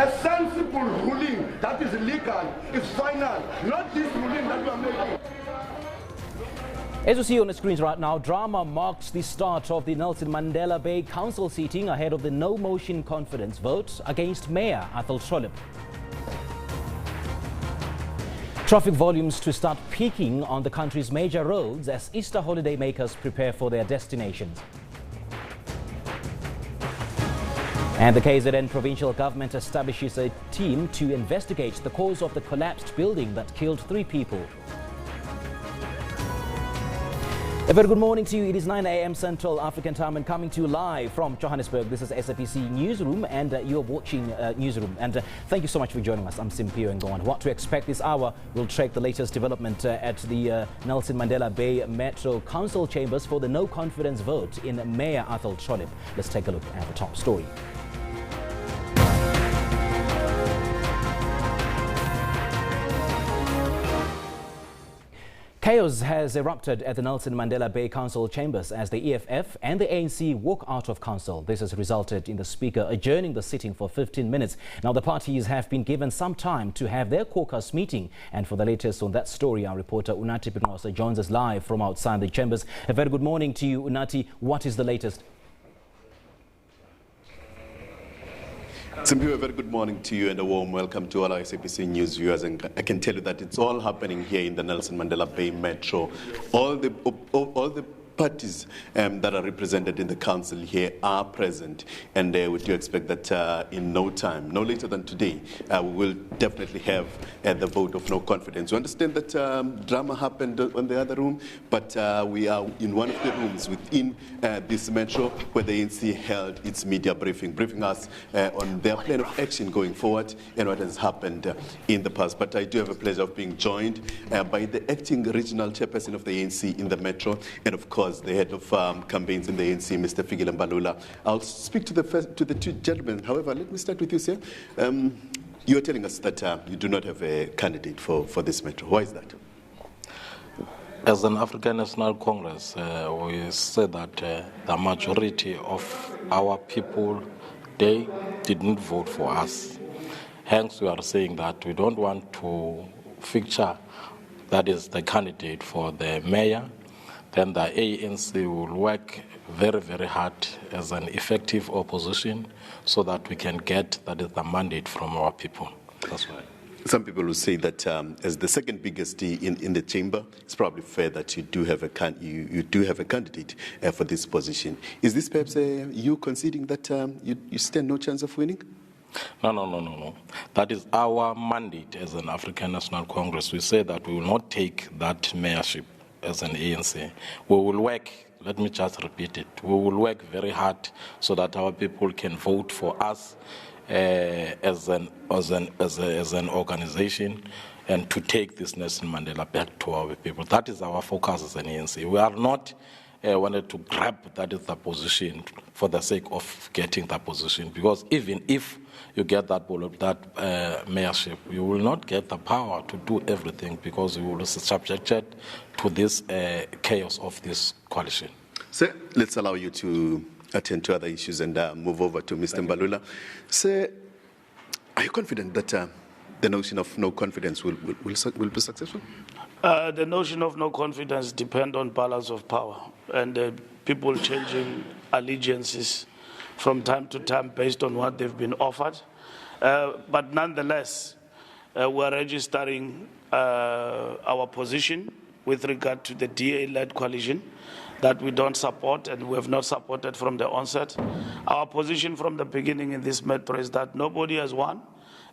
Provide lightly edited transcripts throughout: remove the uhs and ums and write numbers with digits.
A sensible ruling that is legal, is final, not this ruling that we are making. As you see on the screens right now, drama marks the start of the Nelson Mandela Bay Council seating ahead of the no-motion confidence vote against Mayor Athol Trollip. Traffic volumes to start peaking on the country's major roads as Easter holiday makers prepare for their destinations. And the KZN provincial government establishes a team to investigate the cause of the collapsed building that killed 3 people. A very good morning to you. It is 9 a.m. Central African time and coming to you live from Johannesburg. This is SABC Newsroom and you're watching Newsroom. And thank you so much for joining us. I'm Simpio Ngwan. What to expect this hour? We'll track the latest development at the Nelson Mandela Bay Metro Council chambers for the no confidence vote in Mayor Athol Trollip. Let's take a look at the top story. Chaos has erupted at the Nelson Mandela Bay Council chambers as the EFF and the ANC walk out of council. This has resulted in the Speaker adjourning the sitting for 15 minutes. Now, the parties have been given some time to have their caucus meeting. And for the latest on that story, our reporter Unati Pinosa joins us live from outside the chambers. A very good morning to you, Unati. What is the latest? Simply a very good morning to you and a warm welcome to all our SABC News viewers. And I can tell you that it's all happening here in the Nelson Mandela Bay Metro. All the parties that are represented in the council here are present, and we do expect that in no time, no later than today, we will definitely have the vote of no confidence. We understand that drama happened on the other room, but we are in one of the rooms within this metro where the ANC held its media briefing us on their plan of action going forward and what has happened in the past. But I do have a pleasure of being joined by the acting regional chairperson of the ANC in the metro, and of course the head of campaigns in the ANC, Mr. Fikile Mbalula. I'll speak to the two gentlemen. However, let me start with you, sir. You are telling us that you do not have a candidate for this metro. Why is that? As an African National Congress, we say that the majority of our people, they didn't vote for us. Hence, we are saying that we don't want to feature that is the candidate for the mayor. Then the ANC will work very, very hard as an effective opposition so that we can get that is the mandate from our people. That's why. Some people will say that as the second biggest in the chamber, it's probably fair that you do have a candidate for this position. Is this perhaps you conceding that you stand no chance of winning? No. That is our mandate as an African National Congress. We say that we will not take that mayorship as an ANC. We will work, let me just repeat it, we will work very hard so that our people can vote for us as an organization and to take this Nelson Mandela back to our people. That is our focus as an ANC. We are not wanted to grab that is the position for the sake of getting that position, because even if you get that mayorship, you will not get the power to do everything because you will be subjected to this chaos of this coalition. Sir, let's allow you to attend to other issues and move over to Mr. Mbalula. Sir, are you confident that the notion of no confidence will be successful? The notion of no confidence depends on balance of power and people changing allegiances from time to time based on what they've been offered. But nonetheless, we're registering our position with regard to the DA-led coalition that we don't support and we have not supported from the onset. Our position from the beginning in this metro is that nobody has won,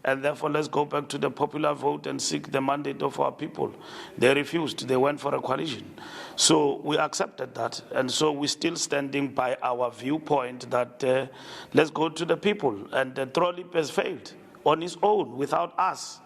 and therefore let's go back to the popular vote and seek the mandate of our people. They refused. They went for a coalition. So we accepted that, and so we're still standing by our viewpoint that let's go to the people, and the Trollip has failed on his own without us.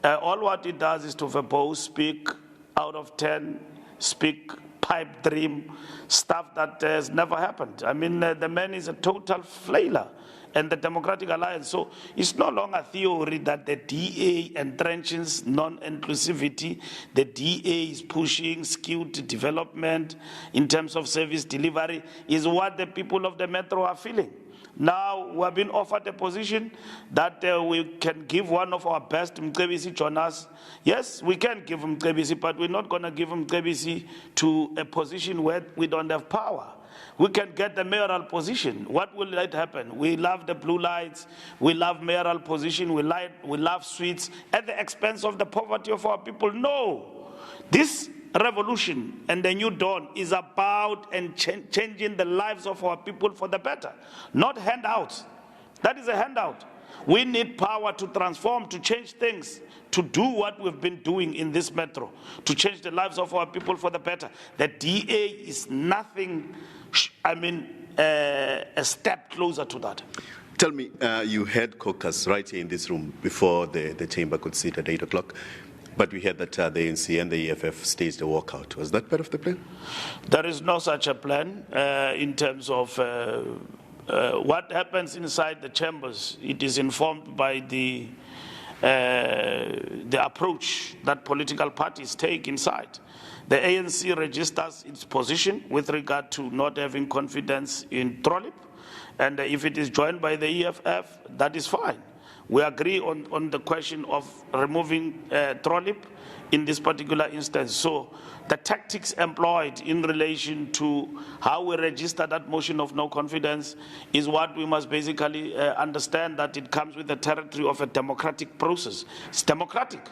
All what it does is to verbose, speak out of 10, speak pipe dream, stuff that has never happened. I mean, the man is a total flailer. And the Democratic Alliance. So it's no longer theory that the DA entrenches non-inclusivity. The DA is pushing skewed development in terms of service delivery, is what the people of the metro are feeling. Now we have been offered a position that we can give one of our best, Mcebisi, join us. Yes, we can give him Mcebisi, but we're not going to give him Mcebisi to a position where we don't have power. We can get the mayoral position. What will that happen? We love the blue lights. We love mayoral position. We love sweets at the expense of the poverty of our people. No. This revolution and the new dawn is about changing the lives of our people for the better, not handouts. That is a handout. We need power to transform, to change things, to do what we've been doing in this metro, to change the lives of our people for the better. The DA is nothing, a step closer to that. Tell me, you had caucus right here in this room before the chamber could sit at 8 o'clock. But we heard that the ANC and the EFF staged a walkout. Was that part of the plan? There is no such a plan in terms of what happens inside the chambers. It is informed by the approach that political parties take inside. The ANC registers its position with regard to not having confidence in Trollip, and if it is joined by the EFF, that is fine. We agree on the question of removing Trollip in this particular instance. So the tactics employed in relation to how we register that motion of no confidence is what we must basically understand, that it comes with the territory of a democratic process. It's democratic.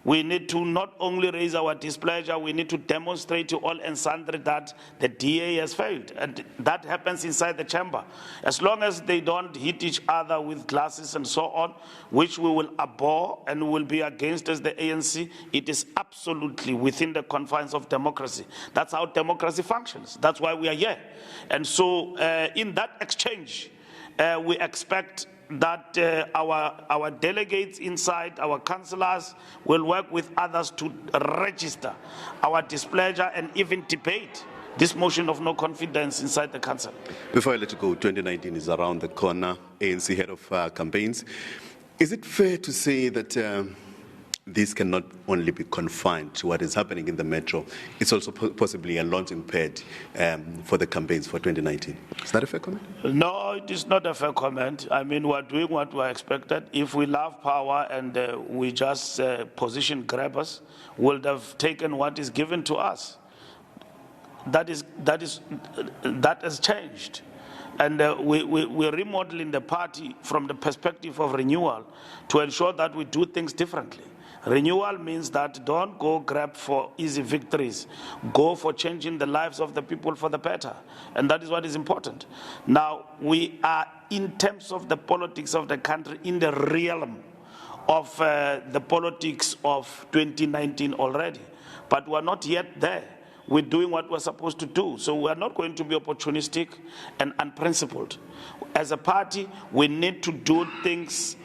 We need to not only raise our displeasure, we need to demonstrate to all and sundry that the DA has failed. And that happens inside the chamber. As long as they don't hit each other with glasses and so on, which we will abhor and will be against as the ANC, it is absolutely within the confines of democracy. That's how democracy functions. That's why we are here. And so in that exchange, we expect that our delegates inside, our councillors, will work with others to register our displeasure and even debate this motion of no confidence inside the council. Before I let you go, 2019 is around the corner, ANC head of campaigns. Is it fair to say that this cannot only be confined to what is happening in the metro, it's also possibly a launching pad for the campaigns for 2019? Is that a fair comment? No, it is not a fair comment. I mean, we're doing what we expected. If we love power and we just position grabbers, we'll have taken what is given to us. That has changed. And we're remodeling the party from the perspective of renewal to ensure that we do things differently. Renewal means that don't go grab for easy victories. Go for changing the lives of the people for the better. And that is what is important. Now, we are, in terms of the politics of the country, in the realm of the politics of 2019 already. But we're not yet there. We're doing what we're supposed to do. So we're not going to be opportunistic and unprincipled. As a party, we need to do things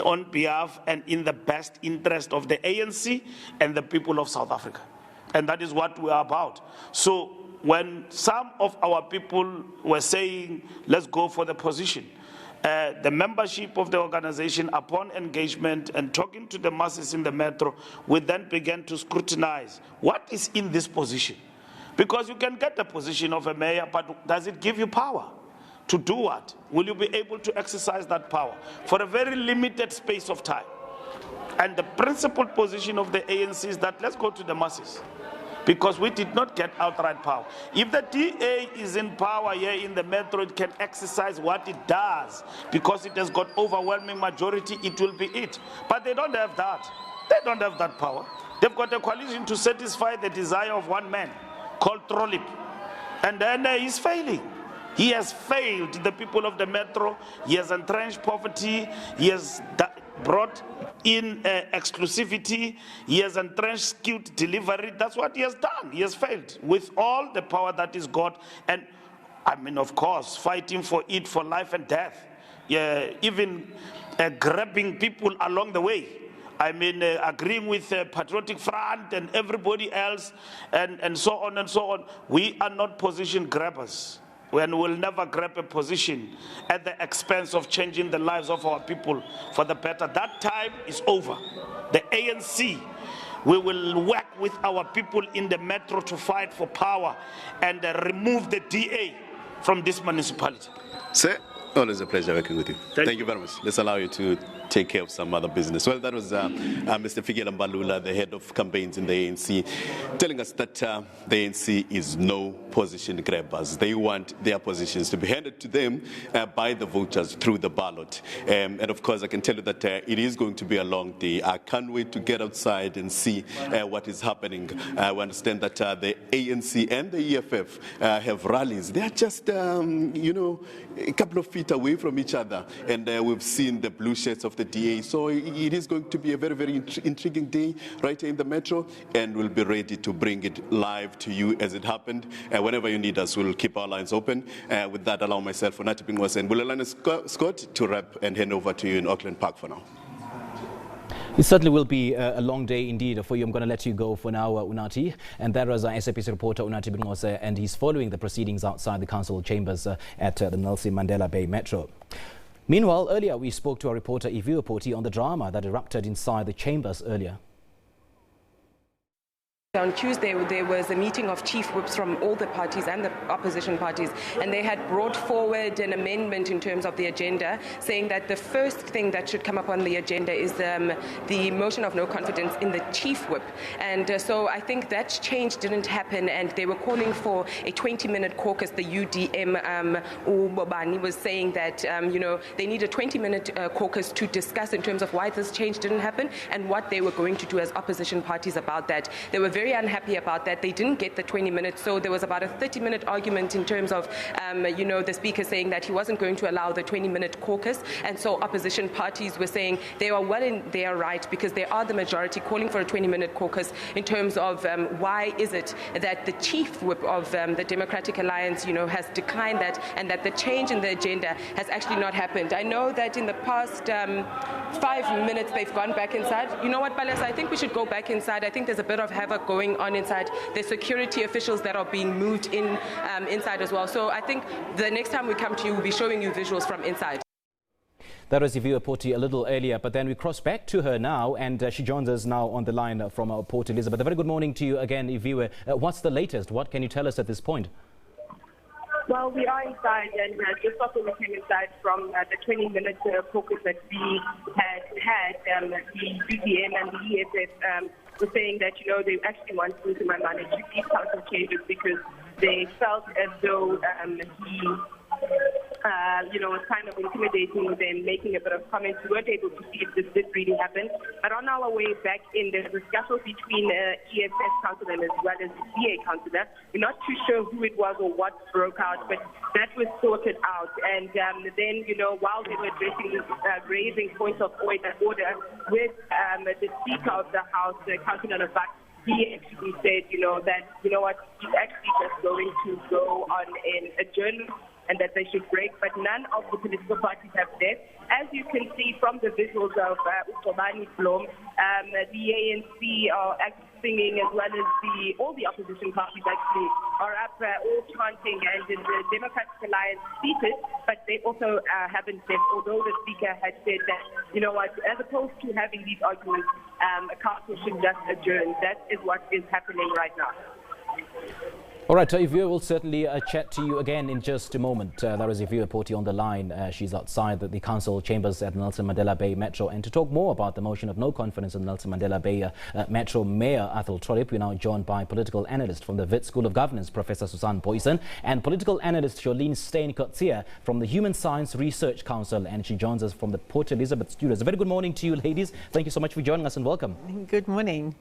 on behalf and in the best interest of the ANC and the people of South Africa. And that is what we are about. So when some of our people were saying, let's go for the position, the membership of the organization, upon engagement and talking to the masses in the metro, we then began to scrutinize what is in this position. Because you can get the position of a mayor, but does it give you power? To do what? Will you be able to exercise that power for a very limited space of time? And the principled position of the ANC is that let's go to the masses, because we did not get outright power. If the DA is in power here in the metro, it can exercise what it does, because it has got overwhelming majority, it will be it. But they don't have that. They don't have that power. They've got a coalition to satisfy the desire of one man called Trollip. And then he's failing. He has failed the people of the metro. He has entrenched poverty. He has brought in exclusivity. He has entrenched skewed delivery. That's what he has done. He has failed with all the power that he's got. And I mean, of course, fighting for it for life and death. Even grabbing people along the way. I mean, agreeing with Patriotic Front and everybody else and so on and so on. We are not position grabbers. And we'll never grab a position at the expense of changing the lives of our people for the better. That time is over. The ANC, we will work with our people in the metro to fight for power and remove the DA from this municipality. Sir, Always a pleasure working with you. Thank you very much. Let's allow you to take care of some other business. Well, that was Mr. Fikile Mbalula, the head of campaigns in the ANC, telling us that the ANC is no position grabbers. They want their positions to be handed to them by the voters through the ballot. And of course, I can tell you that it is going to be a long day. I can't wait to get outside and see what is happening. We understand that the ANC and the EFF have rallies. They are just, a couple of feet away from each other, and we've seen the blue shirts of the DA. So it is going to be a very, very intriguing day right here in the Metro, and we'll be ready to bring it live to you as it happened. Whenever you need us, we'll keep our lines open. With that, allow myself, Funati Pingwas and Bulelana Scott to wrap and hand over to you in Auckland Park for now. It certainly will be a long day indeed for you. I'm going to let you go for now, Unati. And that was our SABC reporter, Unati Bingose, and he's following the proceedings outside the council chambers at the Nelson Mandela Bay Metro. Meanwhile, earlier we spoke to our reporter, Iviwe Poti, on the drama that erupted inside the chambers earlier. On Tuesday, there was a meeting of chief whips from all the parties and the opposition parties, and they had brought forward an amendment in terms of the agenda, saying that the first thing that should come up on the agenda is the motion of no confidence in the chief whip. And so I think that change didn't happen, and they were calling for a 20-minute caucus. The UDM, Ubobani, was saying that, they need a 20-minute caucus to discuss in terms of why this change didn't happen and what they were going to do as opposition parties about that. They were very unhappy about that. They didn't get the 20 minutes, so there was about a 30-minute argument in terms of, the speaker saying that he wasn't going to allow the 20-minute caucus, and so opposition parties were saying they are well in their right because they are the majority calling for a 20-minute caucus in terms of why is it that the chief whip of the Democratic Alliance, has declined that, and that the change in the agenda has actually not happened. I know that in the past 5 minutes they've gone back inside. You know what, Balesa, I think we should go back inside. I think there's a bit of havoc going on inside. There's security officials that are being moved in inside as well. So I think the next time we come to you, we'll be showing you visuals from inside. That was Iviwe Poti a little earlier, but then we cross back to her now, and she joins us now on the line from Port Elizabeth. A very good morning to you again, Iviwe. What's the latest? What can you tell us at this point? Well, we are inside, and just after we came inside from the 20-minute caucus that we had, the UDM and the EFF were saying that, they actually want to manage these council changes because they felt as though he was kind of intimidating them, making a bit of comments. We weren't able to see if this did really happen. But on our way back in, there's a scuffle between EFF councillor as well as the DA councillor. We're not too sure who it was or what broke out, but that was sorted out. And then, while they were addressing raising points of order with the Speaker of the House, Councillor Navak, he actually said, that, he's actually just going to go on an adjournment and that they should break, but none of the political parties have left. As you can see from the visuals of Utobani Blom, the ANC are actually singing, as well as all the opposition parties actually are up all chanting, and the Democratic Alliance seated, but they also haven't left, although the Speaker had said that, as opposed to having these arguments, a council should just adjourn. That is what is happening right now. All right, Iviwe will certainly chat to you again in just a moment. That was Iviwe Poti on the line. She's outside the council chambers at Nelson Mandela Bay Metro. And to talk more about the motion of no confidence in Nelson Mandela Bay Metro Mayor Athol Trollip, we're now joined by political analyst from the Wits School of Governance, Professor Susan Boyson, and political analyst Jolene Steyn-Kotzier from the Human Science Research Council. And she joins us from the Port Elizabeth studios. A very good morning to you, ladies. Thank you so much for joining us and welcome. Good morning.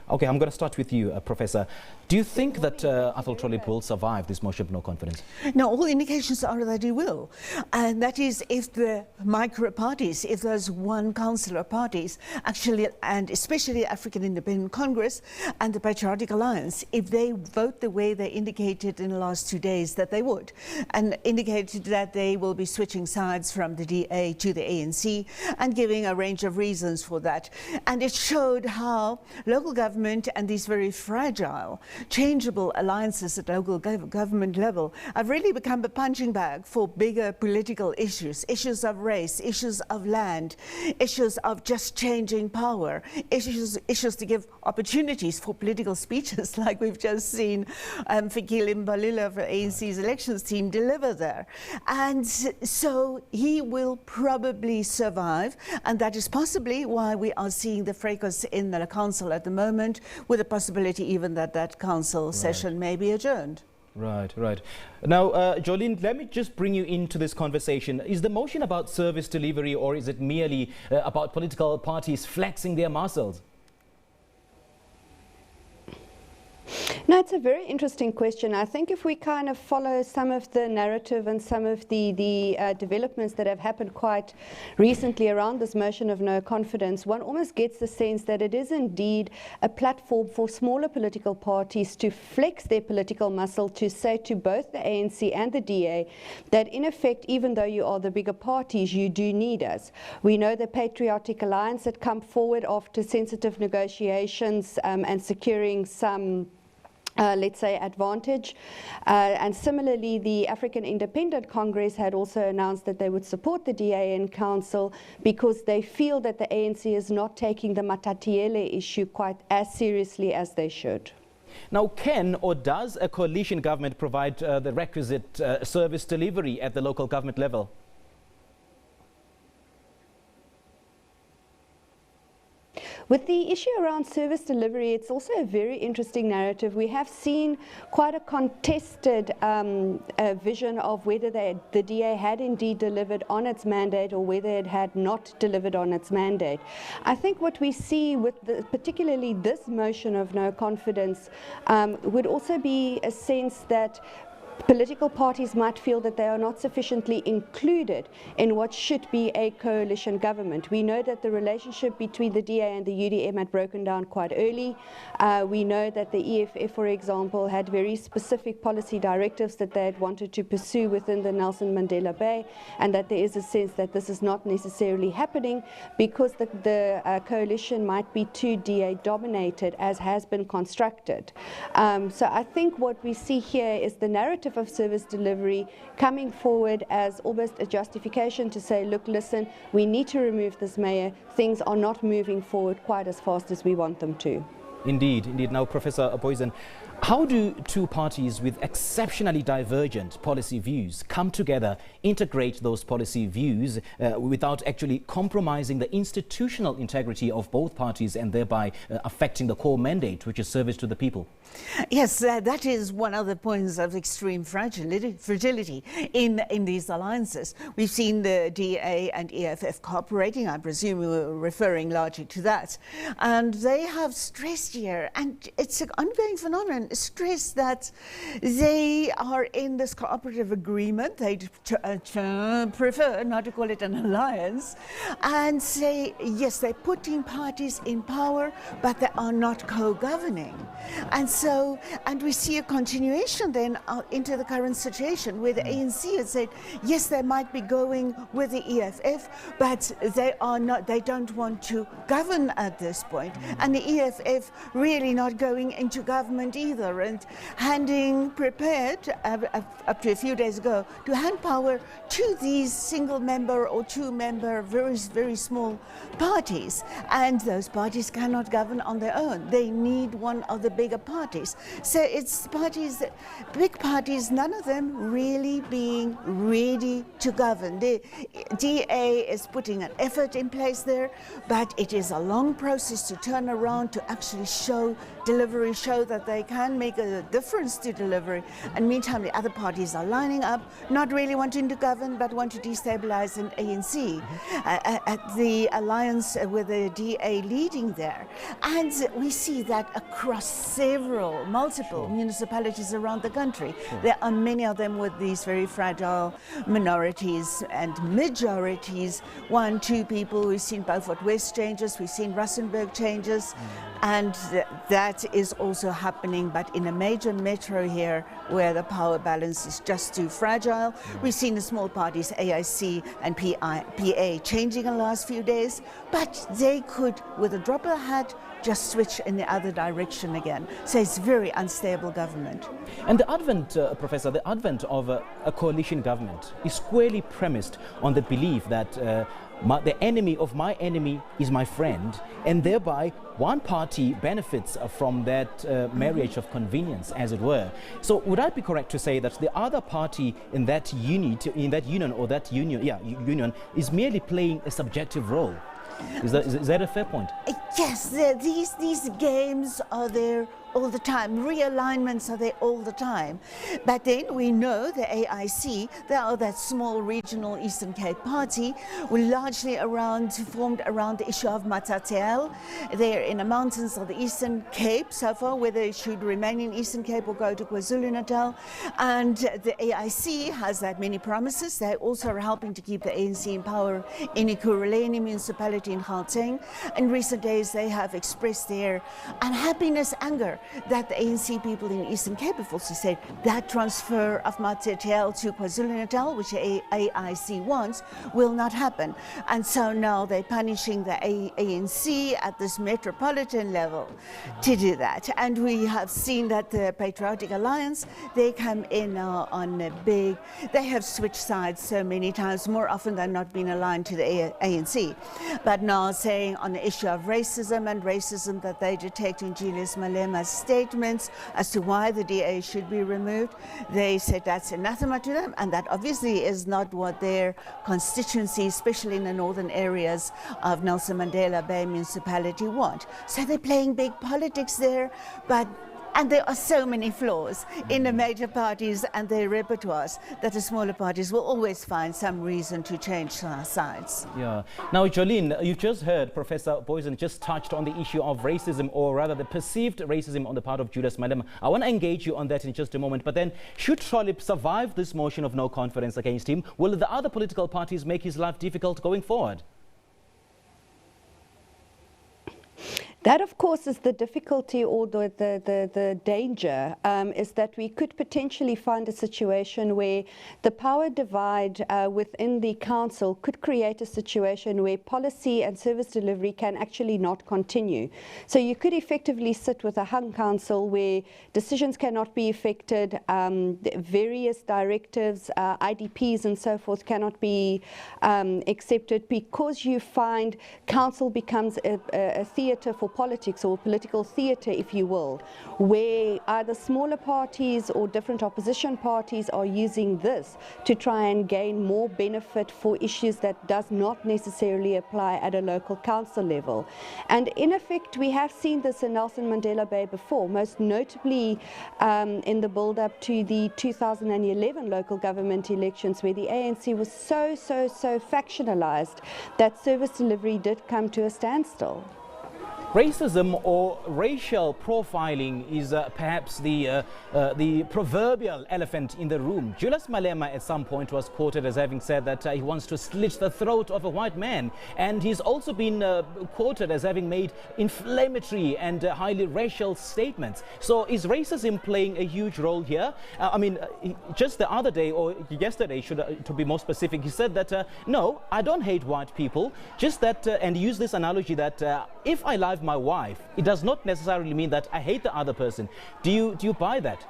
Okay, I'm going to start with you, Professor. Do you think that Athol Trollip will survive this motion of no confidence? No, all indications are that he will. And that is if the micro parties, if there's one councillor parties, actually, and especially African Independent Congress and the Patriotic Alliance, if they vote the way they indicated in the last 2 days that they would, and indicated that they will be switching sides from the DA to the ANC and giving a range of reasons for that. And it showed how local local government and these very fragile, changeable alliances at local government level have really become a punching bag for bigger political issues, issues of race, issues of land, issues of just changing power, issues to give opportunities for political speeches like we've just seen Fikile Mbalula for ANC's elections team deliver there. And so he will probably survive, and that is possibly why we are seeing the fracas in the council at the moment, with the possibility even that that council session may be adjourned. Right. Now, Jolene, let me just bring you into this conversation. Is the motion about service delivery, or is it merely about political parties flexing their muscles? No, it's a very interesting question. I think if we kind of follow some of the narrative and some of the developments that have happened quite recently around this motion of no confidence, one almost gets the sense that it is indeed a platform for smaller political parties to flex their political muscle, to say to both the ANC and the DA that in effect, even though you are the bigger parties, you do need us. We know the Patriotic Alliance had come forward after sensitive negotiations and securing some let's say, advantage. And similarly, the African Independent Congress had also announced that they would support the DA in council because they feel that the ANC is not taking the Matatiele issue quite as seriously as they should. Now, can or does a coalition government provide the requisite service delivery at the local government level? With the issue around service delivery, it's also a very interesting narrative. We have seen quite a contested vision of whether the DA had indeed delivered on its mandate or whether it had not delivered on its mandate. I think what we see with particularly this motion of no confidence would also be a sense that political parties might feel that they are not sufficiently included in what should be a coalition government. We know that the relationship between the DA and the UDM had broken down quite early. We know that the EFF, for example, had very specific policy directives that they had wanted to pursue within the Nelson Mandela Bay, and that there is a sense that this is not necessarily happening because the coalition might be too DA dominated, as has been constructed. So I think what we see here is the narrative of service delivery coming forward as almost a justification to say, look, listen, we need to remove this mayor. Things are not moving forward quite as fast as we want them to. Indeed. Now, Professor Boysen, how do two parties with exceptionally divergent policy views come together, integrate those policy views without actually compromising the institutional integrity of both parties and thereby affecting the core mandate, which is service to the people? Yes, that is one of the points of extreme fragility in these alliances. We've seen the DA and EFF cooperating. I presume we were referring largely to that. And they have stressed here, and it's an ongoing phenomenon, stress that they are in this cooperative agreement. They prefer not to call it an alliance, and say, yes, they're putting parties in power, but they are not co-governing. And we see a continuation then into the current situation where the ANC has said, yes, they might be going with the EFF, but they don't want to govern at this point. And the EFF really not going into government either, and prepared up to a few days ago to hand power to these single member or two member very, very small parties. And those parties cannot govern on their own. They need one of the bigger parties. So it's parties, big parties, none of them really being ready to govern. The DA is putting an effort in place there, but it is a long process to turn around to actually show that they can make a difference to delivery. And meantime, the other parties are lining up, not really wanting to govern, but want to destabilize an ANC. The alliance with the DA leading there. And we see that across multiple municipalities around the country. There are many of them with these very fragile minorities and majorities. 1, 2 people. We've seen Beaufort West changes, we've seen Rustenburg changes, and that that is also happening, but in a major metro here where the power balance is just too fragile. We've seen the small parties, AIC and PA, changing in the last few days, but they could, with a drop of a hat, just switch in the other direction again. So it's very unstable government. And the advent, Professor, the advent of a coalition government is squarely premised on the belief that the enemy of my enemy is my friend, and thereby one party benefits from that marriage of convenience, as it were. So would I be correct to say that the other party in that union is merely playing a subjective role? Is that a fair point? Yes, these games are there all the time. Realignments are there all the time. But then we know the AIC, they are that small regional Eastern Cape party, were largely formed around the issue of Matatiele. They're in the mountains of the Eastern Cape so far, whether it should remain in Eastern Cape or go to KwaZulu-Natal. And the AIC has that many promises. They also are helping to keep the ANC in power in Ekurhuleni municipality in Gauteng. In recent days, they have expressed their unhappiness, anger, that the ANC people in Eastern Cape have also said that transfer of Matatiele to KwaZulu-Natal, which AIC wants, will not happen. And so now they're punishing the ANC at this metropolitan level to do that. And we have seen that the Patriotic Alliance, they come in now on a big, they have switched sides so many times, more often than not been aligned to the ANC. But now saying on the issue of racism that they detect in Julius Malema's statements as to why the DA should be removed, they said that's anathema to them, and that obviously is not what their constituency, especially in the northern areas of Nelson Mandela Bay municipality, want. So they're playing big politics there, and there are so many flaws in the major parties and their repertoires that the smaller parties will always find some reason to change sides. Yeah. Now, Jolene, you've just heard Professor Boysen just touched on the issue of racism, or rather the perceived racism on the part of Julius Malema. I want to engage you on that in just a moment, but then should Trollip survive this motion of no confidence against him, will the other political parties make his life difficult going forward? That, of course, is the difficulty, or the danger, is that we could potentially find a situation where the power divide within the council could create a situation where policy and service delivery can actually not continue. So you could effectively sit with a hung council where decisions cannot be effected, various directives, IDPs and so forth cannot be accepted, because you find council becomes a theatre for politics, or political theatre, if you will, where either smaller parties or different opposition parties are using this to try and gain more benefit for issues that does not necessarily apply at a local council level. And in effect, we have seen this in Nelson Mandela Bay before, most notably in the build-up to the 2011 local government elections, where the ANC was so factionalized that service delivery did come to a standstill. Racism or racial profiling is perhaps the proverbial elephant in the room. Julius Malema at some point was quoted as having said that he wants to slit the throat of a white man, and he's also been quoted as having made inflammatory and highly racial statements. So is racism playing a huge role here? I mean, just the other day, or yesterday, to be more specific, he said that no, I don't hate white people, just that, and use this analogy that if I love my wife, it does not necessarily mean that I hate the other person. Do you buy that?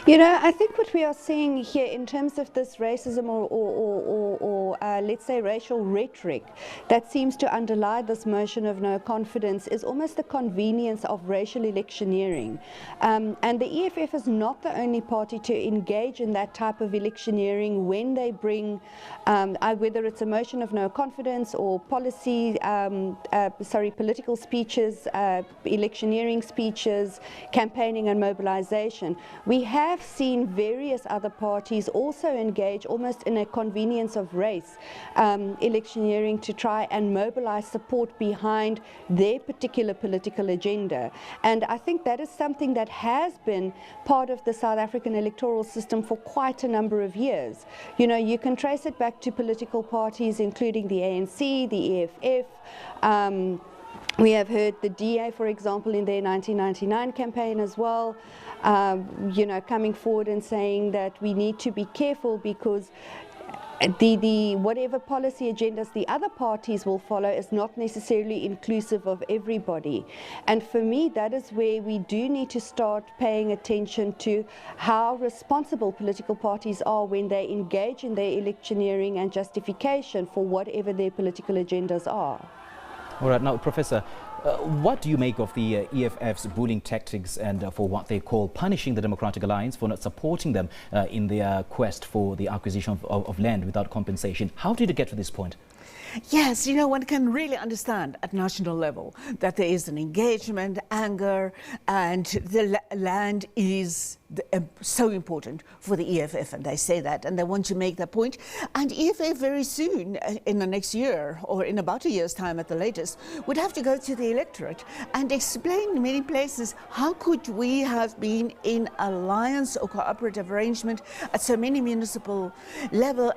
You know, I think what we are seeing here in terms of this racism or let's say racial rhetoric that seems to underlie this motion of no confidence is almost the convenience of racial electioneering. And the EFF is not the only party to engage in that type of electioneering when they bring, whether it's a motion of no confidence or policy, political speeches, electioneering speeches, campaigning and mobilization. We have seen various other parties also engage almost in a convenience of race electioneering to try and mobilize support behind their particular political agenda. And I think that is something that has been part of the South African electoral system for quite a number of years. You know, you can trace it back to political parties including the ANC, the EFF, We have heard the DA, for example, in their 1999 campaign as well, coming forward and saying that we need to be careful because the whatever policy agendas the other parties will follow is not necessarily inclusive of everybody. And for me, that is where we do need to start paying attention to how responsible political parties are when they engage in their electioneering and justification for whatever their political agendas are. All right, now, Professor, what do you make of the EFF's bullying tactics and for what they call punishing the Democratic Alliance for not supporting them in their quest for the acquisition of land without compensation? How did it get to this point? Yes, one can really understand at national level that there is an engagement, anger, and the land is so important for the EFF, and they say that, and they want to make that point. And EFF very soon, in the next year, or in about a year's time at the latest, would have to go to the electorate and explain in many places how could we have been in alliance or cooperative arrangement at so many municipal level,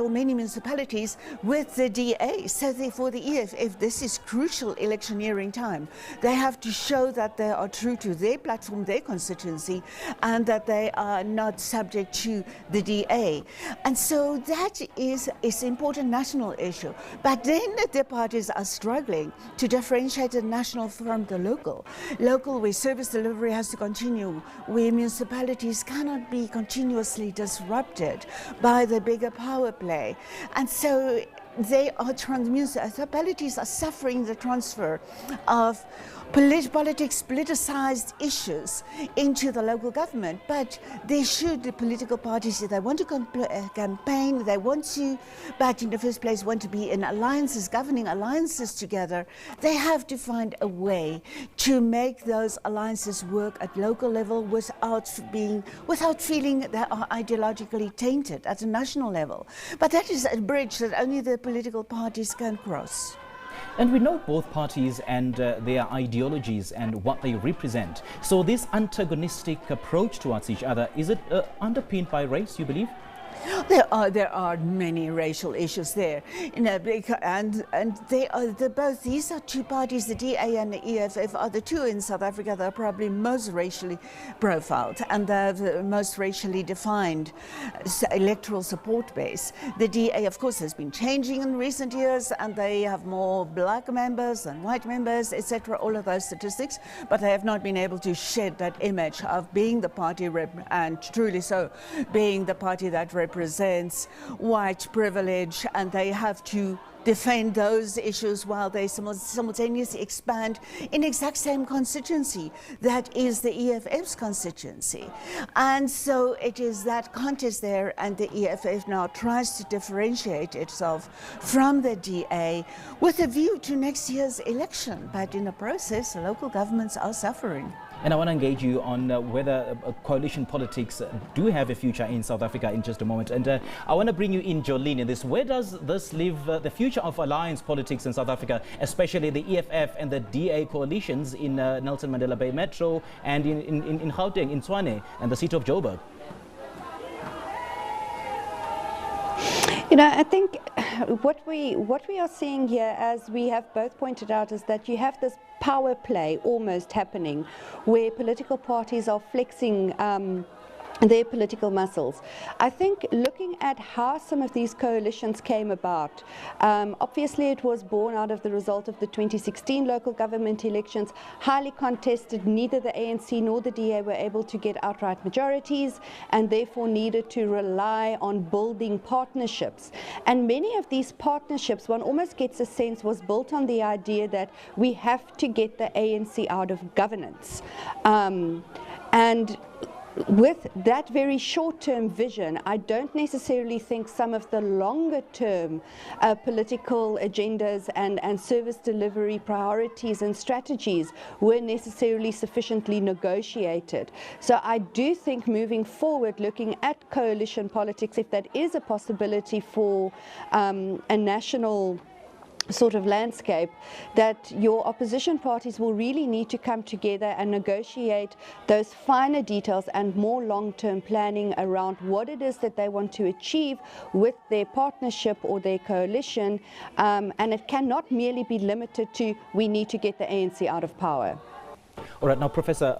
many municipalities with the DA. So therefore the EFF, this is crucial electioneering time. They have to show that they are true to their platform, their constituency, and that they are not subject to the DA. And so that is an important national issue. But then the parties are struggling to differentiate the national from the local. Local, where service delivery has to continue, where municipalities cannot be continuously disrupted by the bigger power play. And so municipalities are suffering the transfer of politics, politicized issues into the local government. But the political parties, if they want to campaign, but in the first place want to be in alliances, governing alliances together, they have to find a way to make those alliances work at local level without feeling they are ideologically tainted at a national level. But that is a bridge that only the political parties can cross. And we know both parties and their ideologies and what they represent. So this antagonistic approach towards each other, is it underpinned by race, you believe? There are many racial issues there, and these are two parties, the DA and the EFF are the two in South Africa that are probably most racially profiled and the most racially defined electoral support base. The DA, of course, has been changing in recent years, and they have more black members than white members, etc. All of those statistics, but they have not been able to shed that image of being the party and truly so, being the party that represents white privilege, and they have to defend those issues while they simultaneously expand in the exact same constituency that is the EFF's constituency. And so it is that contest there, and the EFF now tries to differentiate itself from the DA with a view to next year's election. But in the process, local governments are suffering. And I want to engage you on whether coalition politics do have a future in South Africa in just a moment. And I want to bring you in, Jolene, in this. Where does this leave the future of alliance politics in South Africa, especially the EFF and the DA coalitions in Nelson Mandela Bay Metro and in Gauteng, in Tshwane, and the city of Joburg? I think what we are seeing here, as we have both pointed out, is that you have this power play almost happening where political parties are flexing their political muscles. I think looking at how some of these coalitions came about, obviously it was born out of the result of the 2016 local government elections, highly contested. Neither the ANC nor the DA were able to get outright majorities, and therefore needed to rely on building partnerships. And many of these partnerships, one almost gets a sense, was built on the idea that we have to get the ANC out of governance. And with that very short-term vision, I don't necessarily think some of the longer-term political agendas and service delivery priorities and strategies were necessarily sufficiently negotiated. So I do think moving forward, looking at coalition politics, if that is a possibility for a national sort of landscape, that your opposition parties will really need to come together and negotiate those finer details and more long-term planning around what it is that they want to achieve with their partnership or their coalition, and it cannot merely be limited to we need to get the ANC out of power. All right, now, Professor,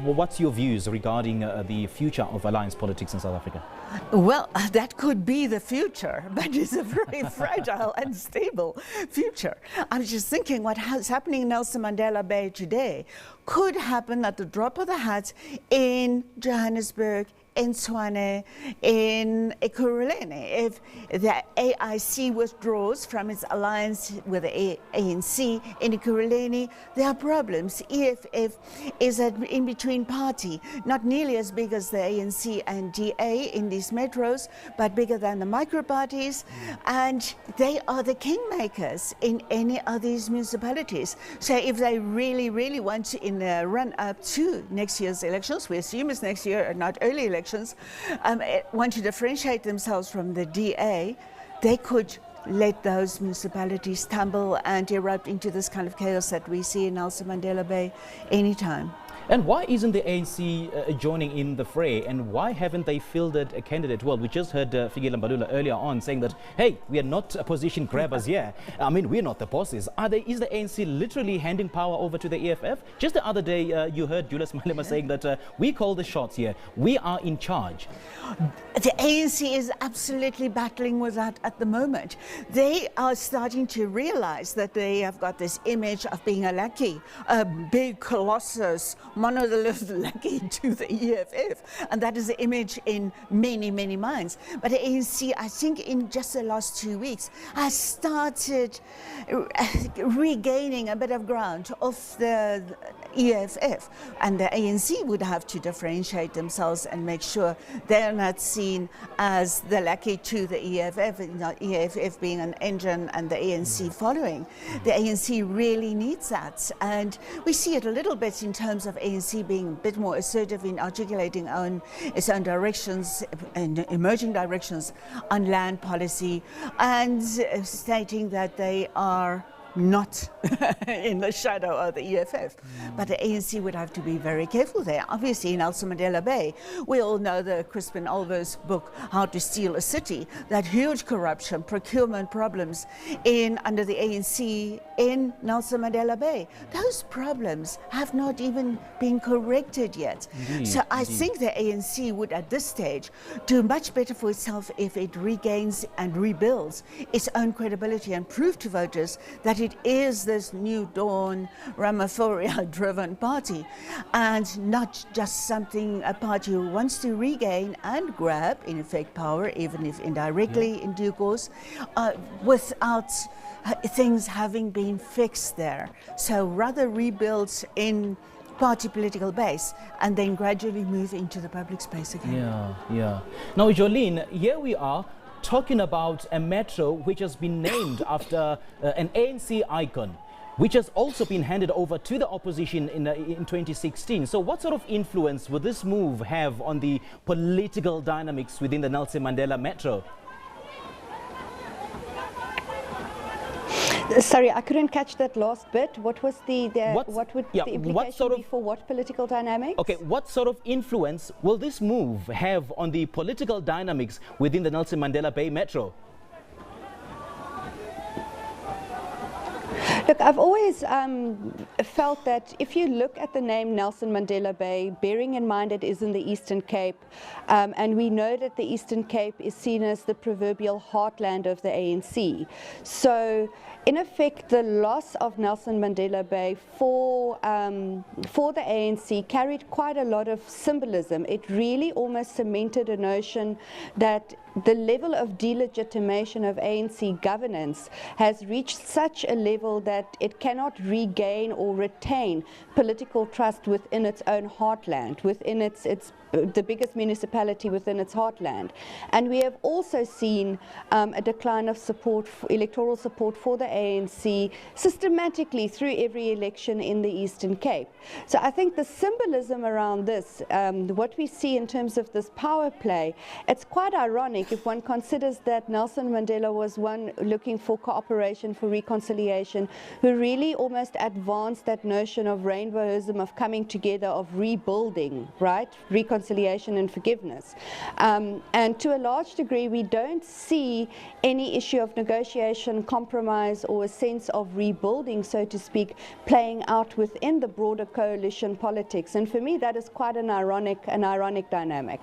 what's your views regarding the future of alliance politics in South Africa? Well, that could be the future, but it's a very fragile and stable future. I was just thinking what is happening in Nelson Mandela Bay today could happen at the drop of the hat in Johannesburg, in Tshwane, in Ekurhuleni. If the AIC withdraws from its alliance with the ANC in Ekurhuleni, there are problems. EFF is an in-between party, not nearly as big as the ANC and DA in these metros, but bigger than the micro-parties, and they are the kingmakers in any of these municipalities. So if they really, really want to, in the run-up to next year's elections, we assume it's next year and not early elections, want to differentiate themselves from the DA, they could let those municipalities tumble and erupt into this kind of chaos that we see in Nelson Mandela Bay anytime. And why isn't the ANC joining in the fray, and why haven't they fielded a candidate? Well, we just heard Fikile Mbalula earlier on saying that, hey, we are not position grabbers here. I mean, we're not the bosses. Is the ANC literally handing power over to the EFF? Just the other day, you heard Julius Malema saying that we call the shots here. We are in charge. The ANC is absolutely battling with that at the moment. They are starting to realize that they have got this image of being a lackey, a big colossus, monolith lackey to the EFF, and that is the image in many, many minds. But the ANC, I think in just the last 2 weeks, has started regaining a bit of ground off the EFF, and the ANC would have to differentiate themselves and make sure they're not seen as the lackey to the EFF, not EFF being an engine and the ANC following. The ANC really needs that, and we see it a little bit in terms of ANC being a bit more assertive in articulating its own directions and emerging directions on land policy, and stating that they are not in the shadow of the EFF. But the ANC would have to be very careful there. Obviously, in Nelson Mandela Bay, we all know the Crispin Olver's book, How to Steal a City, that huge corruption, procurement problems under the ANC in Nelson Mandela Bay. Those problems have not even been corrected yet. So I think the ANC would, at this stage, do much better for itself if it regains and rebuilds its own credibility and prove to voters that it is this new dawn Ramaphosa-driven party, and not just a party who wants to regain and grab, in effect, power, even if indirectly in due course, without things having been fixed there. So rather rebuilds in party political base and then gradually move into the public space again. Yeah. Now, Jolene, here we are talking about a metro which has been named after an ANC icon, which has also been handed over to the opposition in 2016. So what sort of influence will this move have on the political dynamics within the Nelson Mandela Metro? Sorry, I couldn't catch that last bit. What was what would the implication be for what political dynamics? Okay, what sort of influence will this move have on the political dynamics within the Nelson Mandela Bay Metro? Look, I've always felt that if you look at the name Nelson Mandela Bay, bearing in mind it is in the Eastern Cape, and we know that the Eastern Cape is seen as the proverbial heartland of the ANC. So, in effect, the loss of Nelson Mandela Bay for the ANC carried quite a lot of symbolism. It really almost cemented a notion that the level of delegitimation of ANC governance has reached such a level that it cannot regain or retain political trust within its own heartland, within the biggest municipality within its heartland. And we have also seen a decline of support, electoral support for the ANC systematically through every election in the Eastern Cape. So I think the symbolism around this, what we see in terms of this power play, it's quite ironic if one considers that Nelson Mandela was one looking for cooperation, for reconciliation, who really almost advanced that notion of rainbowism, of coming together, of rebuilding, right? Reconciliation and forgiveness. And to a large degree, we don't see any issue of negotiation, compromise, or a sense of rebuilding, so to speak, playing out within the broader coalition politics. And for me, that is quite an ironic dynamic.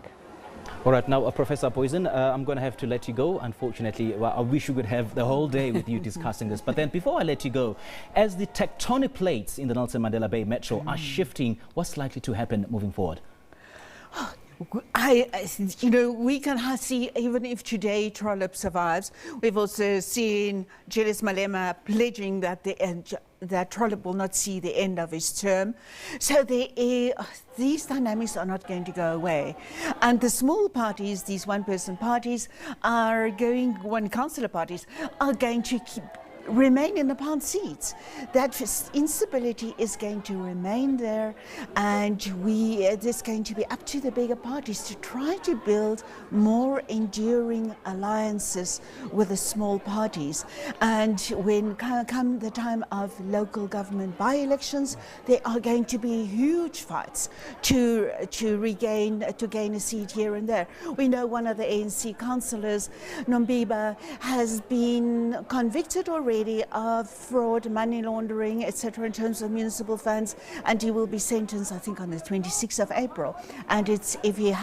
All right, now, Professor Poison, I'm going to have to let you go. Unfortunately, well, I wish we could have the whole day with you discussing this. But then before I let you go, as the tectonic plates in the Nelson Mandela Bay Metro are shifting, what's likely to happen moving forward? You know, we can see, even if today Trollip survives, we've also seen Julius Malema pledging that that Trollip will not see the end of his term. So these dynamics are not going to go away. And the small parties, these one-person parties, one-councillor parties, are going to remain in the pound seats. That instability is going to remain there, and it's going to be up to the bigger parties to try to build more enduring alliances with the small parties. And when come the time of local government by-elections, there are going to be huge fights to gain a seat here and there. We know one of the ANC councillors, Nombiba, has been convicted already of fraud, money laundering, etc., in terms of municipal funds, and he will be sentenced, I think, on the 26th of April. And if he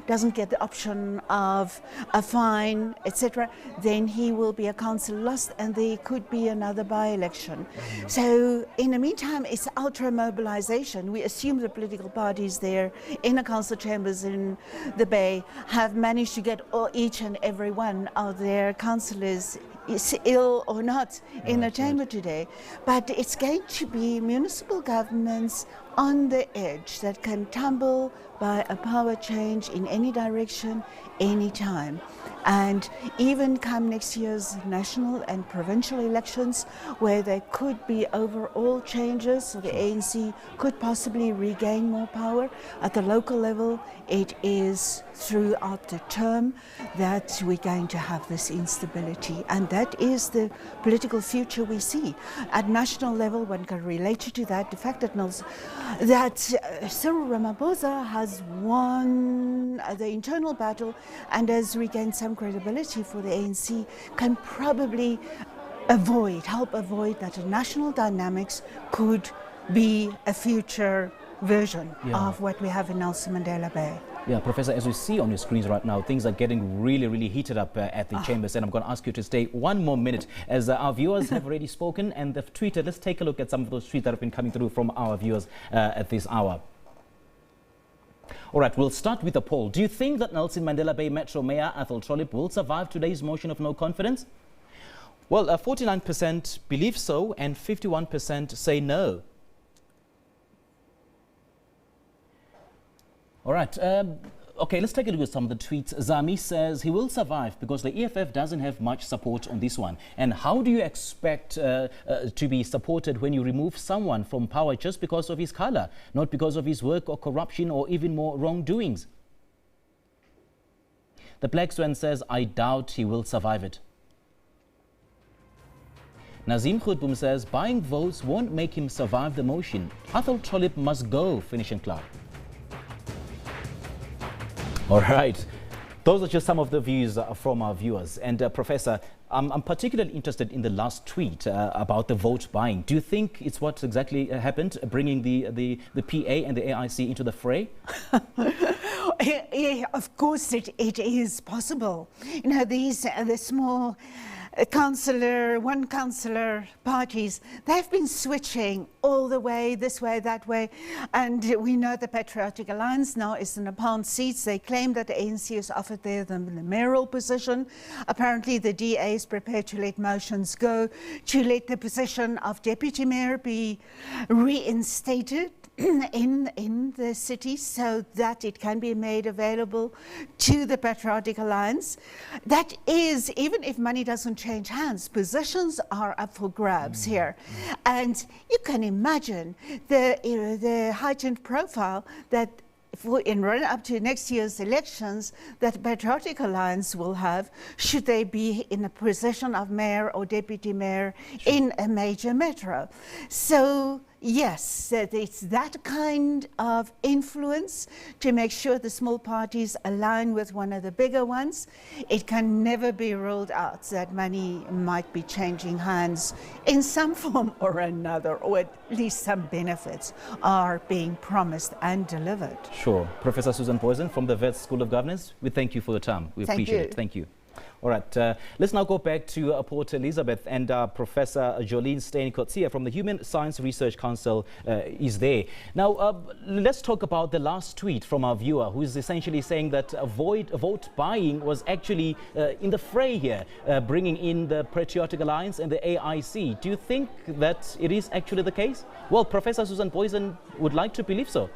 doesn't get the option of a fine, etc., then he will be a council lost, and there could be another by-election. So in the meantime, it's ultra-mobilization. We assume the political parties there in the council chambers in the Bay have managed to get each and every one of their councillors, is ill or not, in the chamber today. But it's going to be municipal governments on the edge that can tumble by a power change in any direction, any time. And even come next year's national and provincial elections, where there could be overall changes, so the ANC could possibly regain more power. At the local level, it is throughout the term that we're going to have this instability, and that is the political future we see. At national level, one can relate to that, the fact that Cyril Ramaphosa has won the internal battle and has regained some credibility for the ANC, can probably help avoid that the national dynamics could be a future version of what we have in Nelson Mandela Bay. Yeah, Professor, as we see on your screens right now, things are getting really, really heated up at the chambers, and I'm going to ask you to stay one more minute, as our viewers have already spoken and they've tweeted. Let's take a look at some of those tweets that have been coming through from our viewers at this hour. All right, we'll start with the poll. Do you think that Nelson Mandela Bay Metro Mayor Athol Trollip will survive today's motion of no confidence? Well, 49% believe so and 51% say no. All right, okay, let's take a look at some of the tweets. Zami says he will survive because the EFF doesn't have much support on this one. And how do you expect to be supported when you remove someone from power just because of his color, not because of his work or corruption or even more wrongdoings? The Black Swan says, I doubt he will survive it. Nazim Khudbum says, buying votes won't make him survive the motion. Athol Trollip must go, finishing club. All right, those are just some of the views from our viewers. And Professor, I'm particularly interested in the last tweet about the vote buying. Do you think it's what exactly happened, bringing the PA and the AIC into the fray? Of course it is possible. You know, the small one councillor parties, they've been switching all the way, this way, that way. And we know the Patriotic Alliance now is in the pound seats. They claim that the ANC has offered them the mayoral position. Apparently the DA is prepared to let motions go, to let the position of deputy mayor be reinstated. in the city so that it can be made available to the Patriotic Alliance. That is, even if money doesn't change hands, positions are up for grabs here. And you can imagine the heightened profile that in run up to next year's elections that the Patriotic Alliance will have, should they be in a position of mayor or deputy mayor in a major metro. So yes, it's that kind of influence to make sure the small parties align with one of the bigger ones. It can never be ruled out that money might be changing hands in some form or another, or at least some benefits are being promised and delivered. Sure. Professor Susan Poison from the Wits School of Governance, we thank you for your time. We appreciate it. Thank you. All right, let's now go back to Port Elizabeth, and Professor Jolene Steyn-Coetzee from the Human Science Research Council is there. Now, let's talk about the last tweet from our viewer, who is essentially saying that vote buying was actually in the fray here, bringing in the Patriotic Alliance and the AIC. Do you think that it is actually the case? Well, Professor Susan Poison would like to believe so.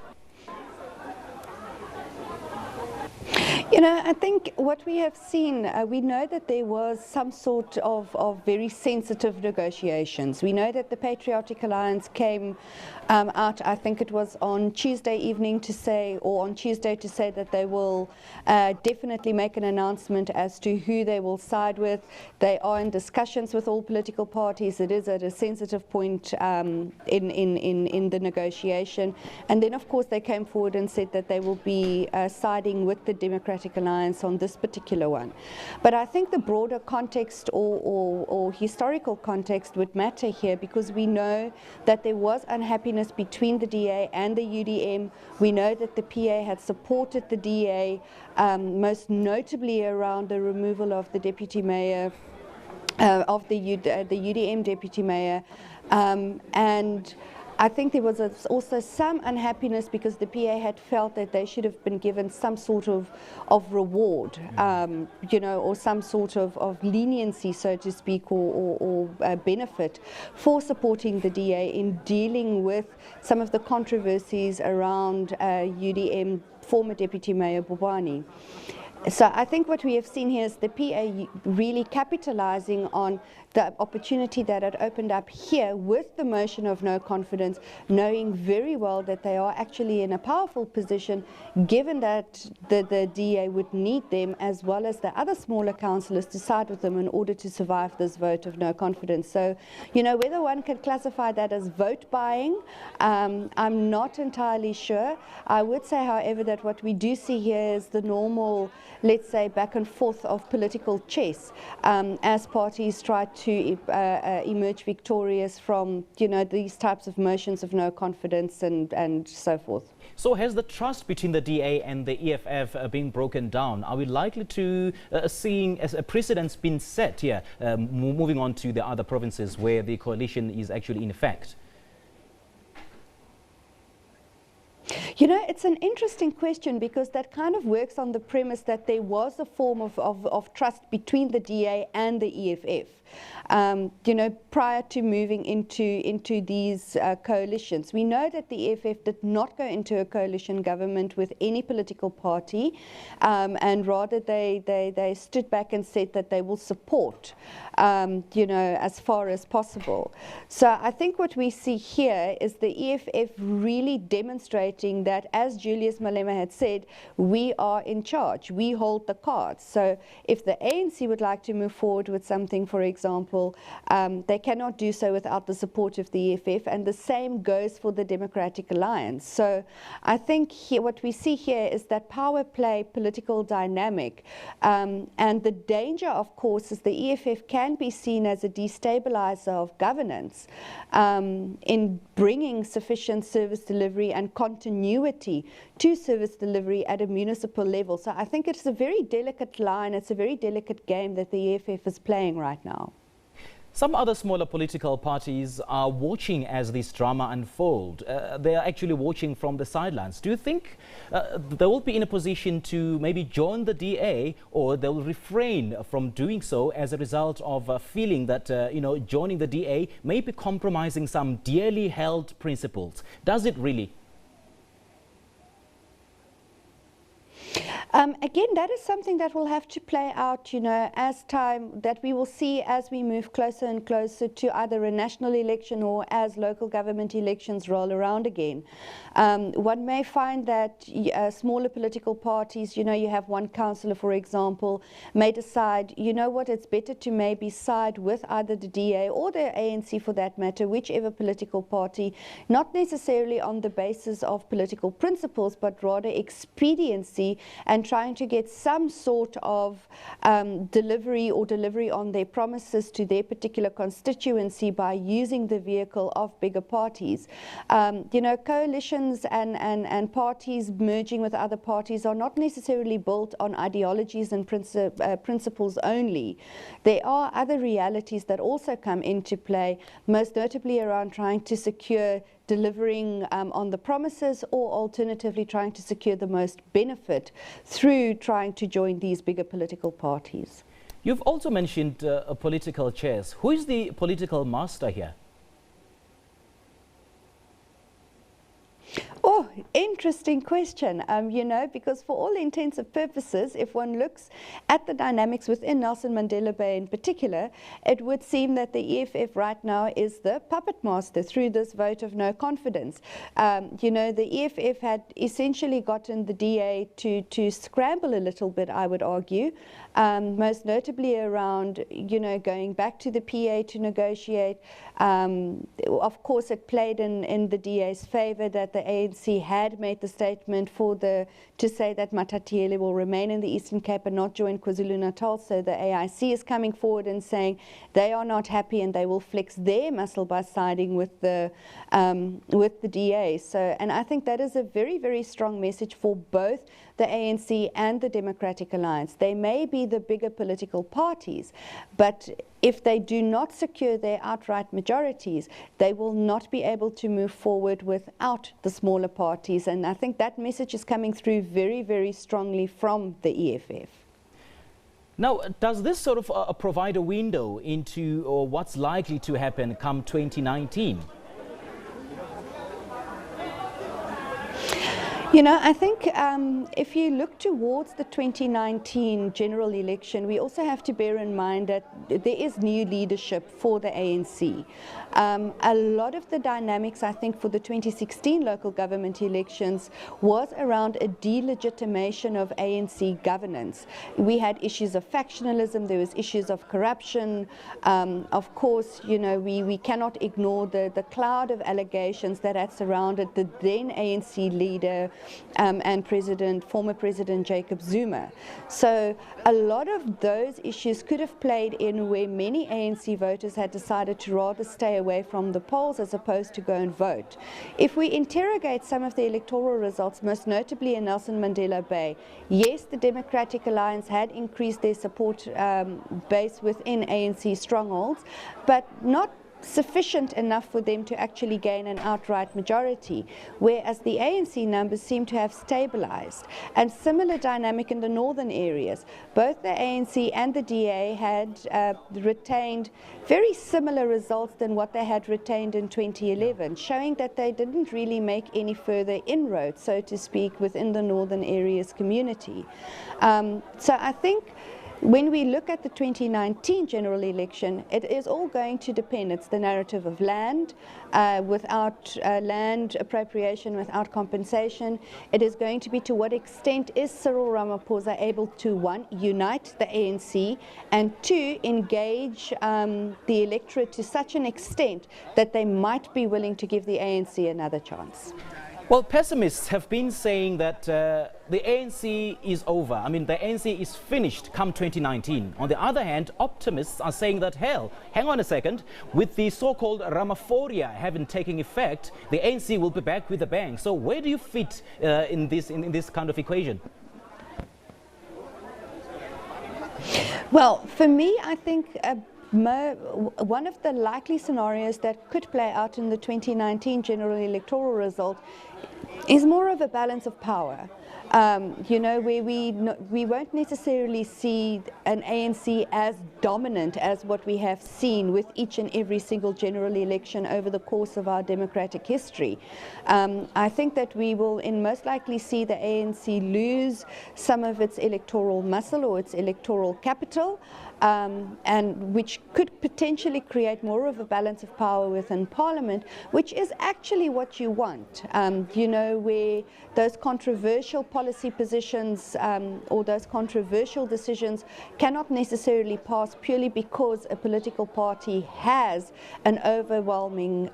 You know, I think what we have seen, we know that there was some sort of very sensitive negotiations. We know that the Patriotic Alliance came out, I think it was on Tuesday evening to say, or on Tuesday to say that they will definitely make an announcement as to who they will side with. They are in discussions with all political parties. It is at a sensitive point in the negotiation. And then, of course, they came forward and said that they will be siding with the Democratic Alliance on this particular one. But I think the broader context or historical context would matter here, because we know that there was unhappiness between the DA and the UDM. We know that the PA had supported the DA, most notably around the removal of the deputy mayor, of the UDM deputy mayor, and I think there was also some unhappiness because the PA had felt that they should have been given some sort of reward, you know, or some sort of leniency, so to speak, or benefit for supporting the DA in dealing with some of the controversies around UDM former Deputy Mayor Bobani. So I think what we have seen here is the PA really capitalizing on the opportunity that had opened up here with the motion of no confidence, knowing very well that they are actually in a powerful position, given that the DA would need them as well as the other smaller councillors to side with them in order to survive this vote of no confidence. So, you know, whether one can classify that as vote buying, I'm not entirely sure. I would say, however, that what we do see here is the normal, let's say, back and forth of political chess as parties try to emerge victorious from, you know, these types of motions of no confidence and so forth. So has the trust between the DA and the EFF been broken down? Are we likely to seeing as a precedent's been set here, moving on to the other provinces where the coalition is actually in effect? You know, it's an interesting question, because that kind of works on the premise that there was a form of trust between the DA and the EFF. You know, prior to moving into these coalitions. We know that the EFF did not go into a coalition government with any political party, and rather they stood back and said that they will support, you know, as far as possible. So I think what we see here is the EFF really demonstrating that, as Julius Malema had said, we are in charge, we hold the cards. So if the ANC would like to move forward with something, for example, they cannot do so without the support of the EFF, and the same goes for the Democratic Alliance. So I think here, what we see here is that power play political dynamic, and the danger, of course, is the EFF can be seen as a destabilizer of governance in bringing sufficient service delivery and continuity to service delivery at a municipal level. So I think it's a very delicate line, it's a very delicate game that the EFF is playing right now. Some other smaller political parties are watching as this drama unfold. They are actually watching from the sidelines. Do you think they will be in a position to maybe join the DA, or they will refrain from doing so as a result of feeling that you know, joining the DA may be compromising some dearly held principles? Does it really? Again, that is something that will have to play out, as time, that we will see as we move closer and closer to either a national election or as local government elections roll around again. One may find that smaller political parties, you have one councillor, for example, may decide, what, it's better to maybe side with either the DA or the ANC for that matter, whichever political party, not necessarily on the basis of political principles, but rather expediency and trying to get some sort of delivery on their promises to their particular constituency by using the vehicle of bigger parties. Coalitions and parties merging with other parties are not necessarily built on ideologies and principles only. There are other realities that also come into play, most notably around trying to secure delivering on the promises, or alternatively trying to secure the most benefit through trying to join these bigger political parties. You've also mentioned political chess. Who is the political master here? Oh, interesting question, because for all intents and purposes, if one looks at the dynamics within Nelson Mandela Bay in particular, it would seem that the EFF right now is the puppet master through this vote of no confidence. The EFF had essentially gotten the DA to scramble a little bit, I would argue, most notably around, going back to the PA to negotiate. Of course, it played in the DA's favor that the ANC had made the statement to say that Matatiele will remain in the Eastern Cape and not join KwaZulu-Natal. So the AIC is coming forward and saying they are not happy and they will flex their muscle by siding with the DA. So, and I think that is a very, very strong message for both the ANC and the Democratic Alliance. They may be the bigger political parties, but if they do not secure their outright majorities, they will not be able to move forward without the smaller parties. And I think that message is coming through very, very strongly from the EFF. Now, does this sort of provide a window into what's likely to happen come 2019? I think if you look towards the 2019 general election, we also have to bear in mind that there is new leadership for the ANC. A lot of the dynamics, I think, for the 2016 local government elections was around a delegitimation of ANC governance. We had issues of factionalism, there was issues of corruption. Of course, we cannot ignore the cloud of allegations that had surrounded the then ANC leader and former President Jacob Zuma. So a lot of those issues could have played in where many ANC voters had decided to rather stay away from the polls as opposed to go and vote. If we interrogate some of the electoral results, most notably in Nelson Mandela Bay, yes, the Democratic Alliance had increased their support base within ANC strongholds, but not sufficient enough for them to actually gain an outright majority, whereas the ANC numbers seem to have stabilized. And similar dynamic in the northern areas. Both the ANC and the DA had retained very similar results than what they had retained in 2011, showing that they didn't really make any further inroads, so to speak, within the northern areas community. So I think when we look at the 2019 general election, it is all going to depend. It's the narrative of land, without land appropriation, without compensation. It is going to be to what extent is Cyril Ramaphosa able to, one, unite the ANC, and two, engage the electorate to such an extent that they might be willing to give the ANC another chance. Well, pessimists have been saying that the ANC is over. I mean, the ANC is finished come 2019. On the other hand, optimists are saying that, hell, hang on a second, with the so-called Ramaphoria having taken effect, the ANC will be back with a bang. So where do you fit in this kind of equation? Well, for me, I think one of the likely scenarios that could play out in the 2019 general electoral result is more of a balance of power. You know, where we won't necessarily see an ANC as dominant as what we have seen with each and every single general election over the course of our democratic history. I think that we will most likely see the ANC lose some of its electoral muscle or its electoral capital, and which could potentially create more of a balance of power within Parliament, which is actually what you want. You know, where those controversial policy positions or those controversial decisions cannot necessarily pass purely because a political party has an overwhelming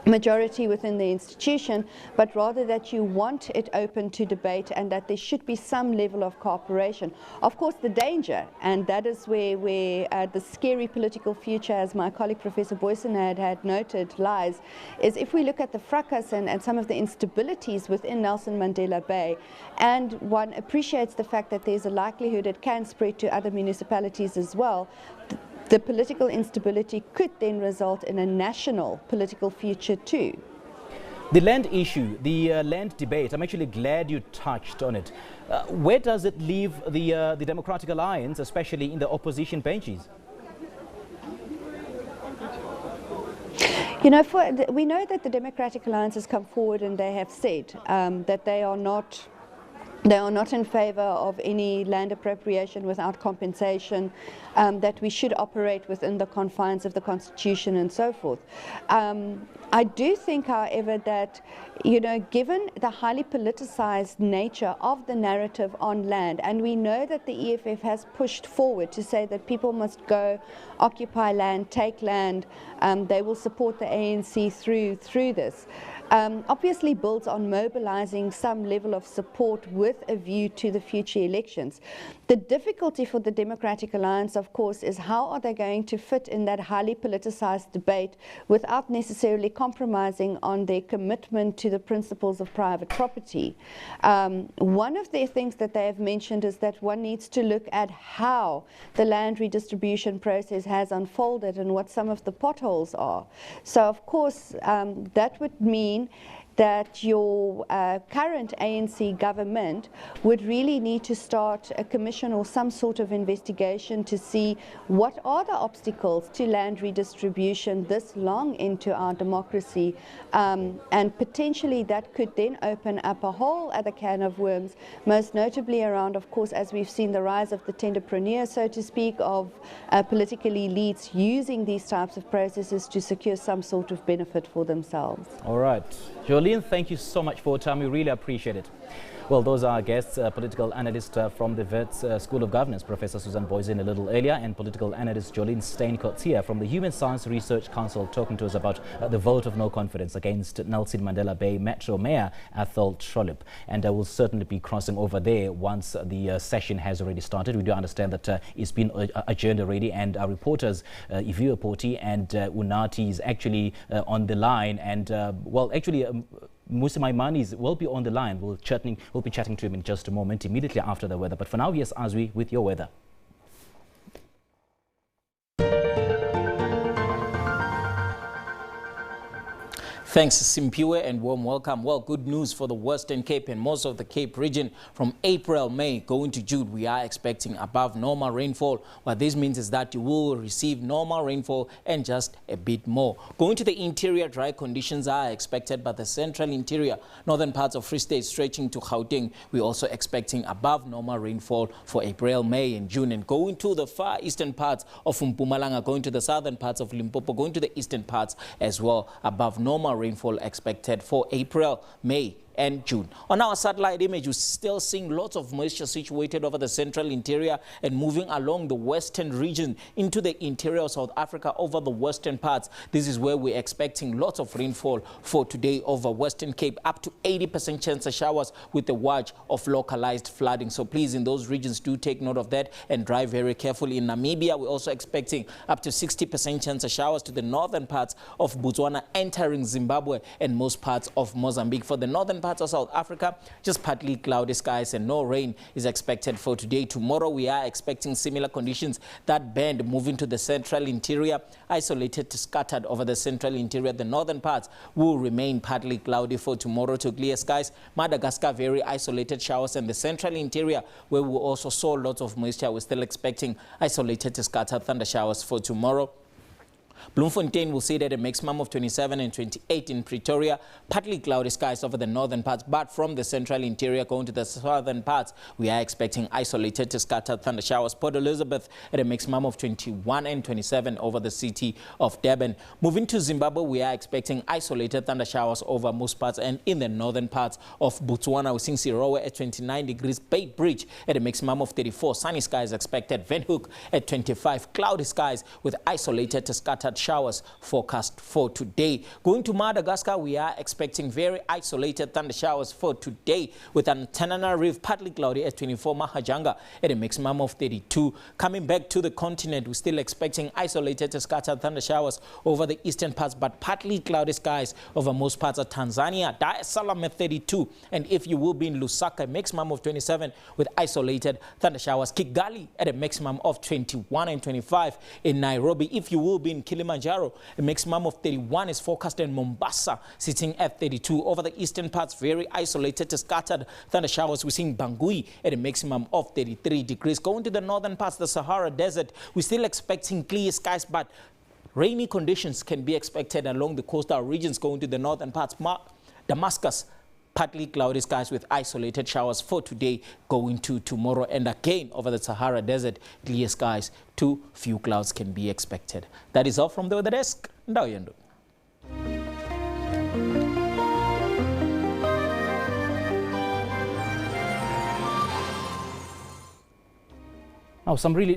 majority within the institution, but rather that you want it open to debate and that there should be some level of cooperation. Of course, the danger, and that is where the scary political future, as my colleague Professor Boyson had noted, lies, is if we look at the fracas and some of the instabilities within Nelson Mandela Bay, and one appreciates the fact that there's a likelihood it can spread to other municipalities as well. The political instability could then result in a national political future too. The land issue, the land debate, I'm actually glad you touched on it. Where does it leave the Democratic Alliance, especially in the opposition benches? You know, we know that the Democratic Alliance has come forward and they have said that they are not in favor of any land appropriation without compensation, that we should operate within the confines of the Constitution and so forth. I do think, however, that, you know, given the highly politicized nature of the narrative on land, and we know that the EFF has pushed forward to say that people must go occupy land, take land, they will support the ANC through this. Obviously builds on mobilizing some level of support with a view to the future elections. The difficulty for the Democratic Alliance, of course, is how are they going to fit in that highly politicized debate without necessarily compromising on their commitment to the principles of private property. One of the things that they have mentioned is that one needs to look at how the land redistribution process has unfolded and what some of the potholes are. So, of course, that would mean that your current ANC government would really need to start a commission or some sort of investigation to see what are the obstacles to land redistribution this long into our democracy, and potentially that could then open up a whole other can of worms, most notably around, of course, as we've seen the rise of the tenderpreneur, so to speak, of political elites using these types of processes to secure some sort of benefit for themselves. All right. Jolene, thank you so much for your time. We really appreciate it. Well, those are our guests, political analyst from the Wits School of Governance, Professor Susan Boyson a little earlier, and political analyst Jolene Steenkotz here from the Human Science Research Council, talking to us about the vote of no confidence against Nelson Mandela Bay Metro Mayor Athol Trollip. And I will certainly be crossing over there once the session has already started. We do understand that it's been adjourned already, and our reporters, Iviwa Poti and Unati, is actually on the line. And, well, actually, Musa Maimani will be on the line. We'll be chatting to him in just a moment, immediately after the weather. But for now, here's Azwi with your weather. Thanks, Simpiwe, and warm welcome. Well, good news for the Western Cape and most of the Cape region. From April, May, going to June, we are expecting above normal rainfall. What this means is that you will receive normal rainfall and just a bit more. Going to the interior, dry conditions are expected, but the central interior, northern parts of Free State stretching to Gauteng, we're also expecting above normal rainfall for April, May, and June. And going to the far eastern parts of Mpumalanga, going to the southern parts of Limpopo, going to the eastern parts as well, above normal rainfall expected for April, May, and June. On our satellite image, you're still seeing lots of moisture situated over the central interior and moving along the western region into the interior of South Africa over the western parts. This is where we're expecting lots of rainfall for today over Western Cape, up to 80% chance of showers with a watch of localized flooding. So please, in those regions, do take note of that and drive very carefully. In Namibia, we're also expecting up to 60% chance of showers to the northern parts of Botswana, entering Zimbabwe and most parts of Mozambique. For the northern parts of South Africa, just partly cloudy skies and no rain is expected for today. Tomorrow we are expecting similar conditions. That band moving to the central interior, isolated to scattered over the central interior. The northern parts will remain partly cloudy for tomorrow to clear skies. Madagascar, very isolated showers, and the central interior, where we also saw lots of moisture, we're still expecting isolated to scattered thunder showers for tomorrow. Bloemfontein will see that a maximum of 27 and 28 in Pretoria. Partly cloudy skies over the northern parts, but from the central interior going to the southern parts, we are expecting isolated to scattered thunder showers. Port Elizabeth at a maximum of 21 and 27 over the city of Durban. Moving to Zimbabwe, we are expecting isolated thunder showers over most parts, and in the northern parts of Botswana, we're seeing Sirowe at 29 degrees, Bay Bridge at a maximum of 34. Sunny skies expected. Windhoek at 25. Cloudy skies with isolated to scattered showers forecast for today. Going to Madagascar, we are expecting very isolated thunder showers for today, with Antananarivo partly cloudy at 24, Mahajanga at a maximum of 32. Coming back to the continent, we're still expecting isolated to scattered thunder showers over the eastern parts, but partly cloudy skies over most parts of Tanzania. Dar es Salaam at 32, and if you will be in Lusaka, a maximum of 27 with isolated thunder showers. Kigali at a maximum of 21 and 25. In Nairobi, if you will be in Kilimanjaro, a maximum of 31 is forecast, in Mombasa sitting at 32. Over the eastern parts, very isolated to scattered thunder showers. We're seeing Bangui at a maximum of 33 degrees. Going to the northern parts, the Sahara Desert, we're still expecting clear skies, but rainy conditions can be expected along the coastal regions. Going to the northern parts, Damascus, partly cloudy skies with isolated showers for today. Going to tomorrow, and again over the Sahara Desert, clear skies, too few clouds can be expected. That is all from the weather desk. Ndawuyendo. Now, some really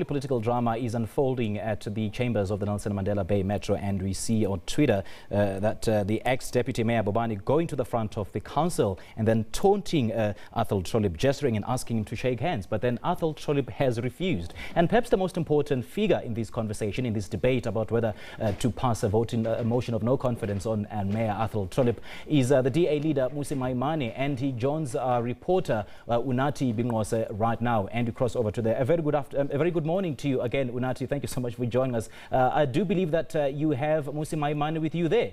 political drama is unfolding at the chambers of the Nelson Mandela Bay Metro, and we see on Twitter that the ex-deputy mayor Bobani going to the front of the council and then taunting Athol Trollip, gesturing and asking him to shake hands. But then Athol Trollip has refused. And perhaps the most important figure in this conversation, in this debate about whether to pass a motion of no confidence on Mayor Athol Trollip, is the DA leader Mmusi Maimane, and he joins our reporter Unathi Bingose right now, and we cross over to the a very good morning to you again, Unathi. Thank you so much for joining us. I do believe that you have Mmusi Maimane with you there.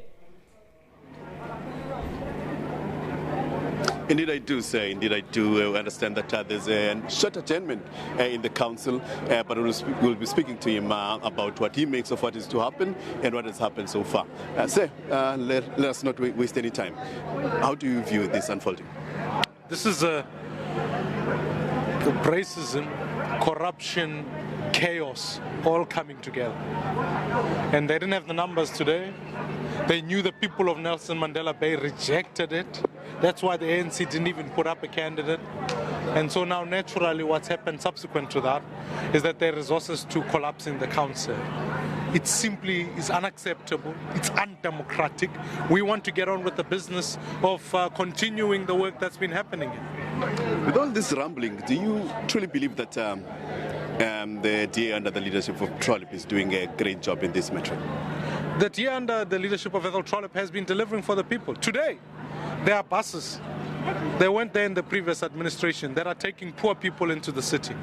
Indeed I do, sir. Indeed I do understand that there's a short adjournment in the council, but we'll be speaking to him about what he makes of what is to happen and what has happened so far. Sir, let us not waste any time. How do you view this unfolding? This is racism, corruption, chaos, all coming together. And they didn't have the numbers today. They knew the people of Nelson Mandela Bay rejected it. That's why the ANC didn't even put up a candidate. And so now naturally what's happened subsequent to that is that there are resources to collapsing the council. It simply is unacceptable. It's undemocratic. We want to get on with the business of continuing the work that's been happening here. With all this rumbling, do you truly believe that the DA under the leadership of Trollip is doing a great job in this metro? The DA under the leadership of Athol Trollip has been delivering for the people. Today, there are buses. They weren't there in the previous administration that are taking poor people into the city.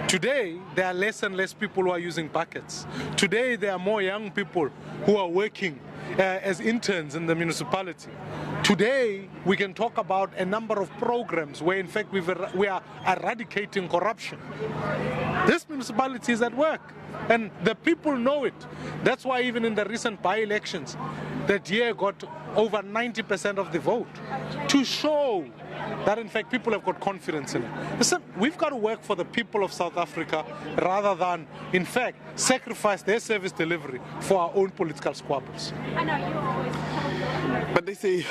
Today, there are less and less people who are using buckets. Today, there are more young people who are working as interns in the municipality. Today, we can talk about a number of programs where, in fact, we are eradicating corruption. This municipality is at work, and the people know it. That's why even in the recent by-elections, the DA got over 90% of the vote to show that, in fact, people have got confidence in it. Listen, we've got to work for the people of South Africa rather than, in fact, sacrifice their service delivery for our own political squabbles. But they say,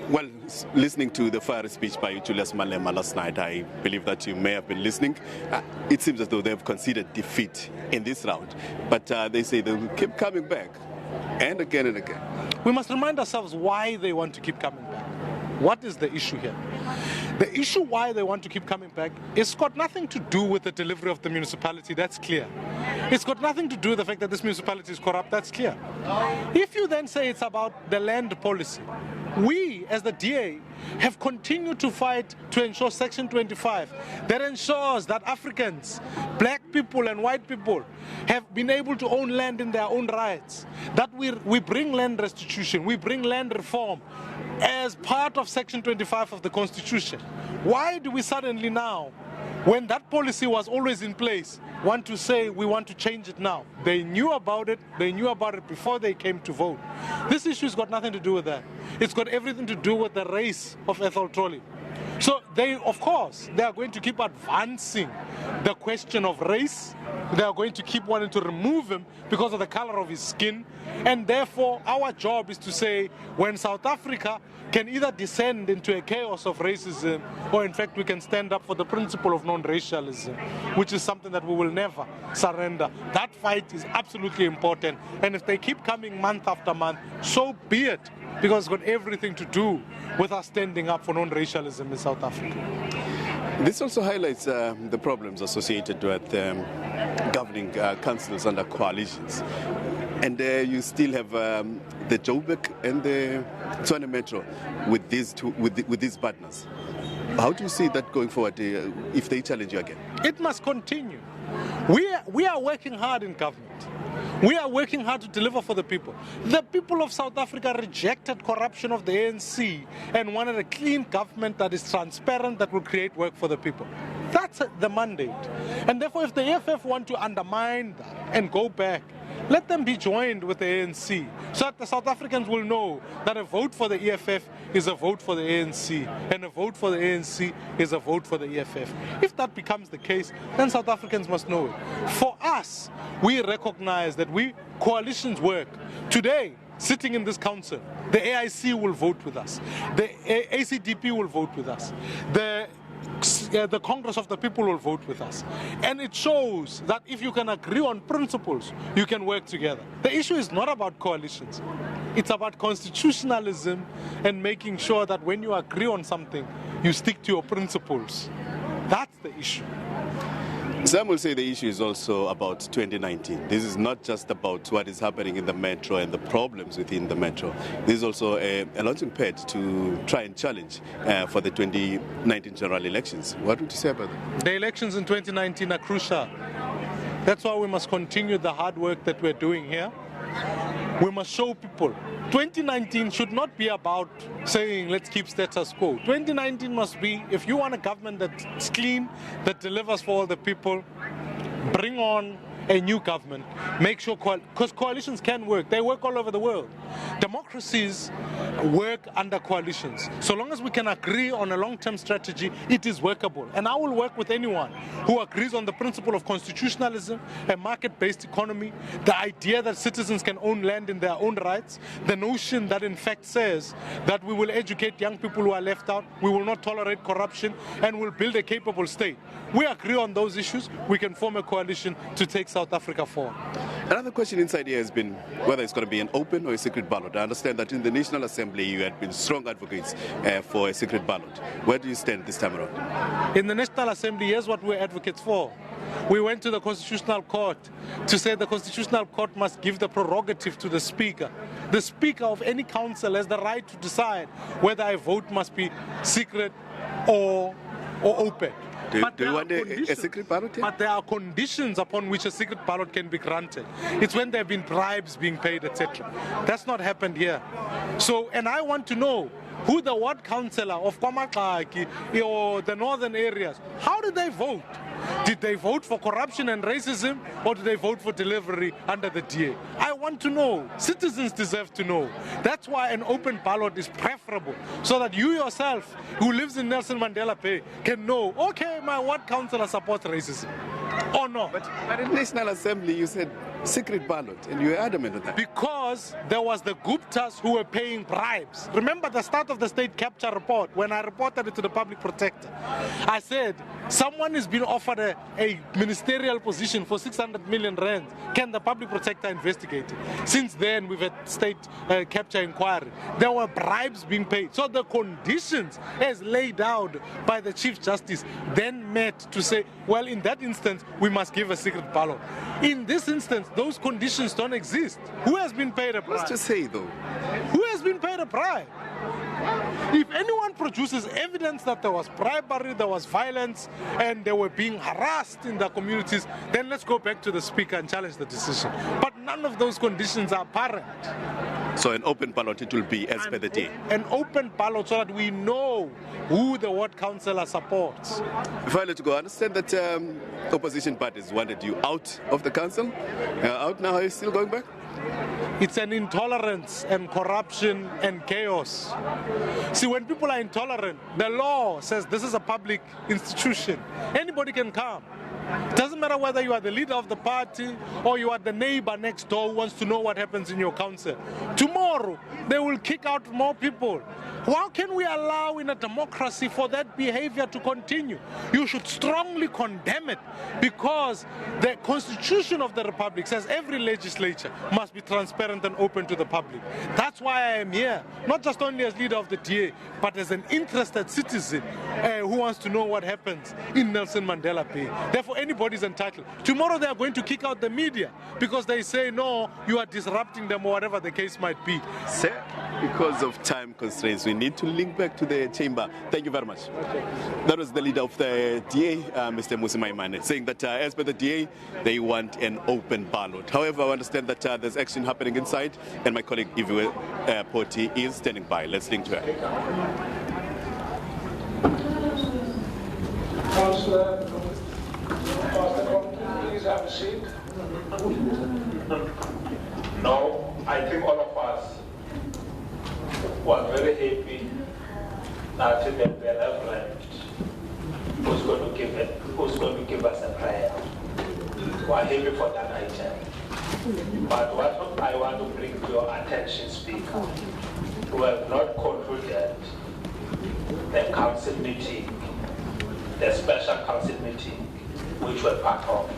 well, listening to the fiery speech by Julius Malema last night, I believe that you may have been listening. It seems as though they've conceded defeat in this round. But they say they will keep coming back and again and again. We must remind ourselves why they want to keep coming back. What is the issue here? The issue why they want to keep coming back is got nothing to do with the delivery of the municipality, that's clear. It's got nothing to do with the fact that this municipality is corrupt, that's clear. If you then say it's about the land policy, we, as the DA, have continued to fight to ensure Section 25 that ensures that Africans, black people and white people have been able to own land in their own rights, that we bring land restitution, we bring land reform as part of Section 25 of the Constitution. Why do we suddenly now, when that policy was always in place, want to say we want to change it now? They knew about it before they came to vote. This issue's got nothing to do with that. It's got everything to do with the race of Ethel Trolley. So they, of course, they are going to keep advancing the question of race. They are going to keep wanting to remove him because of the color of his skin. And therefore, our job is to say, when South Africa can either descend into a chaos of racism, or in fact we can stand up for the principle of non-racialism, which is something that we will never surrender. That fight is absolutely important. And if they keep coming month after month, so be it, because it's got everything to do with us standing up for non-racialism in South Africa. This also highlights the problems associated with governing councils under coalitions. And you still have the Joburg and the Tshwane Metro with these partners. How do you see that going forward if they challenge you again? It must continue. We are working hard in government. We are working hard to deliver for the people. The people of South Africa rejected corruption of the ANC and wanted a clean government that is transparent, that will create work for the people. That's the mandate. And therefore, if the EFF want to undermine that and go back, let them be joined with the ANC, so that the South Africans will know that a vote for the EFF is a vote for the ANC, and a vote for the ANC is a vote for the EFF. If that becomes the case, then South Africans must know it. For us, we recognize that coalitions work. Today, sitting in this council, the AIC will vote with us. The ACDP will vote with us. The Congress of the People will vote with us. And it shows that if you can agree on principles, you can work together. The issue is not about coalitions. It's about constitutionalism and making sure that when you agree on something, you stick to your principles. That's the issue. Some will say the issue is also about 2019. This is not just about what is happening in the metro and the problems within the metro. This is also a launching pad to try and challenge for the 2019 general elections. What would you say about that? The elections in 2019 are crucial. That's why we must continue the hard work that we're doing here. We must show people 2019 should not be about saying let's keep status quo. 2019 must be, if you want a government that's clean, that delivers for all the people, bring on a new government. Make sure, because coalitions can work. They work all over the world. Democracies work under coalitions. So long as we can agree on a long-term strategy, it is workable. And I will work with anyone who agrees on the principle of constitutionalism, a market-based economy, the idea that citizens can own land in their own rights, the notion that in fact says that we will educate young people who are left out, we will not tolerate corruption, and we'll build a capable state. We agree on those issues, we can form a coalition to take South Africa forward. Another question inside here has been whether it's going to be an open or a secret ballot. I understand that in the National Assembly you had been strong advocates for a secret ballot. Where do you stand this time around? In the National Assembly, here's what we're advocates for. We went to the Constitutional Court to say the Constitutional Court must give the prerogative to the Speaker. The Speaker of any council has the right to decide whether a vote must be secret or open. Do you want a secret ballot? But there are conditions upon which a secret ballot can be granted. It's when there have been bribes being paid, etc. That's not happened here. So, and I want to know who the ward councillor of Kwamakaki or the northern areas, how did they vote? Did they vote for corruption and racism, or did they vote for delivery under the DA? I want to know. Citizens deserve to know. That's why an open ballot is preferable, so that you yourself, who lives in Nelson Mandela Bay, can know, okay, my ward councillor supports racism, or not. But in the National Assembly, you said secret ballot, and you were adamant on that. Because there was the Guptas who were paying bribes. Remember the start of the state capture report, when I reported it to the public protector. I said, someone is being offered a ministerial position for 600 million rand. Can the public protector investigate it? Since then, we've had state capture inquiry. There were bribes being paid. So the conditions as laid out by the Chief Justice then met to say, well, in that instance, we must give a secret ballot. In this instance, those conditions don't exist. Who has been paid a bribe? What's to say, though? Who has been paid a a bribe. If anyone produces evidence that there was bribery, there was violence, and they were being harassed in their communities, then let's go back to the Speaker and challenge the decision. But none of those conditions are apparent. So an open ballot it will be as per the day? An open ballot so that we know who the ward councillor supports. Before I let you go, I understand that opposition parties wanted you out of the council. Out now, are you still going back? It's an intolerance and corruption and chaos. See, when people are intolerant, the law says this is a public institution. Anybody can come. It doesn't matter whether you are the leader of the party or you are the neighbor next door who wants to know what happens in your council. Tomorrow, they will kick out more people. How can we allow in a democracy for that behavior to continue? You should strongly condemn it because the Constitution of the Republic says every legislature must be transparent and open to the public. That's why I am here, not just only as leader of the DA, but as an interested citizen who wants to know what happens in Nelson Mandela Bay. Therefore, anybody is entitled. Tomorrow they are going to kick out the media because they say, no, you are disrupting them or whatever the case might be. Sir, because of time constraints, we need to link back to the chamber. Thank you very much. Okay. That was the leader of the DA, Mr. Musi Maimane, saying that as per the DA, they want an open ballot. However, I understand that there's action happening inside, and my colleague Ivi Poti is standing by. Let's link to her. Councillor, please have a seat. No, I think all of us were very happy that the Reverend who's going to give us a prayer. We're happy for that item. But what I want to bring to your attention, Speaker, we have not concluded the council meeting, the special council meeting, which we're part of.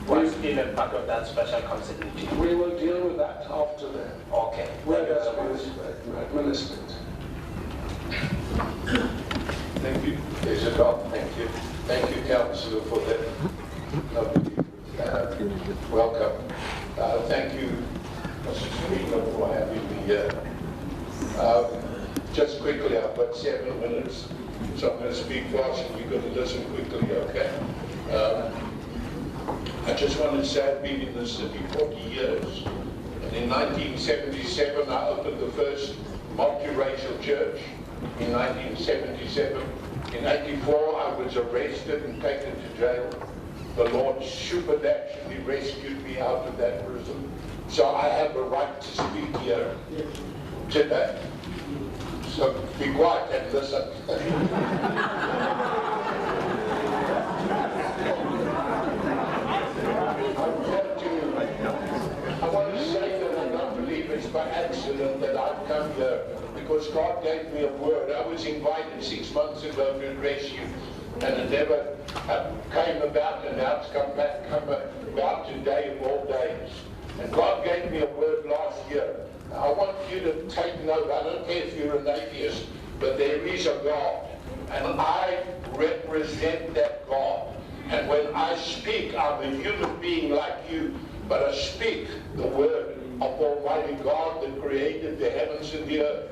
We're still a part of that special council meeting. We will deal with that after the. Okay. Whether administered. Thank you. There's a dog. Thank you. Thank you, Councillor, for that. Welcome. Thank you, Mr. Speaker, for having me here. Just quickly, I've got 7 minutes, so I'm going to speak fast and you've got to listen quickly, okay? I just want to say I've been in the city 40 years. And in 1977, I opened the first multiracial church. In 1977. In 84, I was arrested and taken to jail. The Lord supernaturally rescued me out of that prison. So I have a right to speak here today. So be quiet and listen. I want to say that I don't believe it's by accident that I've come here, because God gave me a word. I was invited 6 months ago to address you, and it never came about, and now it's come about today of all days. And God gave me a word last year. I want you to take note. I don't care if you're an atheist, but there is a God, and I represent that God. And when I speak, I'm a human being like you, but I speak the word of Almighty God that created the heavens and the earth.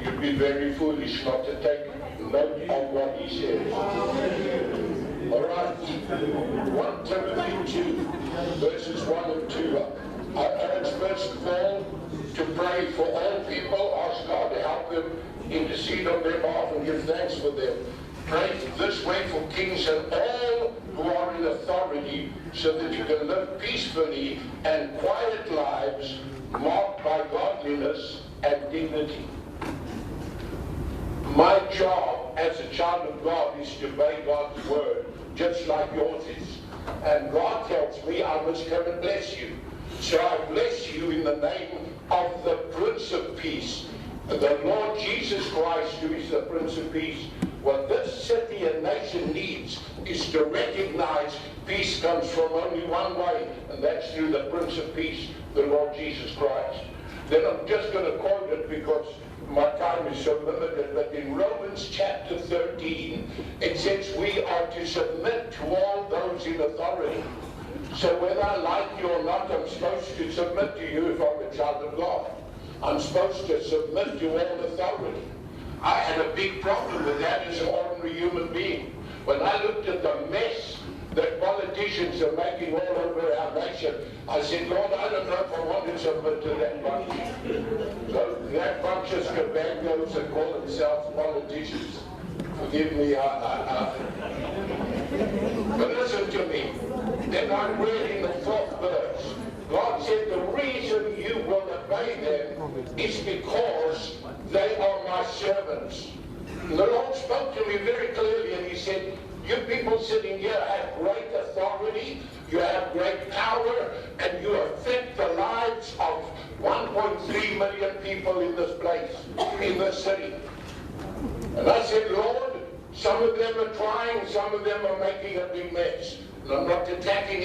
You'd be very foolish not to take note of what he says. All right. 1 Timothy 2, verses 1 and 2. I urge first of all to pray for all people, ask God to help them, intercede on their behalf, and give thanks for them. Pray this way for kings and all who are in authority, so that you can live peacefully and quiet lives marked by godliness and dignity. My job as a child of God is to obey God's word, just like yours is. And God tells me I must come and bless you. So I bless you in the name of the Prince of Peace, the Lord Jesus Christ, who is the Prince of Peace. What this city and nation needs is to recognize peace comes from only one way, and that's through the Prince of Peace, the Lord Jesus Christ. Then I'm just going to quote it because my time is so limited, but in Romans chapter 13, it says we are to submit to all those in authority. So whether I like you or not, I'm supposed to submit to you if I'm a child of God. I'm supposed to submit to all authority. I had a big problem with that as an ordinary human being. When I looked at the mess that politicians are making all over our nation, I said, Lord, I don't know if I want to submit to that bunch. So that bunch of scabangos that call themselves politicians, forgive me, but listen to me. Then I read in the 4th verse, God said the reason you will obey them is because they are my servants. And the Lord spoke to me very clearly and he said, you people sitting here have great authority, you have great power, and you affect the lives of 1.3 million people in this place, in this city. And I said, Lord, some of them are trying, some of them are making a big mess. And I'm not attacking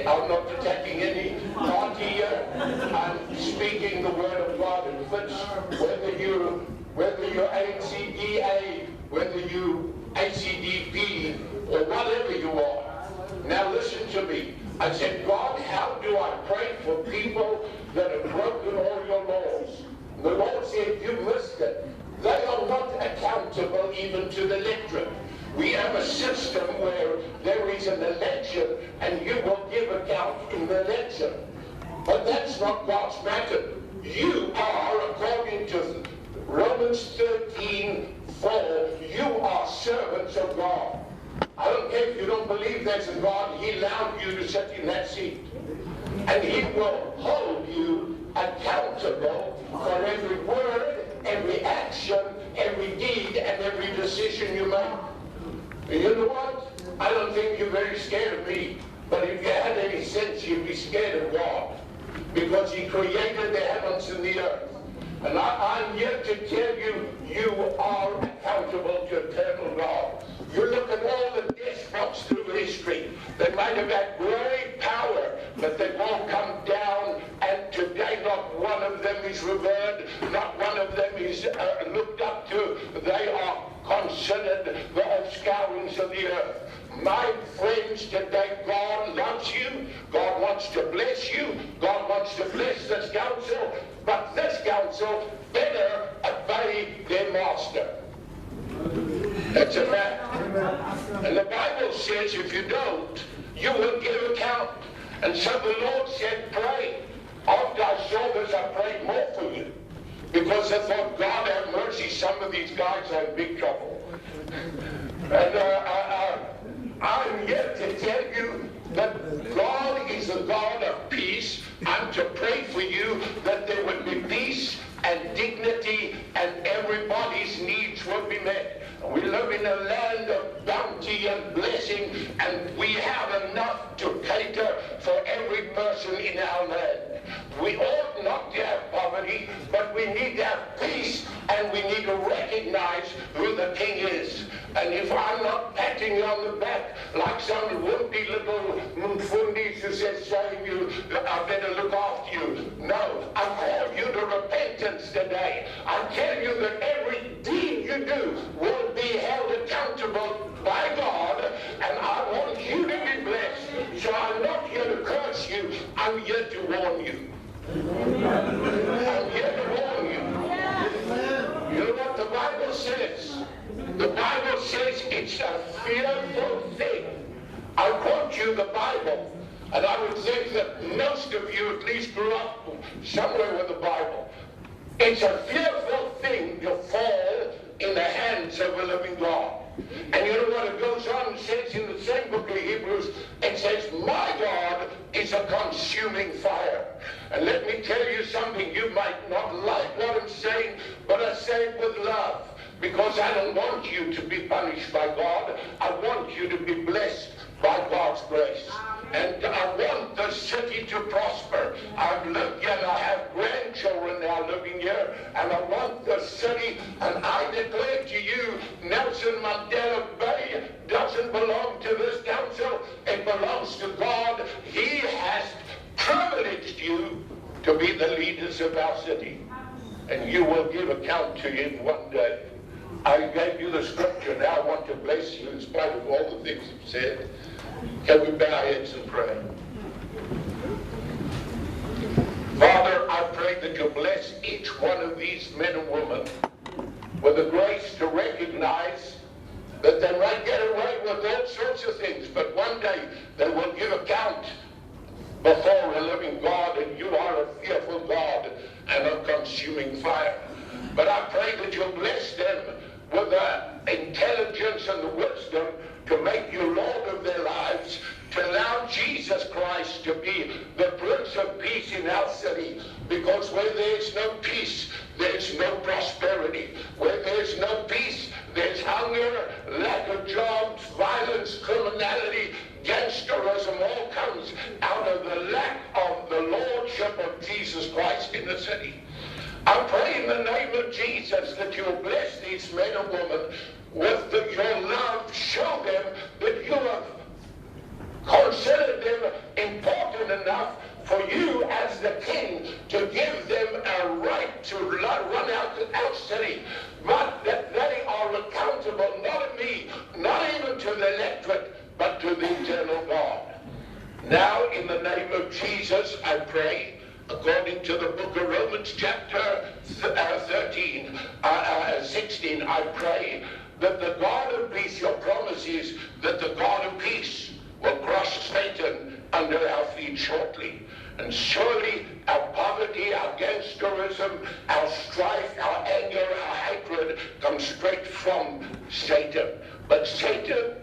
I'm not attacking any party here. I'm speaking the word of God. It fits whether you're ACDA, whether you ACDP, or whatever you are. Now listen to me. I said, God, how do I pray for people that have broken all your laws? And the Lord said, you missed it. They are not accountable even to the electorate. We have a system where there is an election and you will give account in the election. But that's not God's matter. You are, according to Romans 13:4, you are servants of God. I don't care if you don't believe there's a God, he allowed you to sit in that seat. And he will hold you accountable for every word, every action, every deed, and every decision you make. You know what? I don't think you're very scared of me, but if you had any sense, you'd be scared of God, because he created the heavens and the earth. And I'm here to tell you, you are accountable to eternal God. You look at all the despots through history. They might have had great power, but they've all come down, and today not one of them is revered, not one of them is looked up to. They are considered the offscourings of the earth. My friends, today God loves you. God wants to bless you. God wants to bless this council. But this council better obey their master. That's a fact. And the Bible says if you don't, you will give account. And so the Lord said, pray. After I saw this, I prayed more for you. Because I thought, God have mercy, some of these guys are in big trouble. And I'm here to tell you that God is a God of peace. I'm to pray for you that there would be peace and dignity and everybody's needs will be met. We live in a land of bounty and blessing, and we have enough to cater for every person in our land. We ought not to have poverty, but we need to have peace, and we need to recognize who the king is. And if I'm not patting you on the back like some wimpy little mfundis who says, saying you, I better look after you. No, I call you to repentance today. I tell you that every deed you do will be held accountable by God, and I want you to be blessed. So I'm not here to curse you, I'm here to warn you. I'm here to warn you. You know what the Bible says? The Bible says it's a fearful thing. I quote you the Bible, and I would think that most of you at least grew up somewhere with the Bible. It's a fearful thing to fall in the hands of a living God. And you know what it goes on and says in the same book of Hebrews, it says, my God is a consuming fire. And let me tell you something, you might not like what I'm saying, but I say it with love. Because I don't want you to be punished by God. I want you to be blessed by God's grace. And I want the city to prosper. I've lived here and I have grandchildren now living here. And I want the city, and I declare to you, Nelson Mandela Bay doesn't belong to this council. It belongs to God. He has privileged you to be the leaders of our city. And you will give account to him one day. I gave you the scripture, now I want to bless you in spite of all the things you've said. Can we bow our heads and pray? Father, I pray that you bless each one of these men and women with the grace to recognize that they might get away with all sorts of things, but one day they will give account before a living God, and you are a fearful God and a consuming fire. But I pray that you'll bless them with the intelligence and the wisdom to make you Lord of their lives, to allow Jesus Christ to be the Prince of Peace in our city, because where there's no peace, there's no prosperity. Where there's no peace, there's hunger, lack of jobs, violence, criminality, gangsterism. All comes out of the lack of the Lordship of Jesus Christ in the city. I pray in the name of Jesus that you will bless these men and women with your love. Show them that you have considered them important enough for you as the king to give them a right to run our city, but that they are accountable not to me, not even to the electorate, but to the eternal God. Now, in the name of Jesus, I pray, according to the book of Romans chapter 16, I pray that the God of peace, your promise is that the God of peace will crush Satan under our feet shortly. And surely our poverty, our gangsterism, our strife, our anger, our hatred comes straight from Satan. But Satan,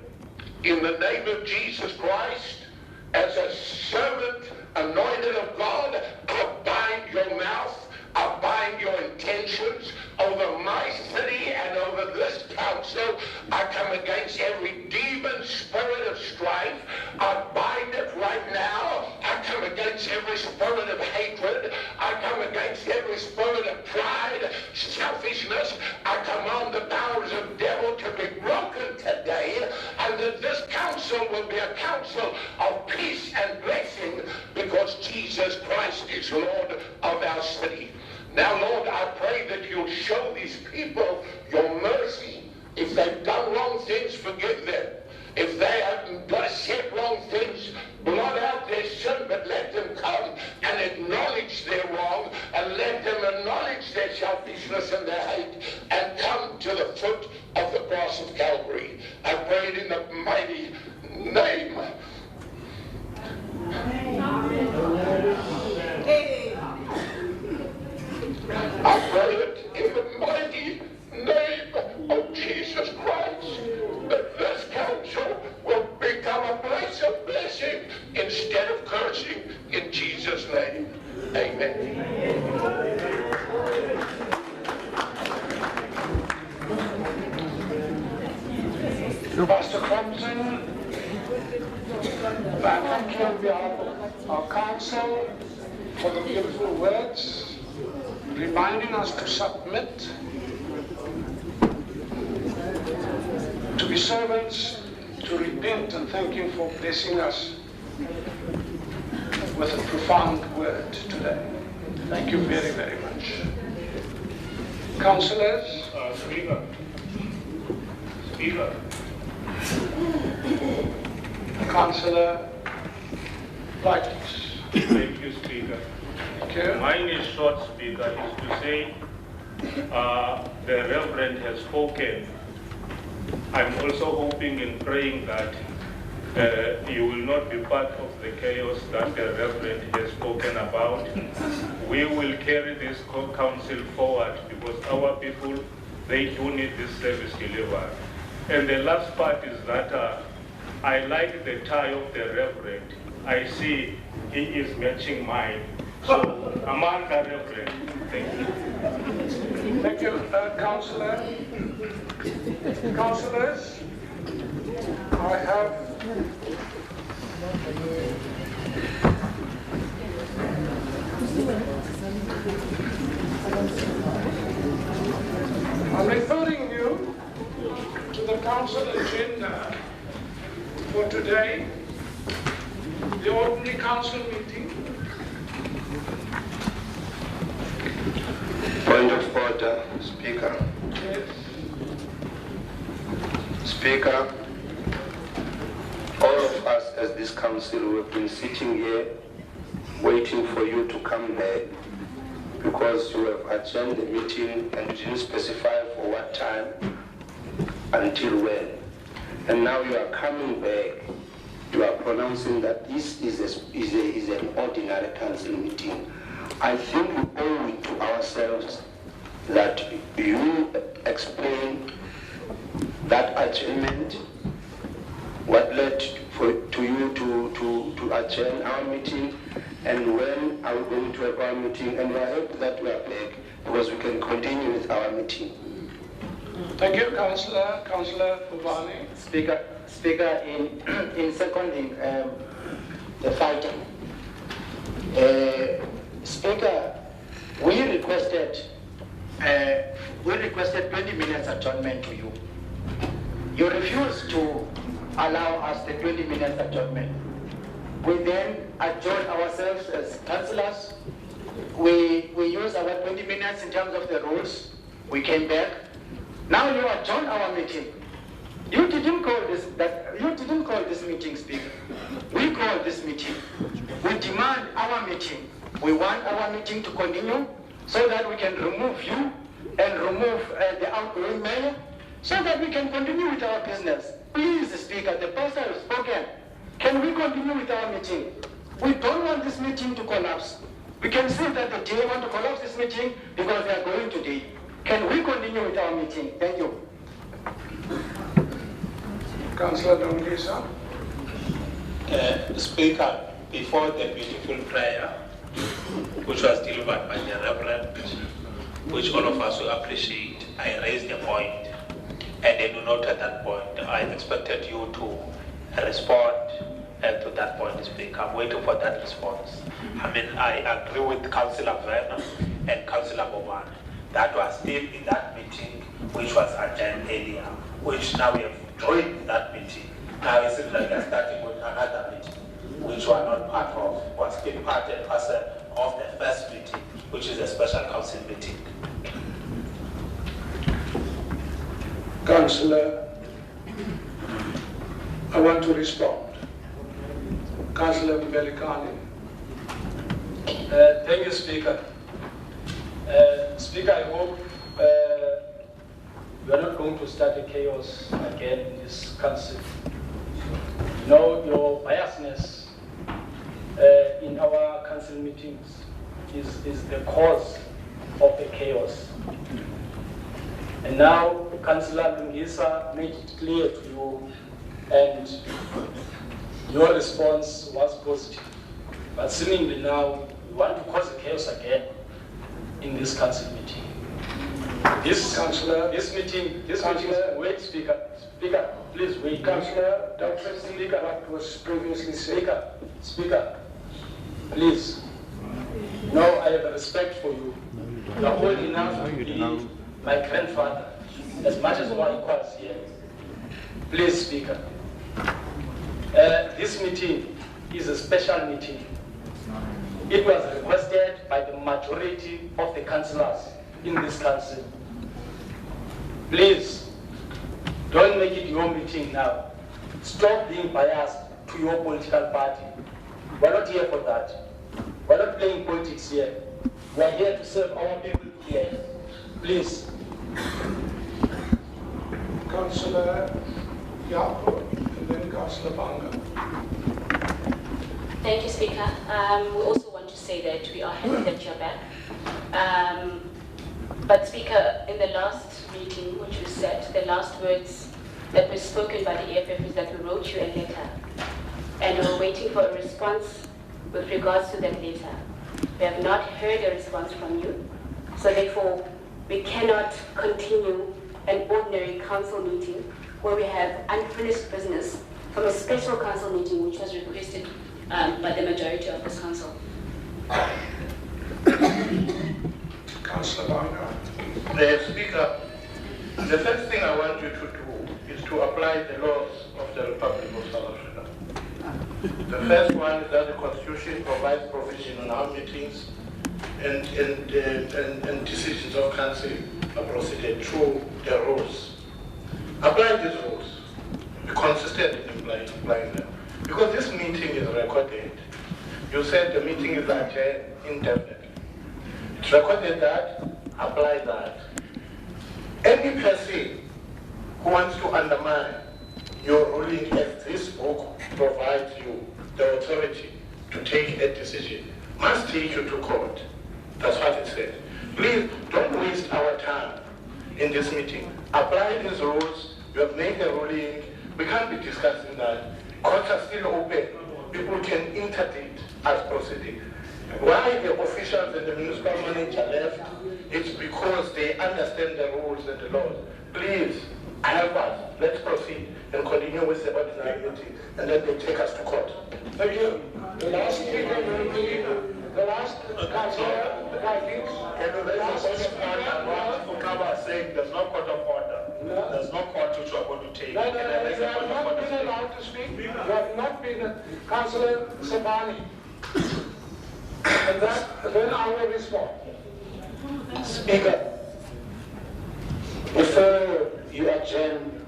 in the name of Jesus Christ, as a servant anointed of God, I bind your mouth, I bind your intentions over my city and over this council. I come against every demon spirit of strife. I bind it right now. I come against every spirit of hatred. I come against every spirit of pride, selfishness. I command the powers of devil to be broken today, and that this council will be a council of peace and blessing, because Jesus Christ is Lord of our city. Now, Lord, I pray that you'll show these people your mercy. If they've done wrong things, forgive them. If they have said wrong things, blot out their sin, but let them come and acknowledge their wrong, and let them acknowledge their selfishness and their hate, and come to the foot of the cross of Calvary. I pray it in the mighty name. I pray it in the mighty name of Jesus Christ, that this council will become a place of blessing instead of cursing, in Jesus' name. Amen. Pastor Clemson, I thank you on behalf of our council for the beautiful words, reminding us to submit, to be servants, to repent, and thank you for blessing us with a profound word today. Thank you very, very much. Councillors. Speaker. Councillor Lightness. Thank you, Speaker. Thank you. Mine is short, Speaker, is to say the Reverend has spoken. I'm also hoping and praying that you will not be part of the chaos that the Reverend has spoken about. We will carry this council forward, because our people, they do need this service delivered. And the last part is that I like the tie of the Reverend. I see he is matching mine. So, Amanda Reverend, thank you. Thank you, Councillor. Councillors, I have I'm referring you to the council agenda for today, the ordinary council meeting. Point of order, Speaker. Yes. Speaker, all of us as this council, we've been sitting here waiting for you to come back because you have adjourned the meeting and you didn't specify for what time until when. And now you are coming back. You are pronouncing that this is an ordinary council meeting. I think we owe it to ourselves that you explain that adjournment, what led to you to adjourn our meeting, and when are we going to have our meeting, and we are happy that we are back because we can continue with our meeting. Thank you, Councillor. Councillor Bubani. Speaker, in seconding the fighting, Speaker, we requested 20 minutes adjournment to you. You refused to allow us the 20 minutes adjournment. We then adjourned ourselves as councillors. We used our 20 minutes in terms of the rules. We came back. Now you adjourn our meeting. You didn't call this meeting, Speaker. We called this meeting. We demand our meeting. We want our meeting to continue so that we can remove you and remove the outgoing mayor so that we can continue with our business. Please, Speaker, the person has spoken. Can we continue with our meeting? We don't want this meeting to collapse. We can see that the DA want to collapse this meeting because they are going today. Can we continue with our meeting? Thank you. Councillor Dongisa. Speaker, before the beautiful prayer, which was delivered by the Reverend, which all of us will appreciate, I raised a point, and I do not at that point. I expected you to respond to that point, Speaker. I'm waiting for that response. I mean, I agree with Councillor Verna and Councillor Boban that was still in that meeting, which was adjourned earlier, which now we have joined that meeting. Now it seems like we are starting with another meeting, which we are not part of, was still part and parcel of the first meeting, which is a special council meeting. Councillor, I want to respond. Councillor Mbelikani. Thank you, Speaker. Speaker, I hope we are not going to start a chaos again in this council. You know, your biasness in our council meetings is the cause of the chaos. And now Councillor Lungisa made it clear to you, and your response was positive. But seemingly now you want to cause a chaos again in this council meeting. This meeting, wait, Speaker, please wait. Councillor, Dr. Speaker, what was previously said. Speaker, please. No, I have a respect for you. You are old enough to be my grandfather, as much as one equals here. Please, Speaker. This meeting is a special meeting. It was requested by the majority of the councillors in this council. Please, don't make it your meeting now. Stop being biased to your political party. We're not here for that. We're not playing politics here. We're here to serve our people here. Please. Councillor Jacob, and then Councillor Banga. Thank you, Speaker. We also want to say that we are happy that you're back. But Speaker, in the last meeting, which we said, the last words that were spoken by the EFF is that we wrote you a letter. And we're waiting for a response with regards to that letter. We have not heard a response from you. So therefore, we cannot continue an ordinary council meeting where we have unfinished business from a special council meeting which was requested by the majority of this council. Councillor Banga. Speaker, the first thing I want you to do is to apply the laws of the Republic of South Africa. The first one is that the Constitution provides provision on our meetings and decisions of council are proceeded through the rules. Apply these rules. Be consistent in applying them. Because this meeting is recorded. You said the meeting is adjourned indefinitely. It's recorded that, apply that. Any person who wants to undermine your ruling as this book provides you the authority to take a decision must take you to court. That's what it said. Please don't waste our time in this meeting. Apply these rules. You have made a ruling. We can't be discussing that. Courts are still open. People can interdict as proceeding. Why the officials and the municipal manager left? It's because they understand the rules and the laws. Please help us. Let's proceed and continue with the ordinary meeting, and then they take us to court. Thank you. The last speaker will be the last councillor, the guy thinks. And the last speaker saying there's no court of order. No. There's no court which we're going to take. No, you have not been allowed to speak. You have not been, Councillor Sabani. And then I will respond. Speaker, before you adjourn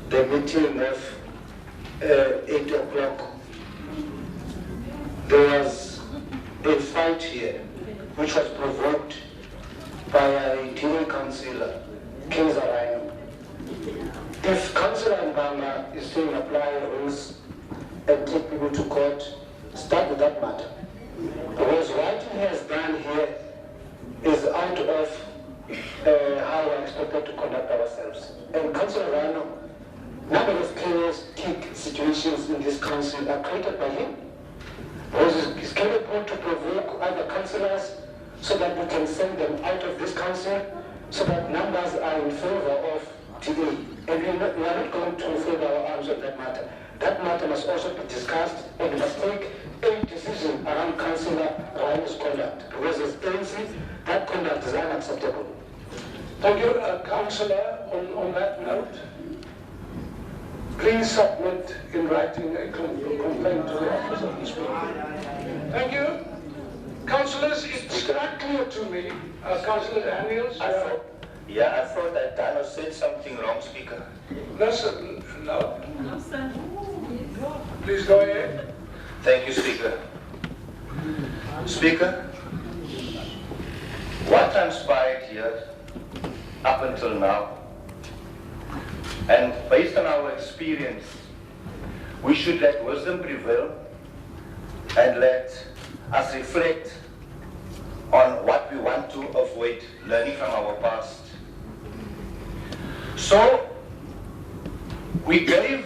the meeting of 8 o'clock, there was a fight here which was provoked by a DA councillor, KZN. If Councillor Mbama is saying apply rules and take people to court, start with that matter. Because what he has done here is out of how we're expected to conduct ourselves. And Councillor Rano, number of chaotic situations in this council are created by him. Because he's capable to provoke other councillors so that we can send them out of this council so that numbers are in favor of DA. And we are not going to fold our arms on that matter. That matter must also be discussed and we must take a decision around Councillor Rano's conduct. Because as ANC, that conduct is unacceptable. Thank you, Councillor. On that note, please submit in writing a complaint to the office of the Speaker. Thank you. Councillors, it's not clear to me. Councillor Daniels. I thought that Dano said something wrong, Speaker. Listen, no. Please go ahead. Thank you, Speaker. Speaker, what transpired here up until now, and based on our experience, we should let wisdom prevail and let us reflect on what we want to avoid, learning from our past. So, we gave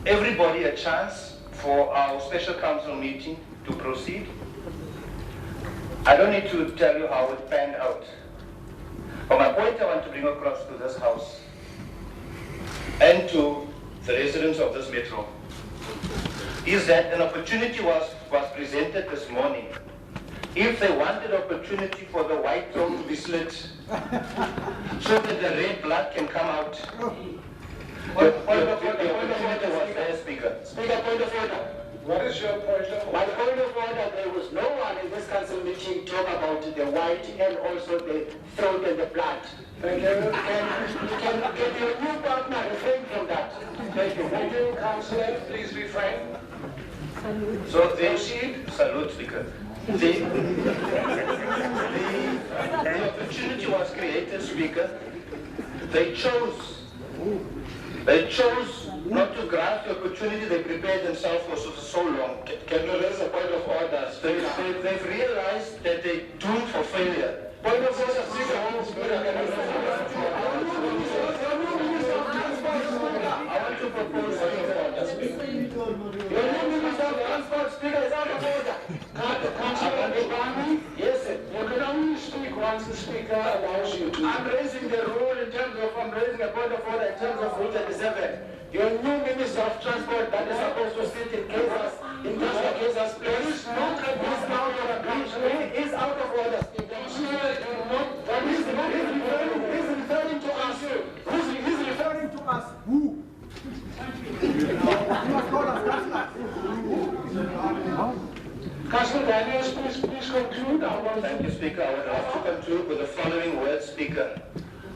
everybody a chance for our special council meeting to proceed. I don't need to tell you how it panned out. But my point I want to bring across to this house and to the residents of this metro is that an opportunity was presented this morning. If they wanted opportunity for the white throat to be slit so that the red blood can come out, the opportunity was there, Speaker. Speaker, point of order. What is your point of order? My point of order, there was no one in this council meeting talk about the white and also the throat and the blood. Thank you. Can your new partner refrain from that? Thank you. Thank you, Councillor. Please refrain. So they salute, Speaker. The opportunity was created, Speaker. They chose not to grasp the opportunity they prepared themselves for so long. Can you raise a point of order? They've realized that they're doomed for failure. Point of order, Speaker. I want to propose point of order, Speaker. Your new Minister of Transport, Speaker, is out of order. Yes, sir. You can only speak once the Speaker allows you to. I'm raising the rule in terms of, I'm raising a point of order in terms of Rule 37. Your new Minister of Transport that is supposed to sit in Kansas, in Kansas place, is out of order, Speaker. He's referring to us. He's referring to us. Who? Councillor Daniels, please conclude. Thank you, Speaker. I would like to conclude with the following words, Speaker.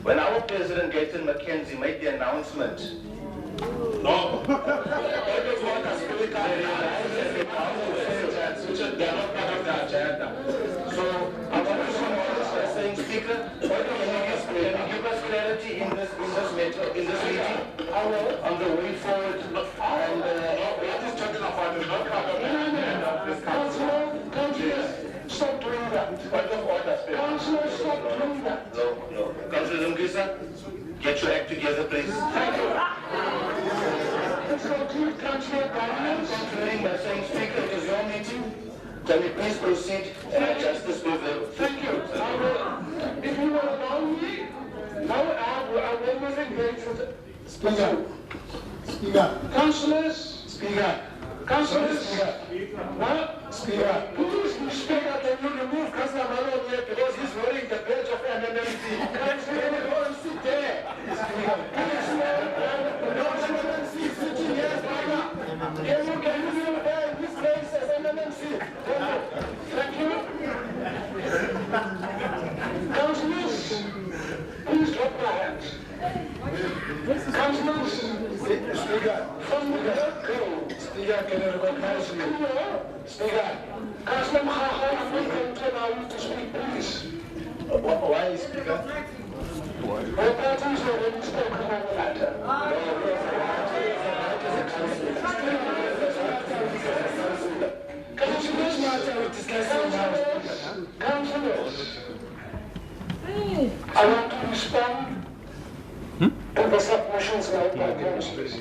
When our President, Gayton McKenzie, made the announcement No. Point of order, Speaker. They are not part of the agenda. So, I want to say, saying, Speaker, can you give us clarity in this meeting? On the way forward. And we are just talking about the not part of the agenda of this council. Councillor, stop doing that. Point of order, Speaker. Councillor, stop doing that. No. Councillor Zungisa, get your act together, please. Thank you. Let's conclude Councillor Government. Concluding by saying, Speaker, it is your meeting. Can we please proceed and justice prevail? Thank you. I will, if you will allow me, now I will engage with the Speaker. Councillors. Speaker. Councillors. What? Speaker. Please, Speaker, can you remove Councillor Malo here because he's wearing the badge of MMMC? Councillor, go and sit there. No MMMC sitting here, Speaker. Can you be there in this place as MMMC? Thank you. Councillors, please drop your hands. Councillors, Speaker. from the get-go, Speaker, can you recognize me? Speaker, Councillor Mkhaha, I'm not going to allow you to speak, please. Why, Speaker? The parties already spoken on the matter. Councillors, I want to respond to the submissions made by councillors.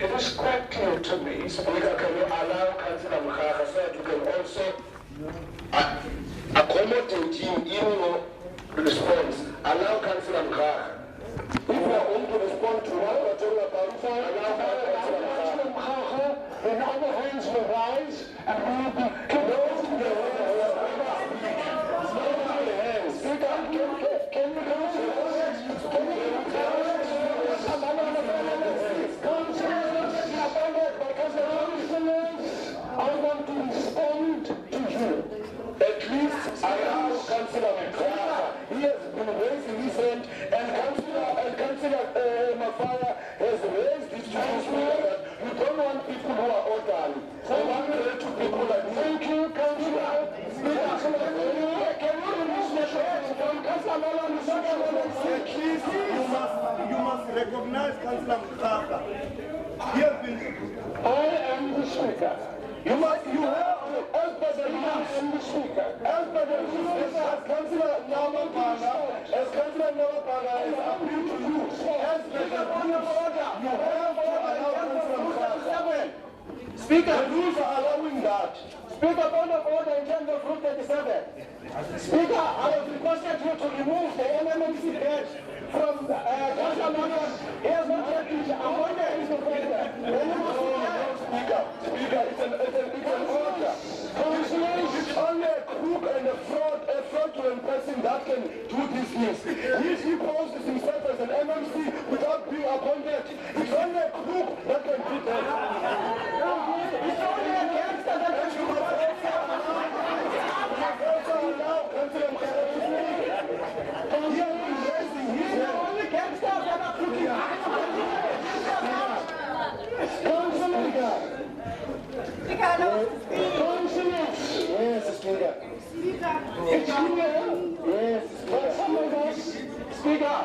It is quite clear to me, Speaker, can you allow Councillor Mkhaha so that you can also accommodate him in your response? Allow Councillor Mkhaha. If you are going to respond to what we are talking about, allow Councillor Mkhaha. then other hands will rise and we will be closed in the I want to respond to you. At least allow Councillor Mkhaha. He has been raising his hand, and Councillor Mafaya has raised his hand. We don't want people who are orderly. We want to people like me. Thank you, Councillor. Can you release the hands from Councillor Malan? At least you must recognize Councillor Mkhaha. He has been. I am the speaker. You have, as per the rules, I am the speaker. as per the rules, as Councillor Namapana is appealed to you, as per the rules, you have to allow Councillor Mkhaha. Speaker, the rules are allowing that. Speaker, point of order in terms of Rule 37. Speaker, I have requested you to remove the MMMC badge from Councillor Malan. He has not yet been appointed. Speaker, it's an order. It's only a crook and a fraudulent person that can do these things. He poses himself as an MMC without being appointed. It's only a crook that can do that. It's only a gangster that can do that. Allow Councillor Mkhaha to speak. He has been raising his hand. Only gangsters that are crooking. Councillor. Councillors. Yes, Speaker. It's clear. Yes. But some of us, Speaker,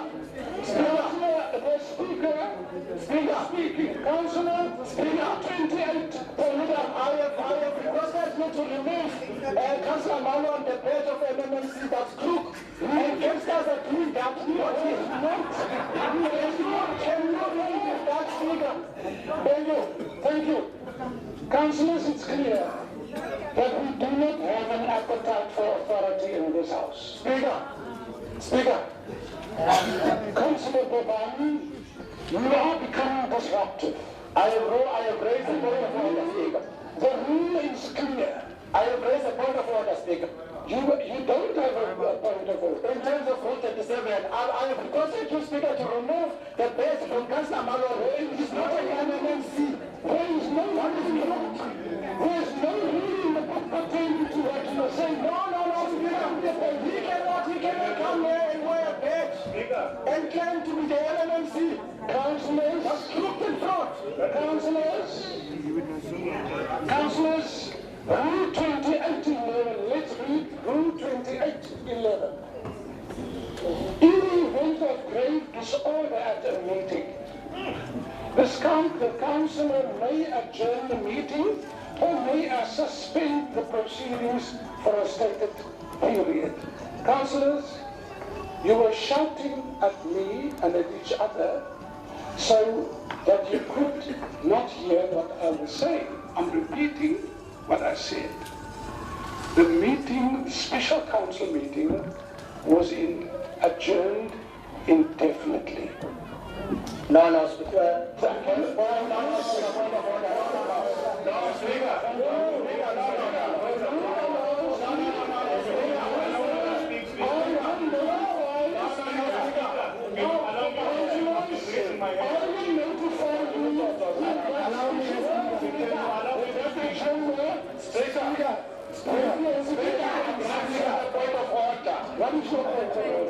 the Speaker speaking. Councillor, Speaker, 28. I have requested you to remove Councillor Malo on the badge of MMMC, that's crook. And gangsters are doing that. What is not? Can you remove that, Speaker? Thank you. Councillors, it's clear that we do not have an appetite for authority in this House. Speaker, Councillor Bobani, you are becoming disruptive. I have raised a point of order, Speaker. The rule is clear. I have raised a point of order, Speaker. You don't have a point of order. In terms of Rule 37, I have requested you, Speaker, to remove the badge from Councillor Malo. It's not an MMMC. There is no rule pertaining to what you are saying. No, Speaker. He cannot come here and wear a badge and claim to be the MMMC. Councillors, that's crooked and fraud. Rule 2811, let's read Rule 2811. In the event of grave disorder at a meeting, the councillor may adjourn the meeting or may suspend the proceedings for a stated period. Councillors, you were shouting at me and at each other so that you could not hear what I was saying. I'm repeating what I said. The meeting, the special council meeting, was adjourned indefinitely. No, Speaker.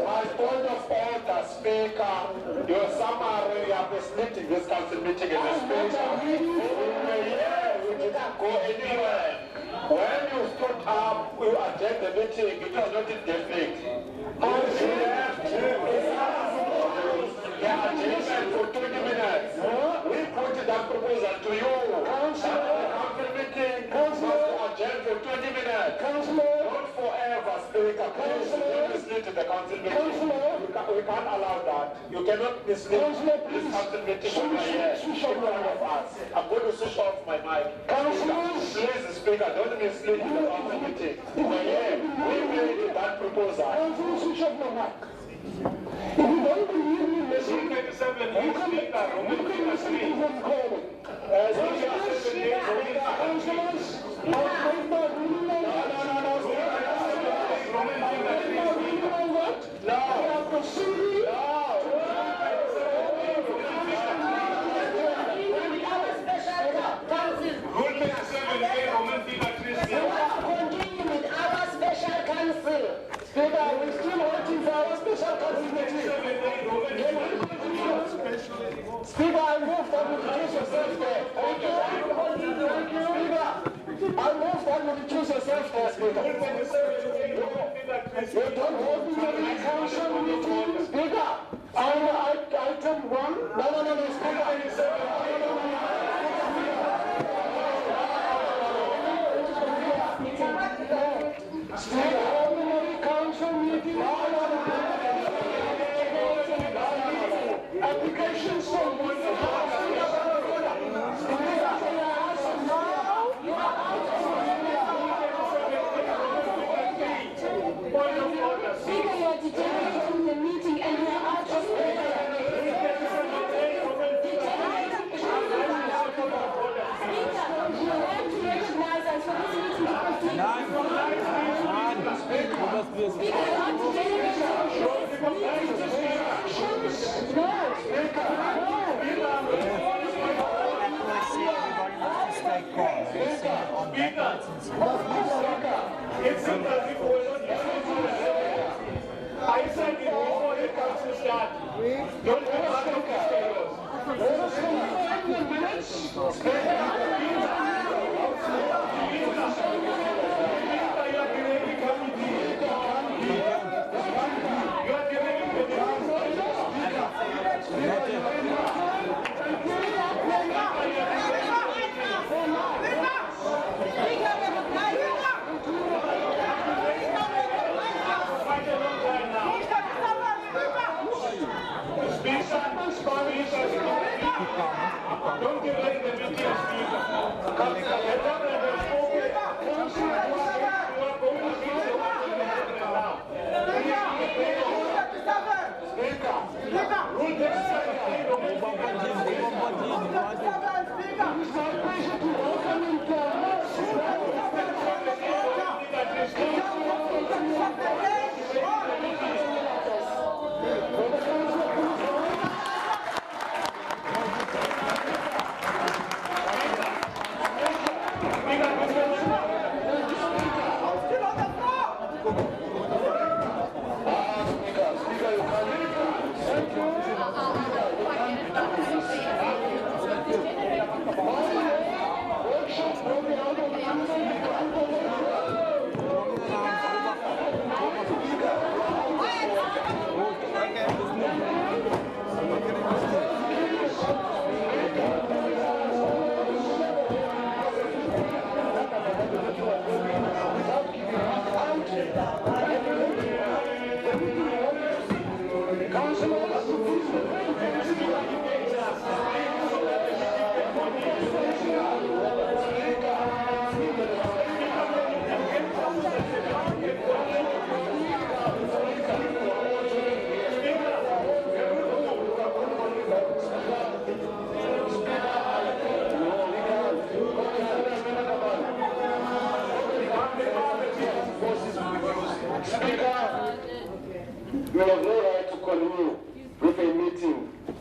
My point of order, Speaker, your summary of this meeting, this council meeting is a speaker. You didn't go anywhere. When you stood up, you attended the meeting, it was not indefinite. The adjournment for 20 minutes. We put that proposal to you. The council meeting must adjourn for 20 minutes. Not forever, Speaker. Please don't mislead the council meeting. We can't allow that. You cannot mislead this council meeting over here. In front of us. I'm going to switch off my mic. Please, Speaker, don't mislead the council meeting. Over here, we made that proposal. Switch off my mic. If you don't believe me, listen. You can make that. You can listen to them calling. Councillors, I'll make my ruling on that. We are proceeding. Continue with our special council. Speaker, we're still waiting for our special council meeting. Speaker, I move that you recuse yourself there. Thank you. Speaker, I move that you recuse yourself there, Speaker. You don't hold me to the council meeting. Speaker, item 1. No, Speaker, ordinary council meeting. Applications for Speaker, you are degenerating the meeting and you are out of order. You have to recognize us for this meeting to proceed. Speaker, you are degenerating I said before the council start, don't go back to don't give us the meeting,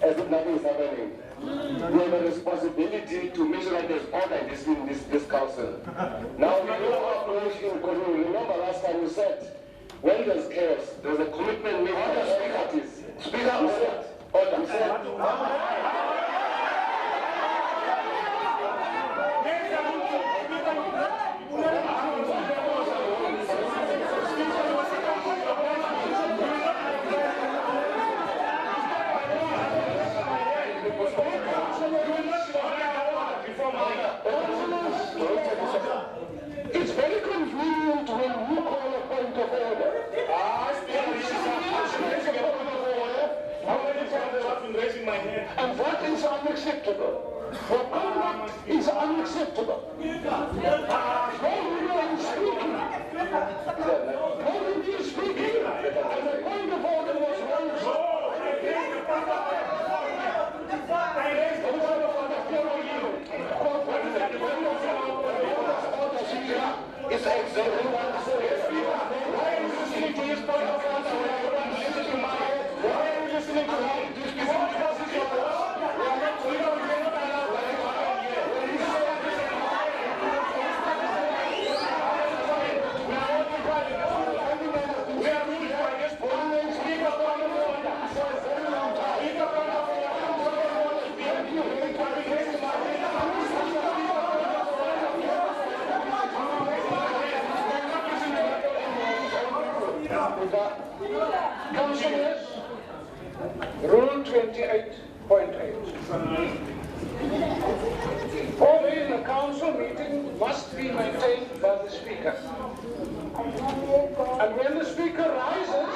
as if nothing is happening. We have a responsibility to make sure that there's order in this council. Now, we know how close because we remember last time we said, when there's chaos, there's a commitment made by the parties. Speaker, order. It's very convenient when you call a point of order. And that is unacceptable. Your conduct is unacceptable. Nobody is speaking. Nobody is speaking. And the point of order was raised. It's exactly what I said. Why are you listening to his point of order? Why are you listening to him? Councillors, Rule 28.8. Order in a council meeting must be maintained by the Speaker. And when the Speaker rises,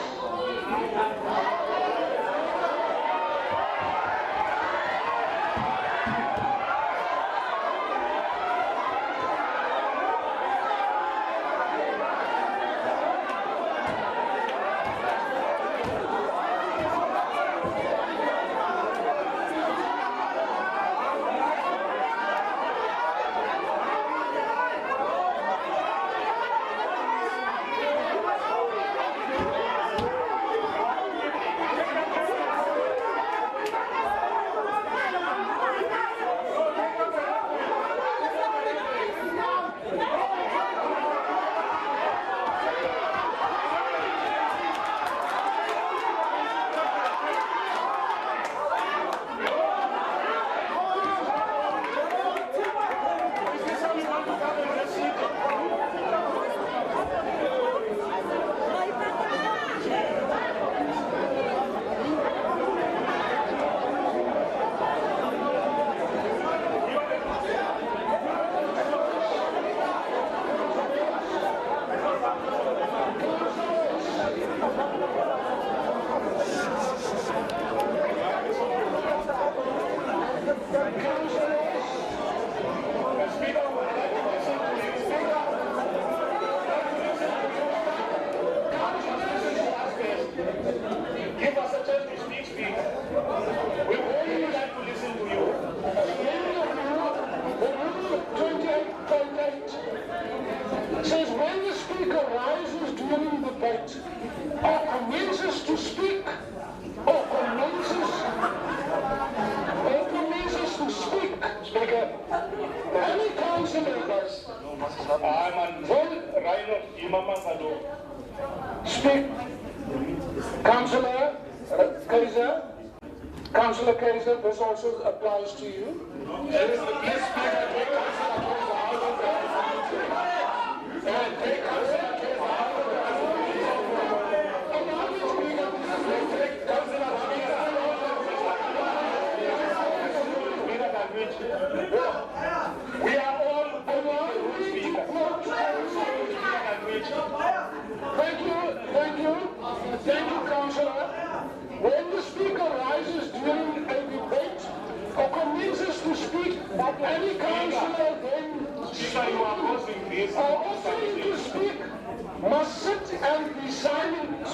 Speak. Councillor Kaiser. Councillor Kaiser, this also applies to you. Please speak and take Councillor Kaiser out of the and take Councillor Kaiser out of the we are all Thank you, Councillor. When the Speaker rises during a debate or commences to speak, any Councillor then offering to speak must sit and be silent.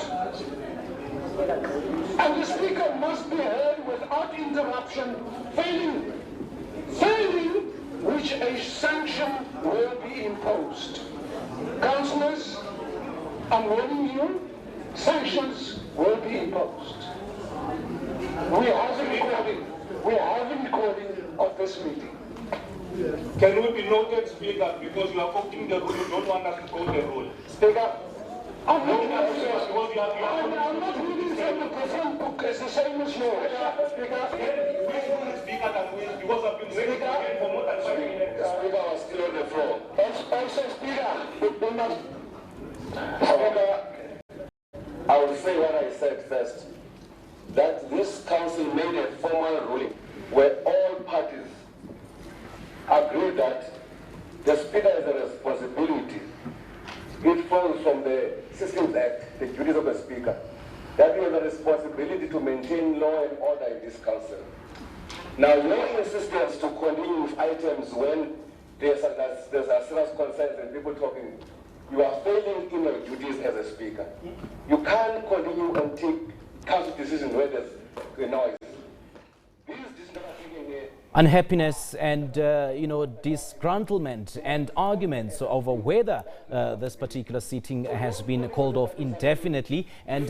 And the Speaker must be heard without interruption, failing which a sanction will be imposed. Councillors, I'm warning you, sanctions will be imposed. We have a recording. this meeting. Can we be noted, Speaker, because you are quoting the rule, you don't want us to quote the rule? Speaker, I'm not No, because you I'm not reading from the present book as the same as yours. Speaker, Speaker can win because I've been waiting for more than 5 minutes. Speaker was still on the floor. Also, Speaker, we must. However, I will say what I said first. That this council made a formal ruling where all parties agree that the Speaker has a responsibility. It falls from the Systems Act, the duties of the Speaker, that we have a responsibility to maintain law and order in this council. Now, your insistence to continue with items when there's a serious concerns and people talking, you are failing in your duties as a Speaker. You can't continue and take council decisions where there's noise. Unhappiness and disgruntlement and arguments over whether this particular sitting has been called off indefinitely, and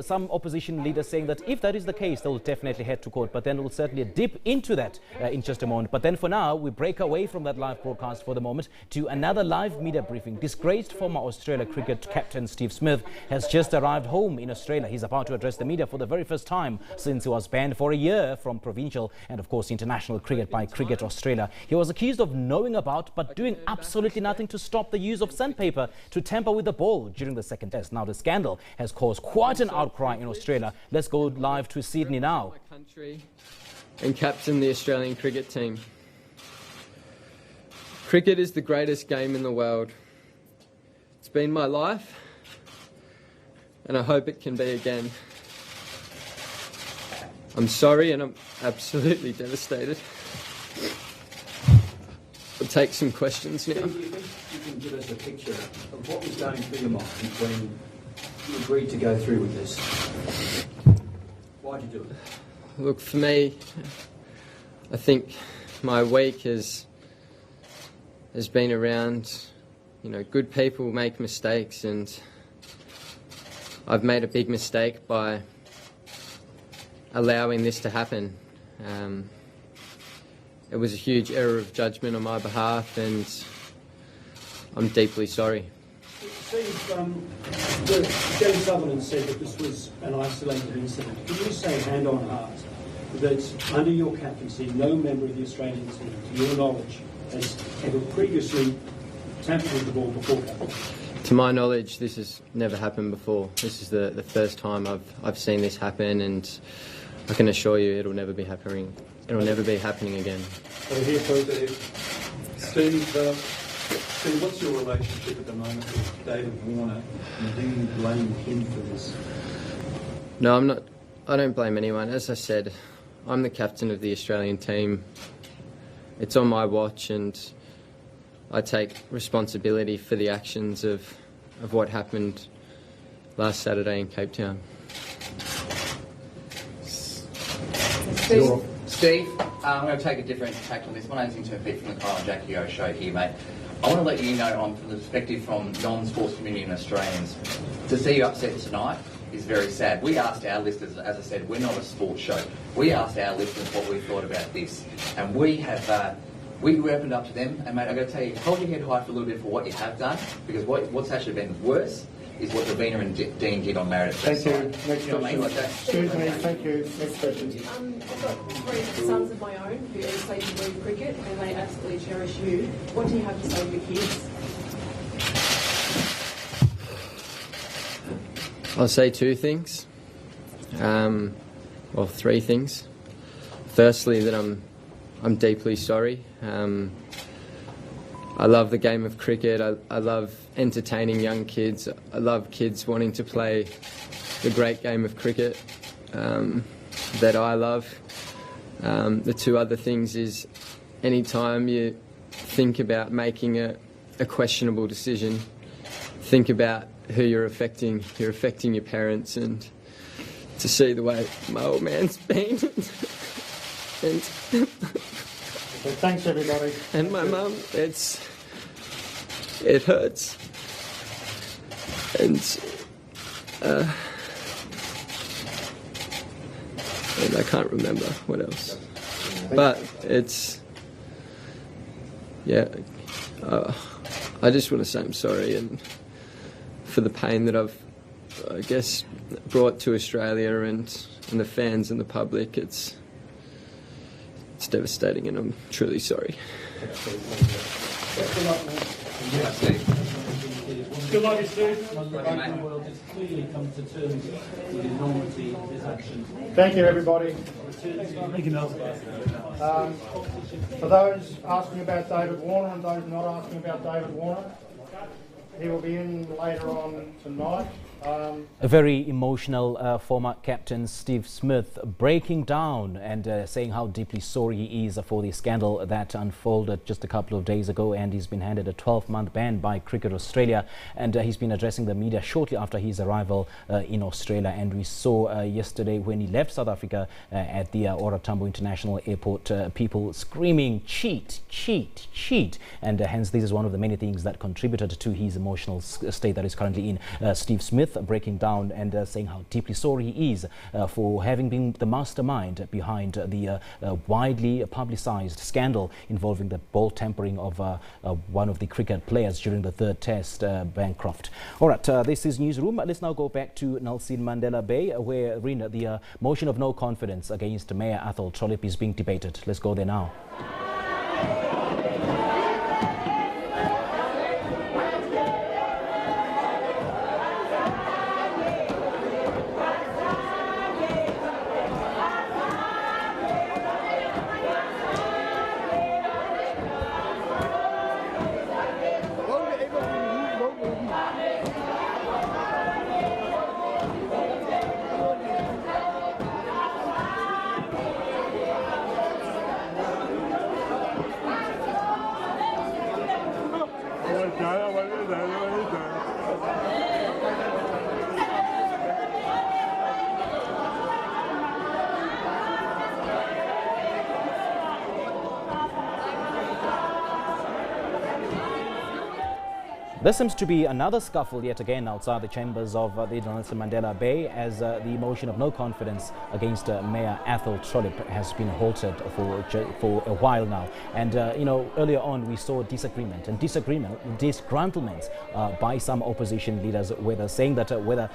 some opposition leaders saying that if that is the case, they will definitely head to court, but then we'll certainly dip into that in just a moment. But then for now, we break away from that live broadcast for the moment to another live media briefing. Disgraced former Australia cricket captain Steve Smith has just arrived home in Australia. He's about to address the media for the very first time since he was banned for a year from provincial and of course international cricket by Cricket Australia. He was accused of knowing about but doing absolutely nothing to stop the use of sandpaper to tamper with the ball during the second test. Now the scandal has caused quite an outcry in Australia. Let's go live to Sydney now. Country and captain the Australian cricket team. Cricket is the greatest game in the world. It's been my life and I hope it can be again. I'm sorry and I'm absolutely devastated. I'll take some questions now. Do you think you can give us a picture of what was going through your mind when you agreed to go through with this? Why did you do it? Look, for me, I think my week has been around, good people make mistakes, and I've made a big mistake by allowing this to happen. It was a huge error of judgment on my behalf, and I'm deeply sorry. Steve, James Sutherland said that this was an isolated incident. Can you say, hand on heart, that under your captaincy, no member of the Australian team, to your knowledge, has ever previously tampered with the ball before captain? To my knowledge, this has never happened before. This is the first time I've seen this happen, and I can assure you it'll never be happening. It'll never be happening again. Here, Steve, what's your relationship at the moment with David Warner, and do you blame him for this? No, I'm not. I don't blame anyone. As I said, I'm the captain of the Australian team. It's on my watch, and I take responsibility for the actions of what happened last Saturday in Cape Town. Steve, I'm going to take a different tack on this. My name's Intern Pete from the Kyle and Jackie O show here, mate. I want to let you know from the perspective from non-sports community and Australians, to see you upset tonight is very sad. We asked our listeners, as I said, we're not a sports show. We asked our listeners what we thought about this, and we have we opened up to them. And mate, I've got to tell you, hold your head high for a little bit for what you have done, because what's actually been worse is what Ravina and Dean did on Marriott. Thank you. Next question. Excuse me. Thank you. Next question. I've got 3 sons of my own who say to play cricket, and they absolutely cherish you. What do you have to say to your kids? I'll say 2 things. Well, 3 things. Firstly, that I'm deeply sorry. I love the game of cricket. I love entertaining young kids. I love kids wanting to play the great game of cricket that I love. The 2 other things is, anytime you think about making a questionable decision, think about who you're affecting. You're affecting your parents, and to see the way my old man's been. And thanks, everybody. And my mum, it hurts. And I can't remember what else. But it's yeah, I just want to say I'm sorry and for the pain that I've, I guess, brought to Australia and the fans and the public. It's devastating, and I'm truly sorry. Good luck, Steve. The rugby world has clearly come to terms with the enormity of his actions. Thank you, everybody. Thank you, Mel. For those asking about David Warner and those not asking about David Warner, he will be in later on tonight. A very emotional former captain Steve Smith breaking down and saying how deeply sorry he is for the scandal that unfolded just a couple of days ago, and he's been handed a 12-month ban by Cricket Australia, and he's been addressing the media shortly after his arrival in Australia. And we saw yesterday when he left South Africa at the Ora Tambo International Airport, people screaming cheat, cheat, cheat, and hence this is one of the many things that contributed to his emotional state that is currently in. Steve Smith breaking down and saying how deeply sorry he is for having been the mastermind behind the widely publicized scandal involving the ball tampering of one of the cricket players during the third test, Bancroft. All right, this is Newsroom. Let's now go back to Nelson Mandela Bay, where the motion of no confidence against Mayor Athol Trollip is being debated. Let's go there now. There seems to be another scuffle yet again outside the chambers of the Nelson Mandela Bay, as the motion of no confidence against Mayor Athol Trollip has been halted for a while now. And earlier on we saw disagreement and disgruntlement by some opposition leaders, whether saying that whether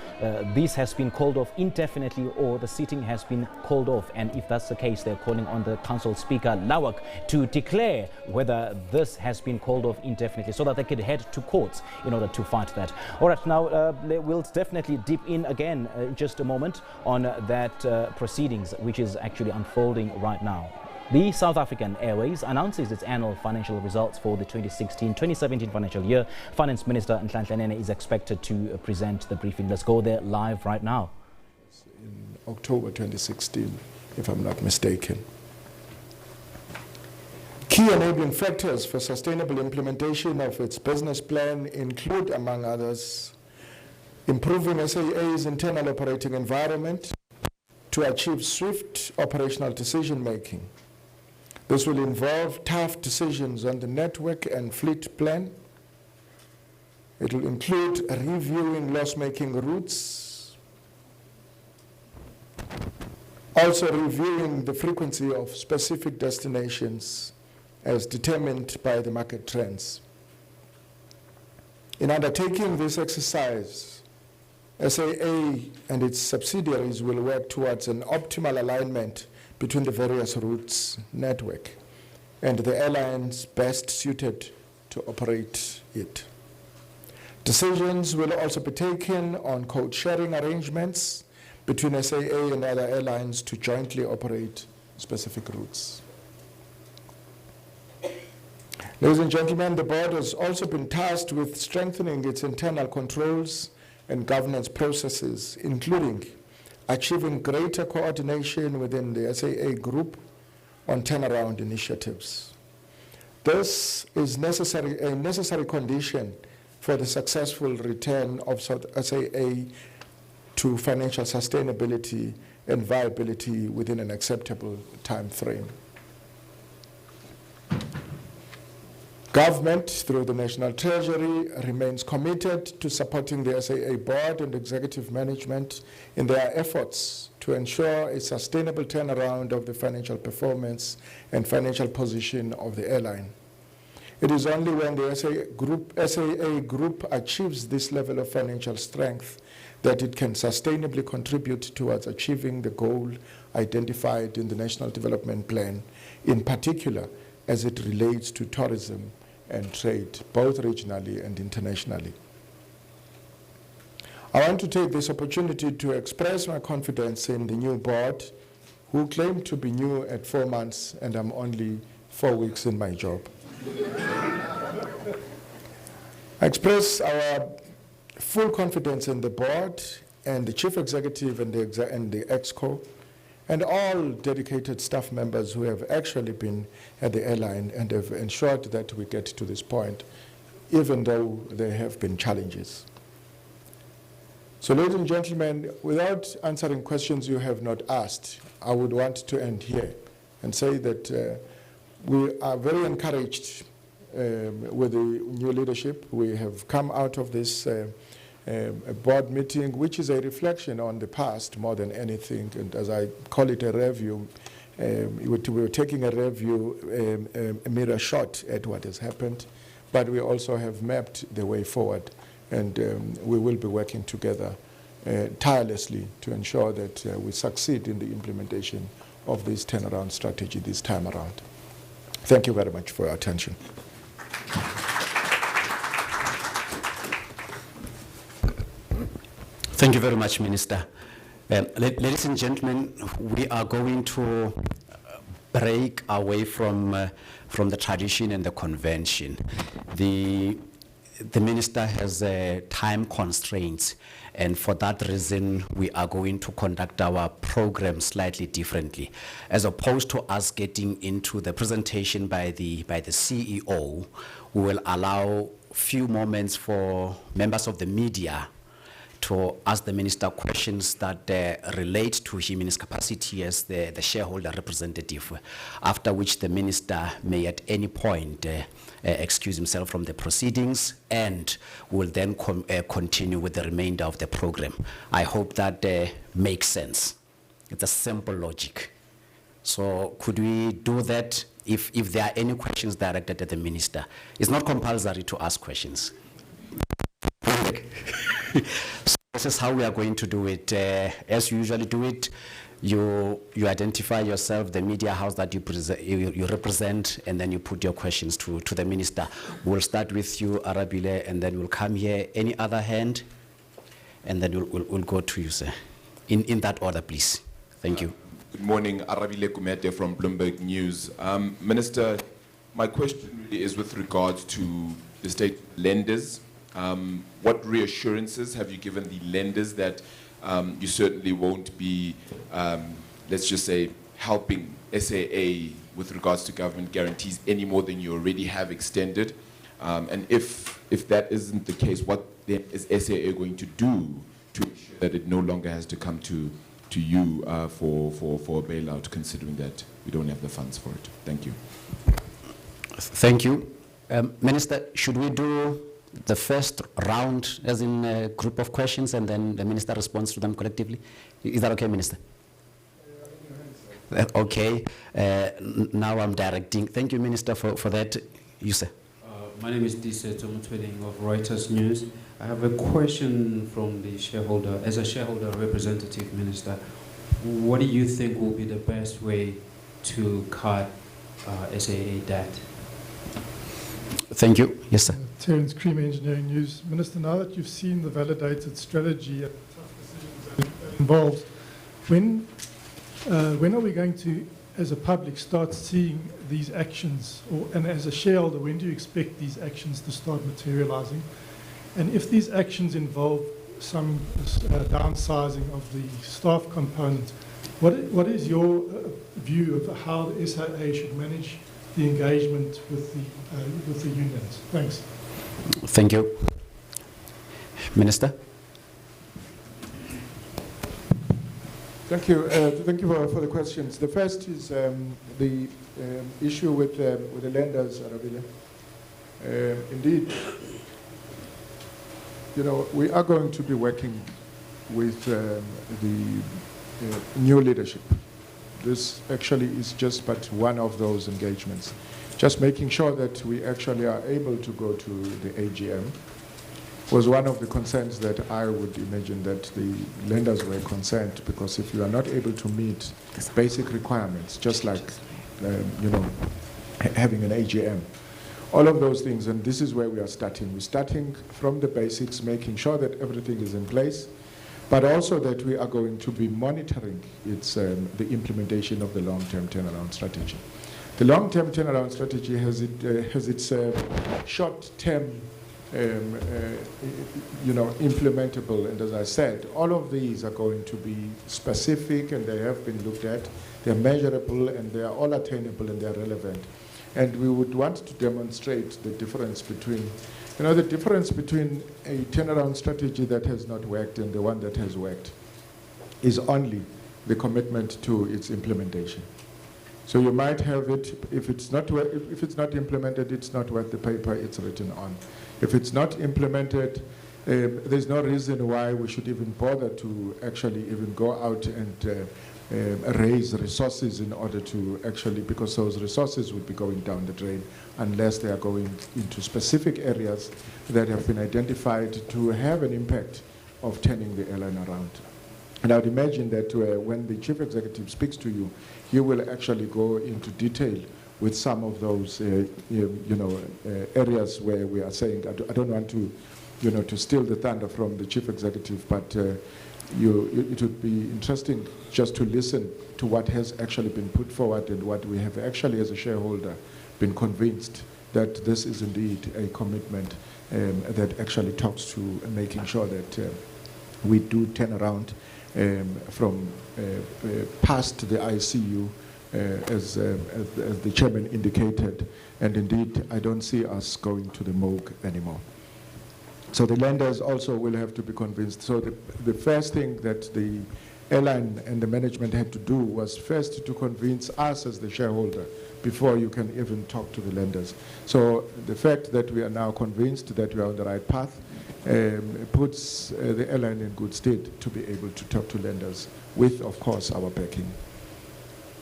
this has been called off indefinitely or the sitting has been called off. And if that's the case, they're calling on the Council Speaker Lawak to declare whether this has been called off indefinitely, so that they could head to courts in order to fight that. All right, now we'll definitely dip in again in just a moment on that proceedings, which is actually unfolding right now. The South African Airways announces its annual financial results for the 2016-2017 financial year. Finance Minister Nhlanhla Nene is expected to present the briefing. Let's go there live right now. In October 2016, if I'm not mistaken. Key enabling factors for sustainable implementation of its business plan include, among others, improving SAA's internal operating environment to achieve swift operational decision-making. This will involve tough decisions on the network and fleet plan. It will include reviewing loss-making routes, also reviewing the frequency of specific destinations as determined by the market trends. In undertaking this exercise, SAA and its subsidiaries will work towards an optimal alignment between the various routes network and the airlines best suited to operate it. Decisions will also be taken on code-sharing arrangements between SAA and other airlines to jointly operate specific routes. Ladies and gentlemen, the board has also been tasked with strengthening its internal controls and governance processes, including achieving greater coordination within the SAA group on turnaround initiatives. This is a necessary condition for the successful return of SAA to financial sustainability and viability within an acceptable time frame. Government, through the National Treasury, remains committed to supporting the SAA board and executive management in their efforts to ensure a sustainable turnaround of the financial performance and financial position of the airline. It is only when the SAA group achieves this level of financial strength that it can sustainably contribute towards achieving the goal identified in the National Development Plan, in particular as it relates to tourism and trade, both regionally and internationally. I want to take this opportunity to express my confidence in the new board, who claim to be new at 4 months, and I'm only 4 weeks in my job. I express our full confidence in the board and the chief executive and the exco and all dedicated staff members who have actually been at the airline and have ensured that we get to this point, even though there have been challenges. So, ladies and gentlemen, without answering questions you have not asked, I would want to end here and say that we are very encouraged with the new leadership. We have come out of this board meeting, which is a reflection on the past more than anything, and as I call it, a review. We were taking a review, a mirror shot at what has happened, but we also have mapped the way forward, and we will be working together tirelessly to ensure that we succeed in the implementation of this turnaround strategy this time around. Thank you very much for your attention. Thank you very much, Minister. Ladies and gentlemen, we are going to break away from the tradition and the convention. The Minister has time constraints, and for that reason, we are going to conduct our program slightly differently. As opposed to us getting into the presentation by the CEO, we will allow a few moments for members of the media to ask the Minister questions that relate to him in his capacity as the shareholder representative, after which the Minister may at any point excuse himself from the proceedings and will then continue with the remainder of the program. I hope that makes sense. It's a simple logic. So could we do that if there are any questions directed at the Minister? It's not compulsory to ask questions. So this is how we are going to do it. As you usually do it, you identify yourself, the media house that you represent, and then you put your questions to the Minister. We'll start with you, Arabile, and then we'll come here. Any other hand? And then we'll go to you, sir. In that order, please. Thank you. Good morning, Arabile Kumete from Bloomberg News. Minister, my question really is with regards to the state lenders. What reassurances have you given the lenders that you certainly won't be, let's just say, helping SAA with regards to government guarantees any more than you already have extended? And if that isn't the case, what then is SAA going to do to ensure that it no longer has to come to you for a bailout, considering that we don't have the funds for it? Thank you. Thank you. Minister, should we do the first round as in a group of questions and then the Minister responds to them collectively? Is that okay, Minister? Okay. Now I'm directing. Thank you, Minister, for that. You, sir. My name is Dise Tomutweling of Reuters News. I have a question from the shareholder. As a shareholder representative, Minister, what do you think will be the best way to cut SAA debt? Thank you. Yes, sir. Terence Creamer, Engineering News. Minister, now that you've seen the validated strategy and the tough decisions that involved, when are we going to, as a public, start seeing these actions? And as a shareholder, when do you expect these actions to start materializing? And if these actions involve some downsizing of the staff component, what is your view of how the SAA should manage the engagement with the unions? Thanks. Thank you. Minister? Thank you. Thank you for the questions. The first is the issue with the lenders, Arabile. Indeed, we are going to be working with the new leadership. This actually is just but one of those engagements. just making sure that we actually are able to go to the AGM was one of the concerns that I would imagine that the lenders were concerned, because if you are not able to meet basic requirements, just like having an AGM, all of those things, and this is where we are starting. We're starting from the basics, making sure that everything is in place, but also that we are going to be monitoring the implementation of the long-term turnaround strategy. The long-term turnaround strategy has its short-term implementable, and as I said, all of these are going to be specific, and they have been looked at, they're measurable, and they are all attainable, and they're relevant. And we would want to demonstrate the difference between, the difference between a turnaround strategy that has not worked and the one that has worked is only the commitment to its implementation. So you might have it, if it's not implemented, it's not worth the paper it's written on. If it's not implemented, there's no reason why we should even bother to actually even go out and raise resources in order to actually, because those resources would be going down the drain unless they are going into specific areas that have been identified to have an impact of turning the airline around. And I would imagine that when the chief executive speaks to you, he will actually go into detail with some of those areas where we are saying, I don't want to, to steal the thunder from the chief executive, but it would be interesting just to listen to what has actually been put forward and what we have actually, as a shareholder, been convinced that this is indeed a commitment that actually talks to making sure that we do turn around from past the ICU, as the chairman indicated, and indeed I don't see us going to the morgue anymore. So the lenders also will have to be convinced. So the first thing that the airline and the management had to do was first to convince us as the shareholder before you can even talk to the lenders. So the fact that we are now convinced that we are on the right path puts the airline in good stead to be able to talk to lenders with, of course, our backing.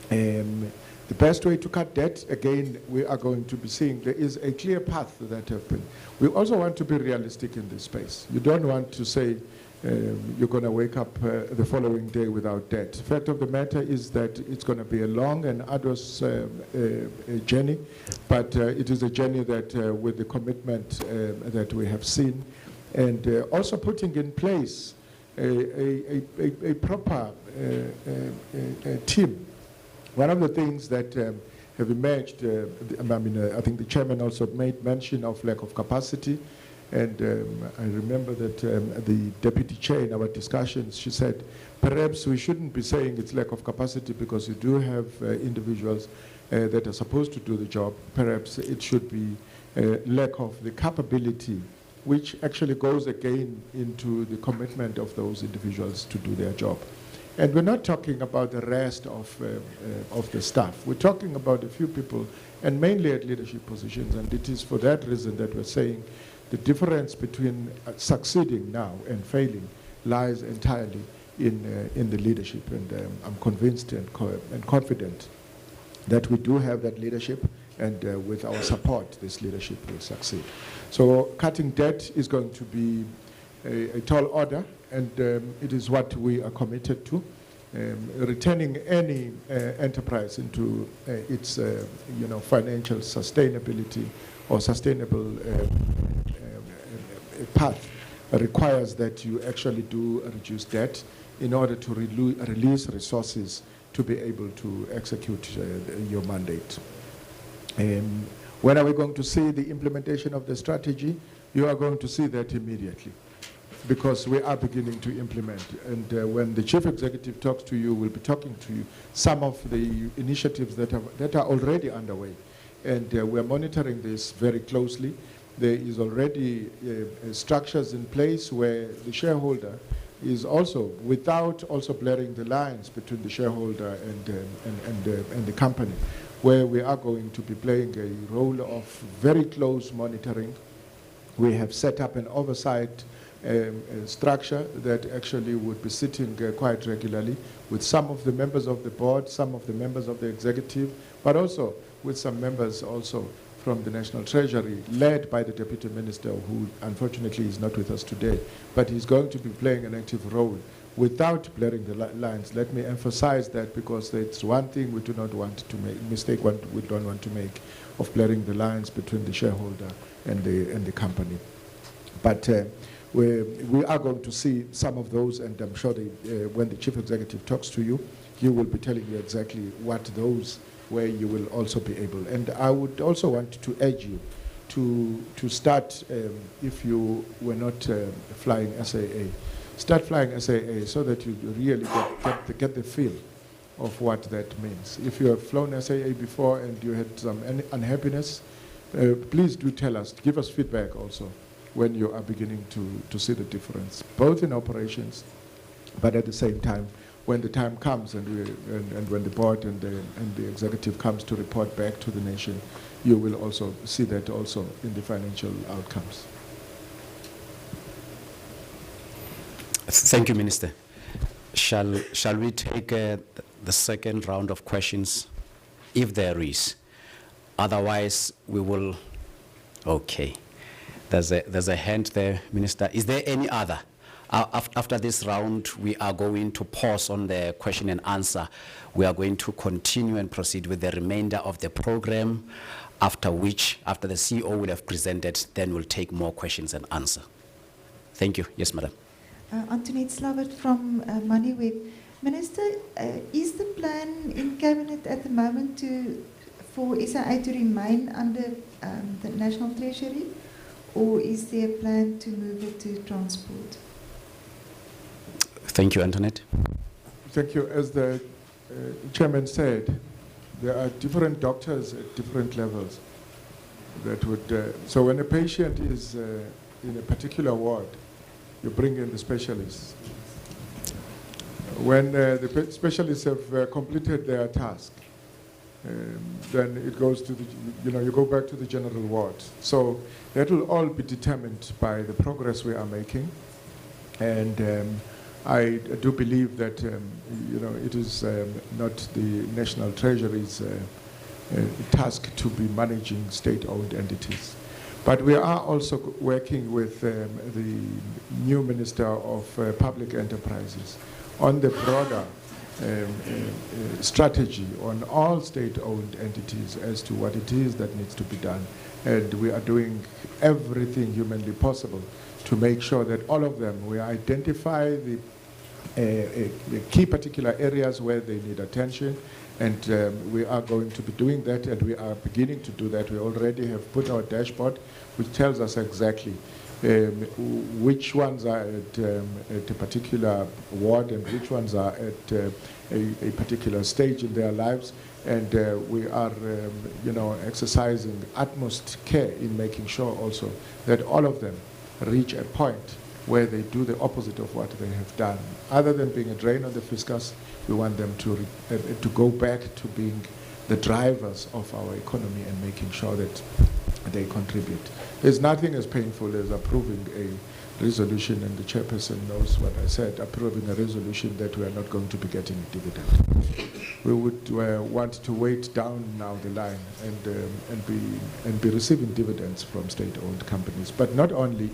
The best way to cut debt, again, we are going to be seeing there is a clear path that have been. We also want to be realistic in this space. You don't want to say you're going to wake up the following day without debt. The fact of the matter is that it's going to be a long and arduous journey, but it is a journey that with the commitment that we have seen, and also putting in place a proper team. One of the things that have emerged, I think the chairman also made mention of lack of capacity, and I remember that the deputy chair in our discussions, she said, perhaps we shouldn't be saying it's lack of capacity because you do have individuals that are supposed to do the job. Perhaps it should be lack of the capability, which actually goes again into the commitment of those individuals to do their job. And we're not talking about the rest of the staff. We're talking about a few people, and mainly at leadership positions, and it is for that reason that we're saying the difference between succeeding now and failing lies entirely in the leadership. And I'm convinced and confident that we do have that leadership, and with our support, this leadership will succeed. So cutting debt is going to be a tall order, and it is what we are committed to. Returning any enterprise into its financial sustainability or sustainable path requires that you actually do reduce debt in order to release resources to be able to execute your mandate. When are we going to see the implementation of the strategy? You are going to see that immediately, because we are beginning to implement. And when the chief executive talks to you, we'll be talking to you some of the initiatives that are already underway. And we're monitoring this very closely. There is already structures in place where the shareholder is also, without also blurring the lines between the shareholder and the company, where we are going to be playing a role of very close monitoring. We have set up an oversight structure that actually would be sitting quite regularly with some of the members of the board, some of the members of the executive, but also with some members also from the National Treasury, led by the Deputy Minister, who unfortunately is not with us today, but he's going to be playing an active role without blurring the lines. Let me emphasize that, because it's one thing we do not want to make, mistake one we don't want to make, of blurring the lines between the shareholder and the company. But we are going to see some of those, and I'm sure when the Chief Executive talks to you, he will be telling you exactly what those, where you will also be able. And I would also want to urge you to start, if you were not flying SAA, start flying SAA so that you really get the feel of what that means. If you have flown SAA before and you had some unhappiness, please do tell us, give us feedback also when you are beginning to see the difference, both in operations, but at the same time, when the time comes and when the board and the executive comes to report back to the nation, you will also see that also in the financial outcomes. Thank you, Minister. Shall we take the second round of questions, if there is? Otherwise, we will. Okay. There's a hand there, Minister. Is there any other? After this round, we are going to pause on the question and answer. We are going to continue and proceed with the remainder of the program, after which, after the CEO will have presented, then we'll take more questions and answer. Thank you. Yes, Madam. Antoinette Slavert from MoneyWeb. Minister, is the plan in Cabinet at the moment for SAA to remain under the National Treasury, or is there a plan to move it to transport? Thank you, Antoinette. Thank you. As the chairman said, there are different doctors at different levels that would. So when a patient is in a particular ward, you bring in the specialists. When the specialists have completed their task, then it goes to the, you go back to the general ward. So that will all be determined by the progress we are making. And I do believe that, it is not the National Treasury's task to be managing state-owned entities. But we are also working with the new Minister of Public Enterprises on the broader strategy on all state-owned entities as to what it is that needs to be done. And we are doing everything humanly possible to make sure that all of them, we identify the key particular areas where they need attention, and we are going to be doing that, and we are beginning to do that. We already have put our dashboard, which tells us exactly which ones are at a particular ward and which ones are at a particular stage in their lives. And we are, exercising utmost care in making sure also that all of them reach a point where they do the opposite of what they have done. Other than being a drain on the fiscus, we want them to go back to being the drivers of our economy and making sure that they contribute. There's nothing as painful as approving a resolution, and the chairperson knows what I said, approving a resolution that we are not going to be getting a dividend. We would want to wait down now the line and be receiving dividends from state-owned companies, but not only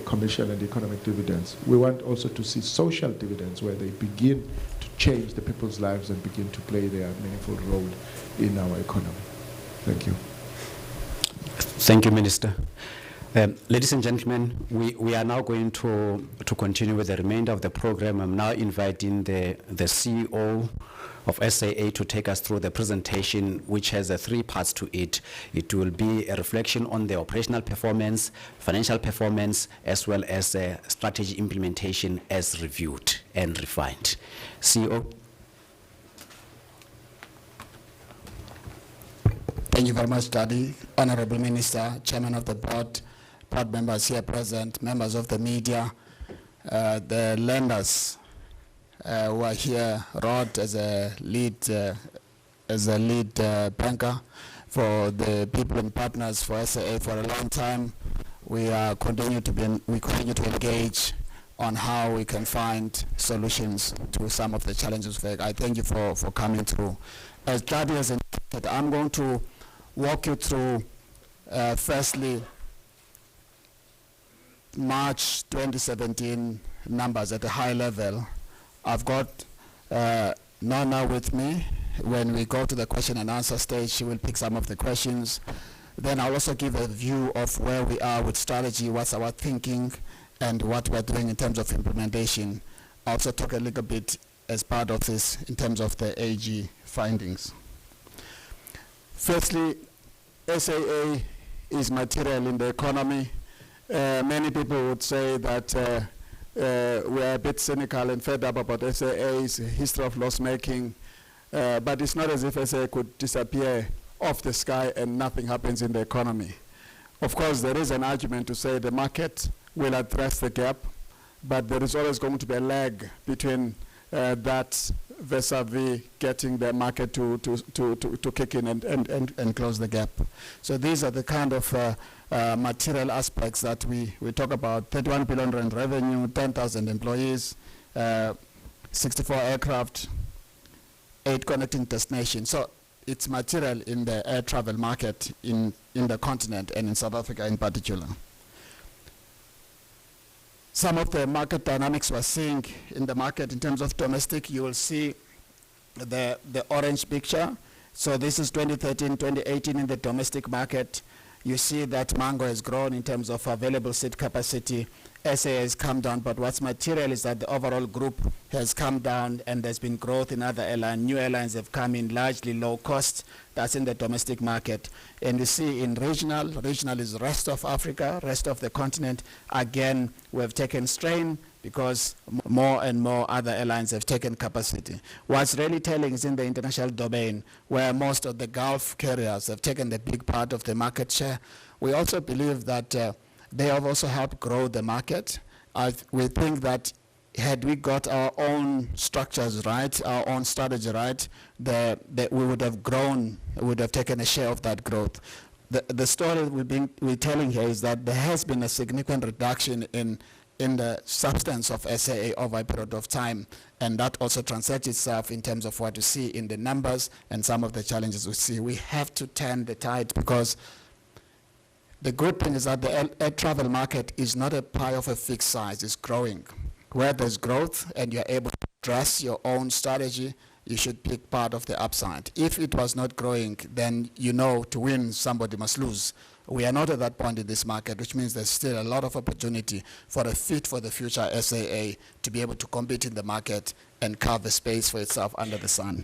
commercial and economic dividends. We want also to see social dividends where they begin to change the people's lives and begin to play their meaningful role in our economy. Thank you. Thank you, Minister. Ladies and gentlemen, we are now going to continue with the remainder of the program. I'm now inviting the CEO of SAA to take us through the presentation, which has three parts to it. It will be a reflection on the operational performance, financial performance, as well as strategy implementation as reviewed and refined. CEO. Thank you very much, Daddy. Honorable Minister, Chairman of the Board, board members here present, members of the media, the lenders who are here, Rod as a lead banker for the people and partners for SAA for a long time. We continue to engage on how we can find solutions to some of the challenges. I thank you for coming through. as Daddy has indicated, I'm going to walk you through, firstly, March 2017 numbers at a high level. I've got Nona with me. When we go to the question and answer stage, she will pick some of the questions. Then I'll also give a view of where we are with strategy, what's our thinking, and what we're doing in terms of implementation. I'll also talk a little bit as part of this in terms of the AG findings. Firstly, SAA is material in the economy. Many people would say that we're a bit cynical and fed up about SAA's history of loss making, but it's not as if SAA could disappear off the sky and nothing happens in the economy. Of course, there is an argument to say the market will address the gap, but there is always going to be a lag between that vis-a-vis getting the market to kick in and close the gap. So these are the kind of material aspects that we talk about. 31 billion rand revenue, 10,000 employees, 64 aircraft, 8 connecting destinations. So it's material in the air travel market in the continent and in South Africa in particular. Some of the market dynamics we're seeing in the market in terms of domestic, you will see the orange picture. So this is 2013, 2018 in the domestic market. You see that Mango has grown in terms of available seat capacity. SA has come down, but what's material is that the overall group has come down and there's been growth in other airlines. New airlines have come in largely low cost. That's in the domestic market. And you see in regional is rest of Africa, rest of the continent. Again, we have taken strain because more and more other airlines have taken capacity. What's really telling is in the international domain, where most of the Gulf carriers have taken the big part of the market share. We also believe that they have also helped grow the market. We think that had we got our own structures right, our own strategy right, that we would have grown, we would have taken a share of that growth. The story we're telling here is that there has been a significant reduction in the substance of SAA over a period of time, and that also translates itself in terms of what you see in the numbers and some of the challenges we see. We have to turn the tide, because the good thing is that the air travel market is not a pie of a fixed size, it's growing. Where there's growth and you're able to address your own strategy, you should pick part of the upside. If it was not growing, then you know to win, somebody must lose. We are not at that point in this market, which means there's still a lot of opportunity for a fit for the future SAA to be able to compete in the market and carve a space for itself under the sun.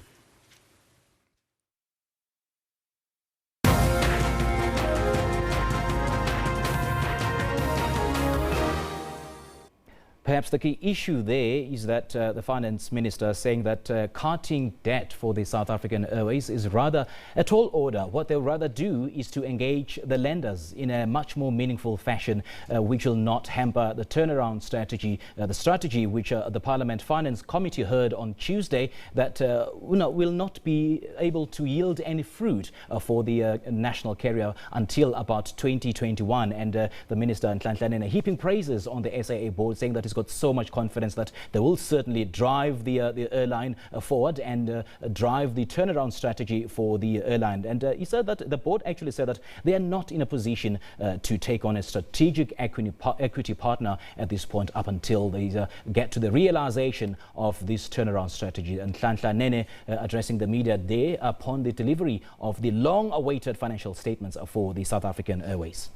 Perhaps the key issue there is that the finance minister saying that carting debt for the South African Airways is rather a tall order. What they'll rather do is to engage the lenders in a much more meaningful fashion, which will not hamper the turnaround strategy, the strategy which the Parliament Finance Committee heard on Tuesday, that will not be able to yield any fruit for the national carrier until about 2021. And the minister, Nhlanhla, heaping praises on the SAA board, saying that it's got so much confidence that they will certainly drive the airline forward and drive the turnaround strategy for the airline. And he said that the board actually said that they are not in a position to take on a strategic equity partner at this point up until they get to the realization of this turnaround strategy. And Nhlanhla addressing the media there upon the delivery of the long-awaited financial statements for the South African Airways.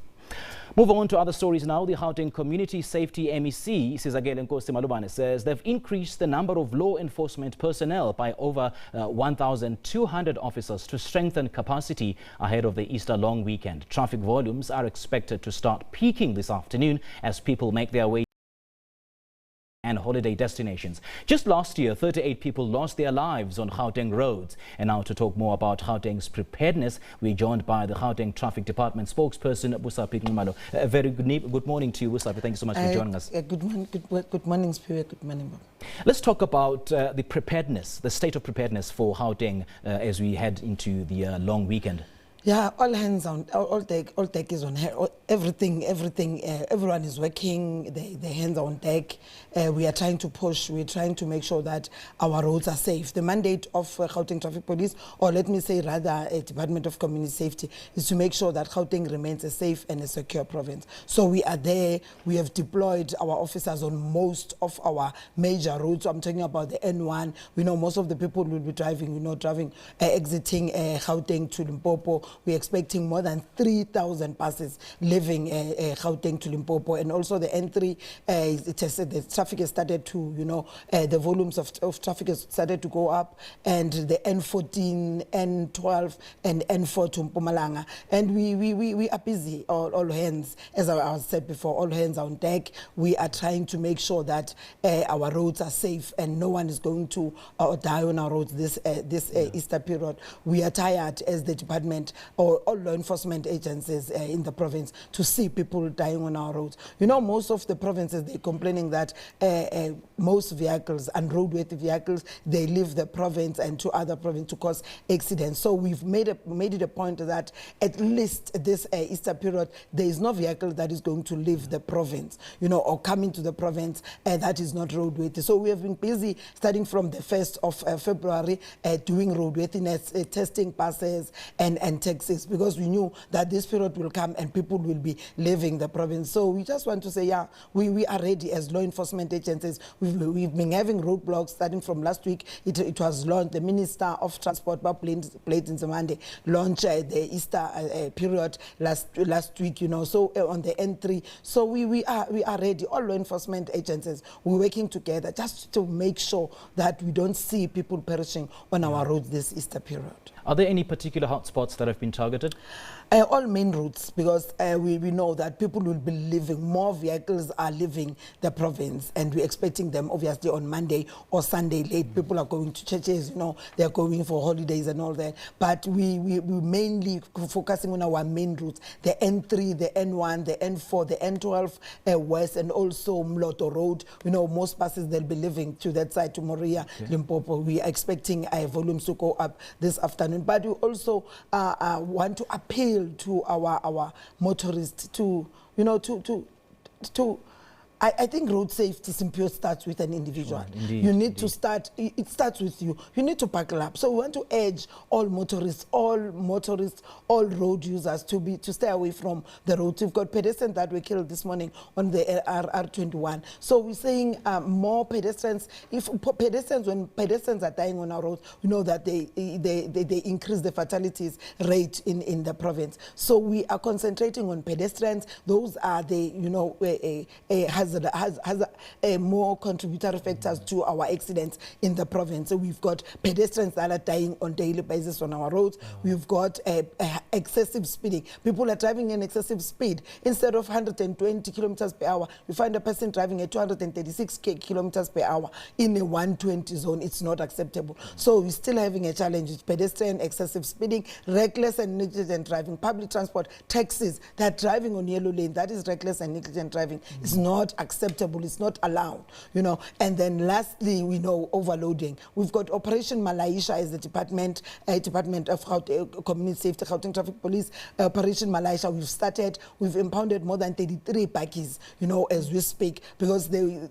Move on to other stories now. The Gauteng Community Safety MEC, Sizakele Nkosi Malubane, says they've increased the number of law enforcement personnel by over 1,200 officers to strengthen capacity ahead of the Easter long weekend. Traffic volumes are expected to start peaking this afternoon as people make their way and holiday destinations. Just last year, 38 people lost their lives on Gauteng roads. And now to talk more about Gauteng's preparedness, we're joined by the Gauteng Traffic Department spokesperson, Busapi Nxumalo. A very good morning to you, Busapi. Thank you so much for joining us. Good morning, Spirit. Good morning, Bob. Let's talk about the preparedness, the state of preparedness for Gauteng as we head into the long weekend. Yeah, all hands on, all deck is on, everything, everyone is working, the hands are on deck. We are trying to push, we're trying to make sure that our roads are safe. The mandate of Gauteng Traffic Police, or let me say rather Department of Community Safety, is to make sure that Gauteng remains a safe and a secure province. So we are there, we have deployed our officers on most of our major roads. So I'm talking about the N1, we know most of the people will be driving, exiting Gauteng to Limpopo. We're expecting more than 3,000 buses leaving Gauteng to Limpopo, and also the N3. The traffic has started to, the volumes of traffic has started to go up, and the N14, N12, and N4 to Mpumalanga. And we are busy, all hands, as I said before, all hands on deck. We are trying to make sure that our roads are safe and no one is going to die on our roads this Easter period. We are tired as the department or all law enforcement agencies in the province to see people dying on our roads. Most of the provinces, they're complaining that most vehicles, unroadworthy vehicles, they leave the province and to other provinces to cause accidents. So we've made it a point that at least this Easter period, there is no vehicle that is going to leave the province, or come into the province that is not roadworthy. So we have been busy starting from the 1st of February doing roadworthiness, testing passes and taxis, because we knew that this period will come and people will be leaving the province. So we just want to say, yeah, we are ready as law enforcement agencies. We've been having roadblocks starting from last week. It was launched. The Minister of Transport, Plains Monday, launched the Easter period last week. So on the N3. So we are ready. All law enforcement agencies, we're working together just to make sure that we don't see people perishing on our roads this Easter period. Are there any particular hotspots that have been targeted? All main routes, because we know that people will be leaving, more vehicles are leaving the province, and we're expecting them obviously on Monday or Sunday late. People are going to churches, they're going for holidays and all that. But we mainly focusing on our main routes, the N3, the N1, the N4, the N12 West, and also Mloto Road. Most buses, they'll be leaving to that side, to Moria, Limpopo. We are expecting volumes to go up this afternoon. But we also want to appeal to our motorists to I think road safety simply starts with an individual. Sure, indeed, you need to start, it starts with you. You need to buckle up. So we want to urge all motorists, all road users to stay away from the roads. We've got pedestrians that were killed this morning on the R21. So we're saying more pedestrians. When pedestrians are dying on our roads, we know that they increase the fatalities rate in the province. So we are concentrating on pedestrians. Those are the, has more contributory factors to our accidents in the province. So we've got pedestrians that are dying on daily basis on our roads. We've got excessive speeding. People are driving in excessive speed. Instead of 120 kilometers per hour, we find a person driving at 236 kilometers per hour in a 120 zone. It's not acceptable. So we're still having a challenge with pedestrian, excessive speeding, reckless and negligent driving, public transport, taxis that are driving on yellow lane. That is reckless and negligent driving. It's not acceptable. It's not allowed. And then lastly, we know overloading. We've got Operation Malaysia as the department of Community Safety, Gauteng Traffic Police. Operation Malaysia, we've impounded more than 33 bakkies, as we speak, because their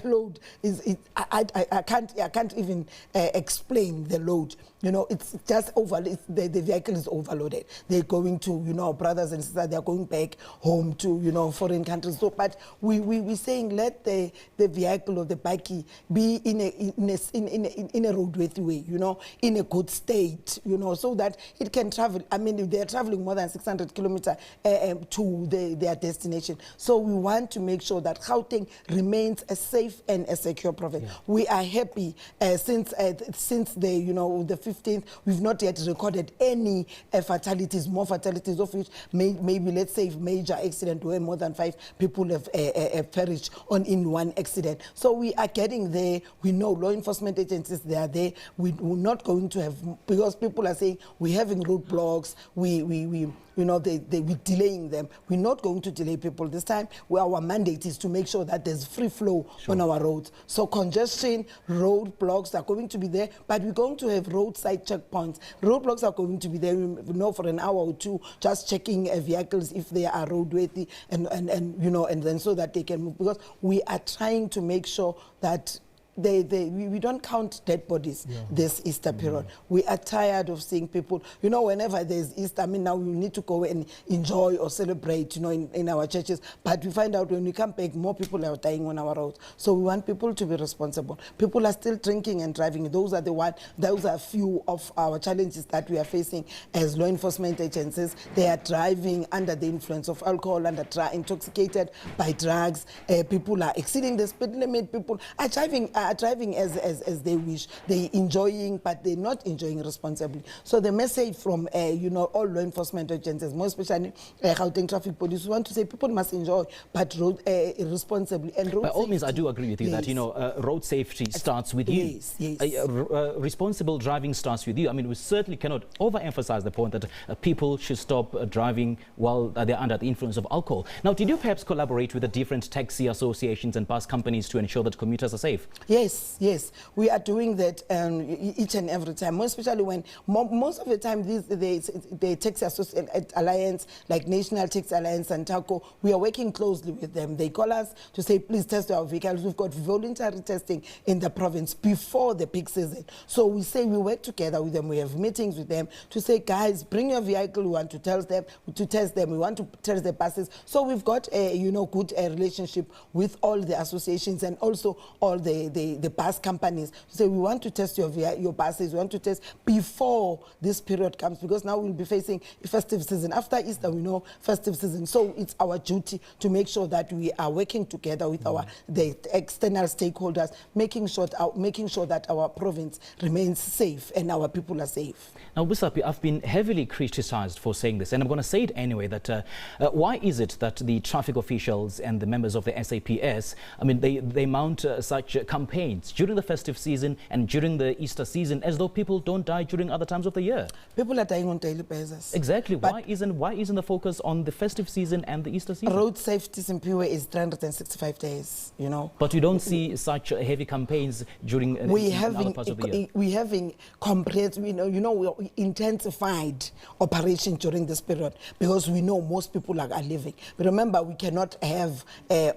load is, I can't even explain the load. It's just the vehicle is overloaded. They're going to, brothers and sisters, they're going back home to, foreign countries. So, but we're saying let the vehicle or the bakkie be in a roadworthy way, in a good state, so that it can travel. I mean, they're traveling more than 600 kilometers to their destination. So we want to make sure that Gauteng remains a safe and a secure province. Yeah. We are happy since the 15th, we've not yet recorded any fatalities, more fatalities of which maybe let's say major accident where more than 5 people have perished in one accident. So we are getting there. We know law enforcement agencies, they are there. We're not going to have, because people are saying we're having roadblocks, we're delaying them. We're not going to delay people this time. Our mandate is to make sure that there's free flow on our roads. So congestion, roadblocks are going to be there, but we're going to have road roadside checkpoints. Roadblocks are going to be there, for an hour or two, just checking vehicles if they are roadworthy, and then so that they can move. Because we are trying to make sure that we don't count dead bodies this Easter period. We are tired of seeing people, whenever there's Easter, now we need to go and enjoy or celebrate, in our churches. But we find out when we come back, more people are dying on our roads. So we want people to be responsible. People are still drinking and driving. Those are a few of our challenges that we are facing as law enforcement agencies. They are driving under the influence of alcohol, intoxicated by drugs. People are exceeding the speed limit. People are driving as they wish. They're enjoying, but they're not enjoying responsibly. So the message from all law enforcement agencies, more especially Gauteng Traffic Police, we want to say people must enjoy, but responsibly. And road by all means, I safety. do agree with you that road safety starts with you. Yes. Responsible driving starts with you. We certainly cannot overemphasize the point that people should stop driving while they're under the influence of alcohol. Now, did you perhaps collaborate with the different taxi associations and bus companies to ensure that commuters are safe? Yes, we are doing that each and every time, more especially when most of the time the Taxi Alliance, like National Taxi Alliance and TACO, we are working closely with them. They call us to say, please test our vehicles. We've got voluntary testing in the province before the peak season. So we say we work together with them. We have meetings with them to say, guys, bring your vehicle. We want to test them. We want to test the buses. So we've got a good relationship with all the associations and also all the bus companies. So we want to test your buses. We want to test before this period comes, because now we'll be facing a festive season. After Easter, we know festive season. So it's our duty to make sure that we are working together with the external stakeholders, making sure that our province remains safe and our people are safe. Now, Bisapi, I've been heavily criticized for saying this, and I'm going to say it anyway, that why is it that the traffic officials and the members of the SAPS, they mount such campaigns during the festive season and during the Easter season as though people don't die during other times of the year? People are dying on daily basis. Exactly. Why isn't the focus on the festive season and the Easter season? Road safety in PUA is 365 days, But you don't see such heavy campaigns during other parts of the year. We're having we intensified operation during this period because we know most people are living. But remember, we cannot have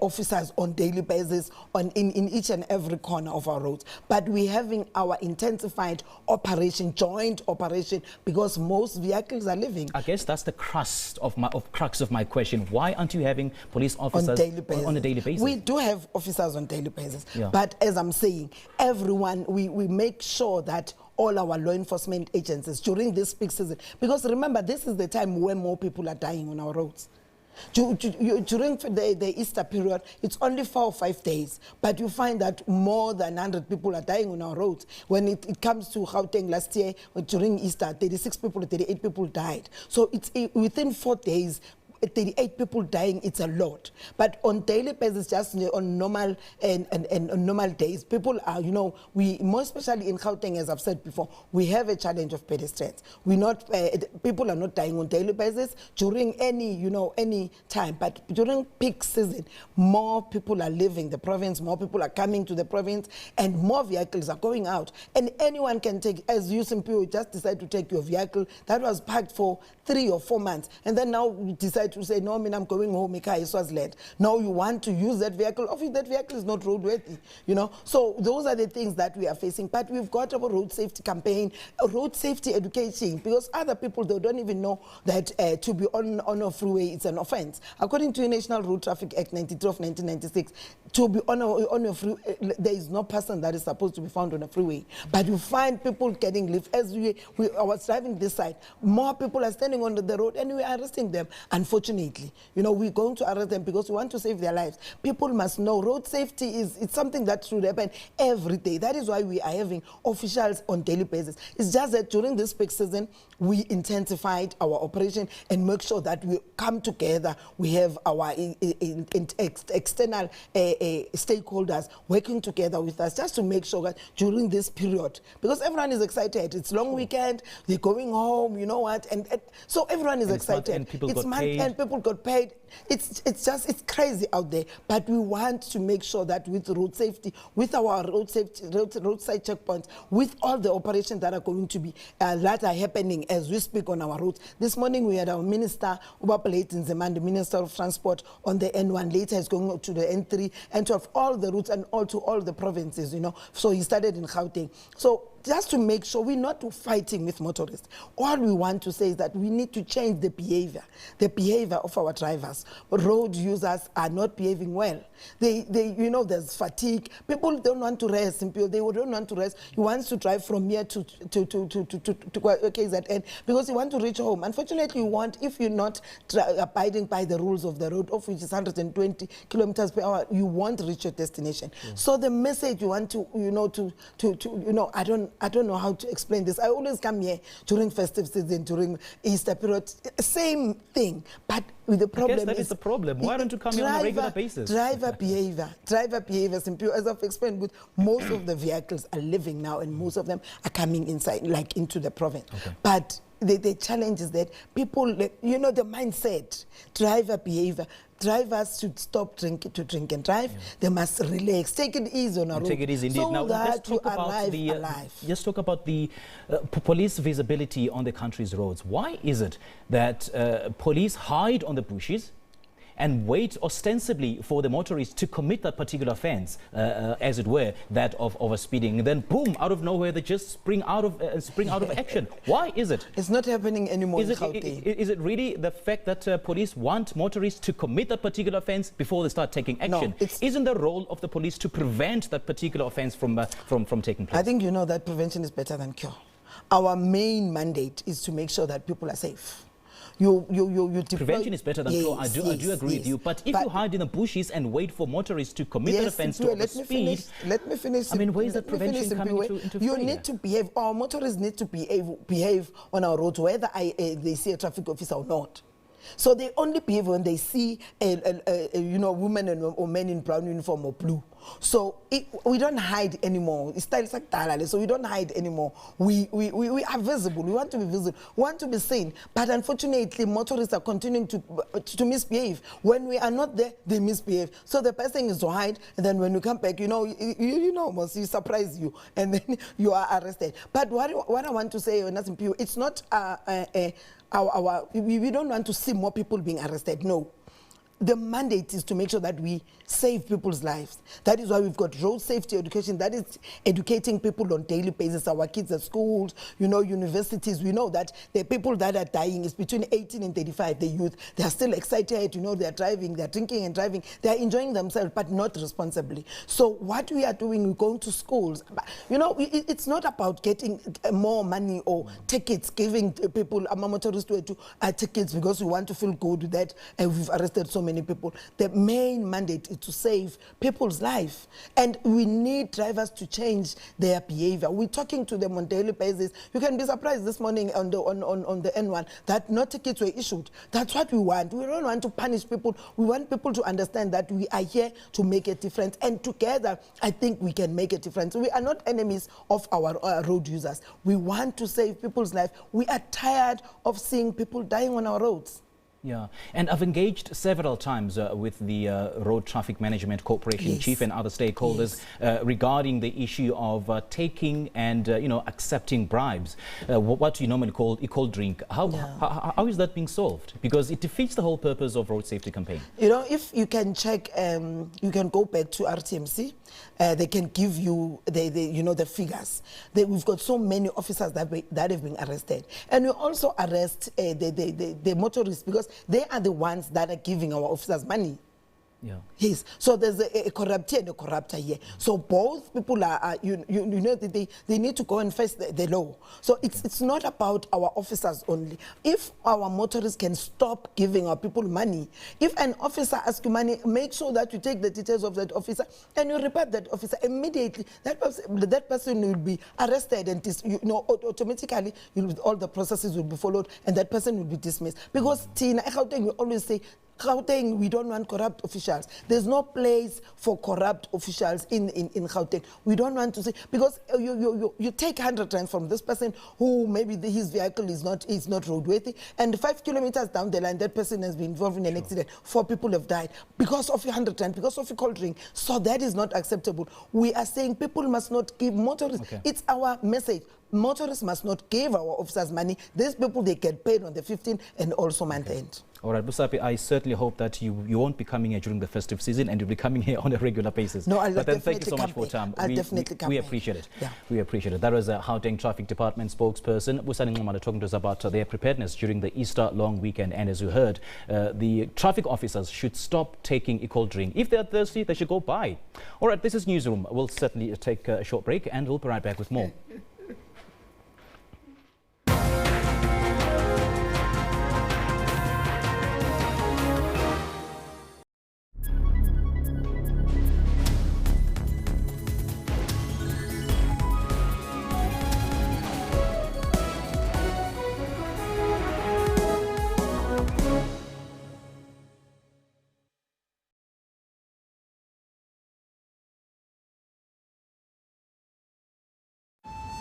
officers on daily basis in each and every corner of our roads. But we're having our intensified operation, joint operation, because most vehicles are living. I guess that's the crux of my question. Why aren't you having police officers on a daily basis? We do have officers on daily basis. Yeah. But as I'm saying, everyone, we make sure that all our law enforcement agencies during this peak season, because remember, this is the time when more people are dying on our roads. During the Easter period, it's only 4 or 5 days, but you find that more than 100 people are dying on our roads. When it comes to Gauteng last year, during Easter, 38 people died. So it's within 4 days, 38 people dying, it's a lot. But on daily basis, just on normal and normal days, people are, we more especially in Gauteng, as I've said before, we have a challenge of pedestrians. People are not dying on daily basis during any time, but during peak season, more people are leaving the province, more people are coming to the province, and more vehicles are going out. And anyone can take, as you simply just decide to take your vehicle that was parked for 3 or 4 months, and then now you decide to say, no, I'm going home, Swaziland. Now you want to use that vehicle. Obviously, that vehicle is not roadworthy, So those are the things that we are facing. But we've got our road safety campaign, road safety education, because other people, they don't even know that to be on a freeway, it's an offense. According to the National Road Traffic Act 93 of 1996, to be on a freeway, there is no person that is supposed to be found on a freeway. But you find people getting lift. As I was driving this side, more people are standing on the road and we are arresting them. Unfortunately, we're going to arrest them because we want to save their lives. People must know road safety it's something that should happen every day. That is why we are having officials on daily basis. It's just that during this peak season, we intensified our operation and make sure that we come together. We have our external stakeholders working together with us just to make sure that during this period, because everyone is excited. It's long weekend, they're going home, and so everyone is excited. It's month end, and people got paid. It's crazy out there. But we want to make sure that with road safety, with our roadside checkpoints, with all the operations that are going to be that are happening as we speak on our roads. This morning we had our minister, Ubapalate Nzimande, the Minister of Transport, on the N1. Later he's going to the N3 and to all the routes and all to all the provinces, you know. So he started in Gauteng. So just to make sure we're not fighting with motorists. All we want to say is that we need to change the behavior of our drivers. Road users are not behaving well. They you know, there's fatigue. People don't want to rest. They don't want to rest. He wants to drive from here to KZN because he wants to reach home. Unfortunately, if you're not abiding by the rules of the road, of which is 120 kilometers per hour, you won't reach your destination. So the message you want to, I don't know how to explain this. I always come here during festive season, during Easter period, same thing. But the problem I guess that is the problem. Why don't you come here on a regular basis? Driver behavior, simple. As I've explained, with most of the vehicles are living now, and most of them are coming inside, like into the province. Okay. But the challenge is that people, you know, the mindset, driver behavior. Drivers should stop drink and drive. Yeah. They must relax, take it easy on our road. Take it easy indeed. So now, that to arrive alive. Let's talk about the police visibility on the country's roads. Why is it that police hide on the bushes and wait ostensibly for the motorists to commit that particular offence, as it were, that of overspeeding, and then boom, out of nowhere they just spring out of action? Why is it? It's not happening anymore. Is it really the fact that police want motorists to commit that particular offence before they start taking action? No, isn't the role of the police to prevent that particular offence from taking place? I think you know that prevention is better than cure. Our main mandate is to make sure that people are safe. Prevention is better than cure. I do agree with you. But if you hide in the bushes and wait for motorists to commit an offence to overspeed, let me finish. I mean, where is that prevention coming into play? You need to behave. Our motorists need to behave on our roads, whether they see a traffic officer or not. So they only behave when they see women or men in brown uniform or blue. So we don't hide anymore. It's style like so we don't hide anymore. We are visible. We want to be visible. We want to be seen. But unfortunately, motorists are continuing to misbehave. When we are not there, they misbehave. So the best thing is to hide, and then when you come back, almost you surprise you, and then you are arrested. But what I want to say, it's not we don't want to see more people being arrested. No. The mandate is to make sure that we save people's lives. That is why we've got road safety education. That is educating people on a daily basis. Our kids at schools, universities, we know that the people that are dying is between 18 and 35, the youth. They are still excited, they're driving, they're drinking and driving. They're enjoying themselves, but not responsibly. So what we are doing, we're going to schools. It's not about getting more money or tickets, giving people, motorists to tickets because we want to feel good that we've arrested so many people. The main mandate is to save people's life, and we need drivers to change their behavior. We're talking to them on a daily basis. You can be surprised this morning on the N1 that no tickets were issued. That's what we want. We don't want to punish people. We want people to understand that we are here to make a difference, and together I think we can make a difference. We are not enemies of our road users. We want to save people's life. We are tired of seeing people dying on our roads. Yeah, and I've engaged several times with the Road Traffic Management Corporation chief and other stakeholders regarding the issue of taking and accepting bribes, what you normally call equal drink. How is that being solved? Because it defeats the whole purpose of road safety campaign. If you can check, you can go back to RTMC. They can give you the figures. We've got so many officers that have been arrested, and we also arrest the motorists because they are the ones that are giving our officers money. Yeah. Yes. So there's a corruptee and a corruptor here. So both people are they need to go and face the law. So it's not about our officers only. If our motorists can stop giving our people money, if an officer asks you money, make sure that you take the details of that officer and you report that officer immediately. That person will be arrested and automatically all the processes will be followed and that person will be dismissed. Because Tina, we always say Gauteng, we don't want corrupt officials. There's no place for corrupt officials in Gauteng. We don't want to say, because you take 100 rand from this person who maybe his vehicle is not roadworthy, and 5 kilometers down the line, that person has been involved in an accident. 4 people have died because of 100 rand, because of a cold drink. So that is not acceptable. We are saying people must not give motorists. Okay. It's our message. Motorists must not give our officers money. These people, they get paid on the 15th and also month end. All right, Busapi, I certainly hope that you won't be coming here during the festive season and you'll be coming here on a regular basis. No, I'll but then definitely thank you so much for your time. I'll definitely come We back. appreciate it. Yeah. We appreciate it. That was a Gauteng Traffic Department spokesperson, Busani Nxumalo, talking to us about their preparedness during the Easter long weekend. And as you heard, the traffic officers should stop taking a cold drink. If they're thirsty, they should go buy. All right, this is Newsroom. We'll certainly take a short break and we'll be right back with more.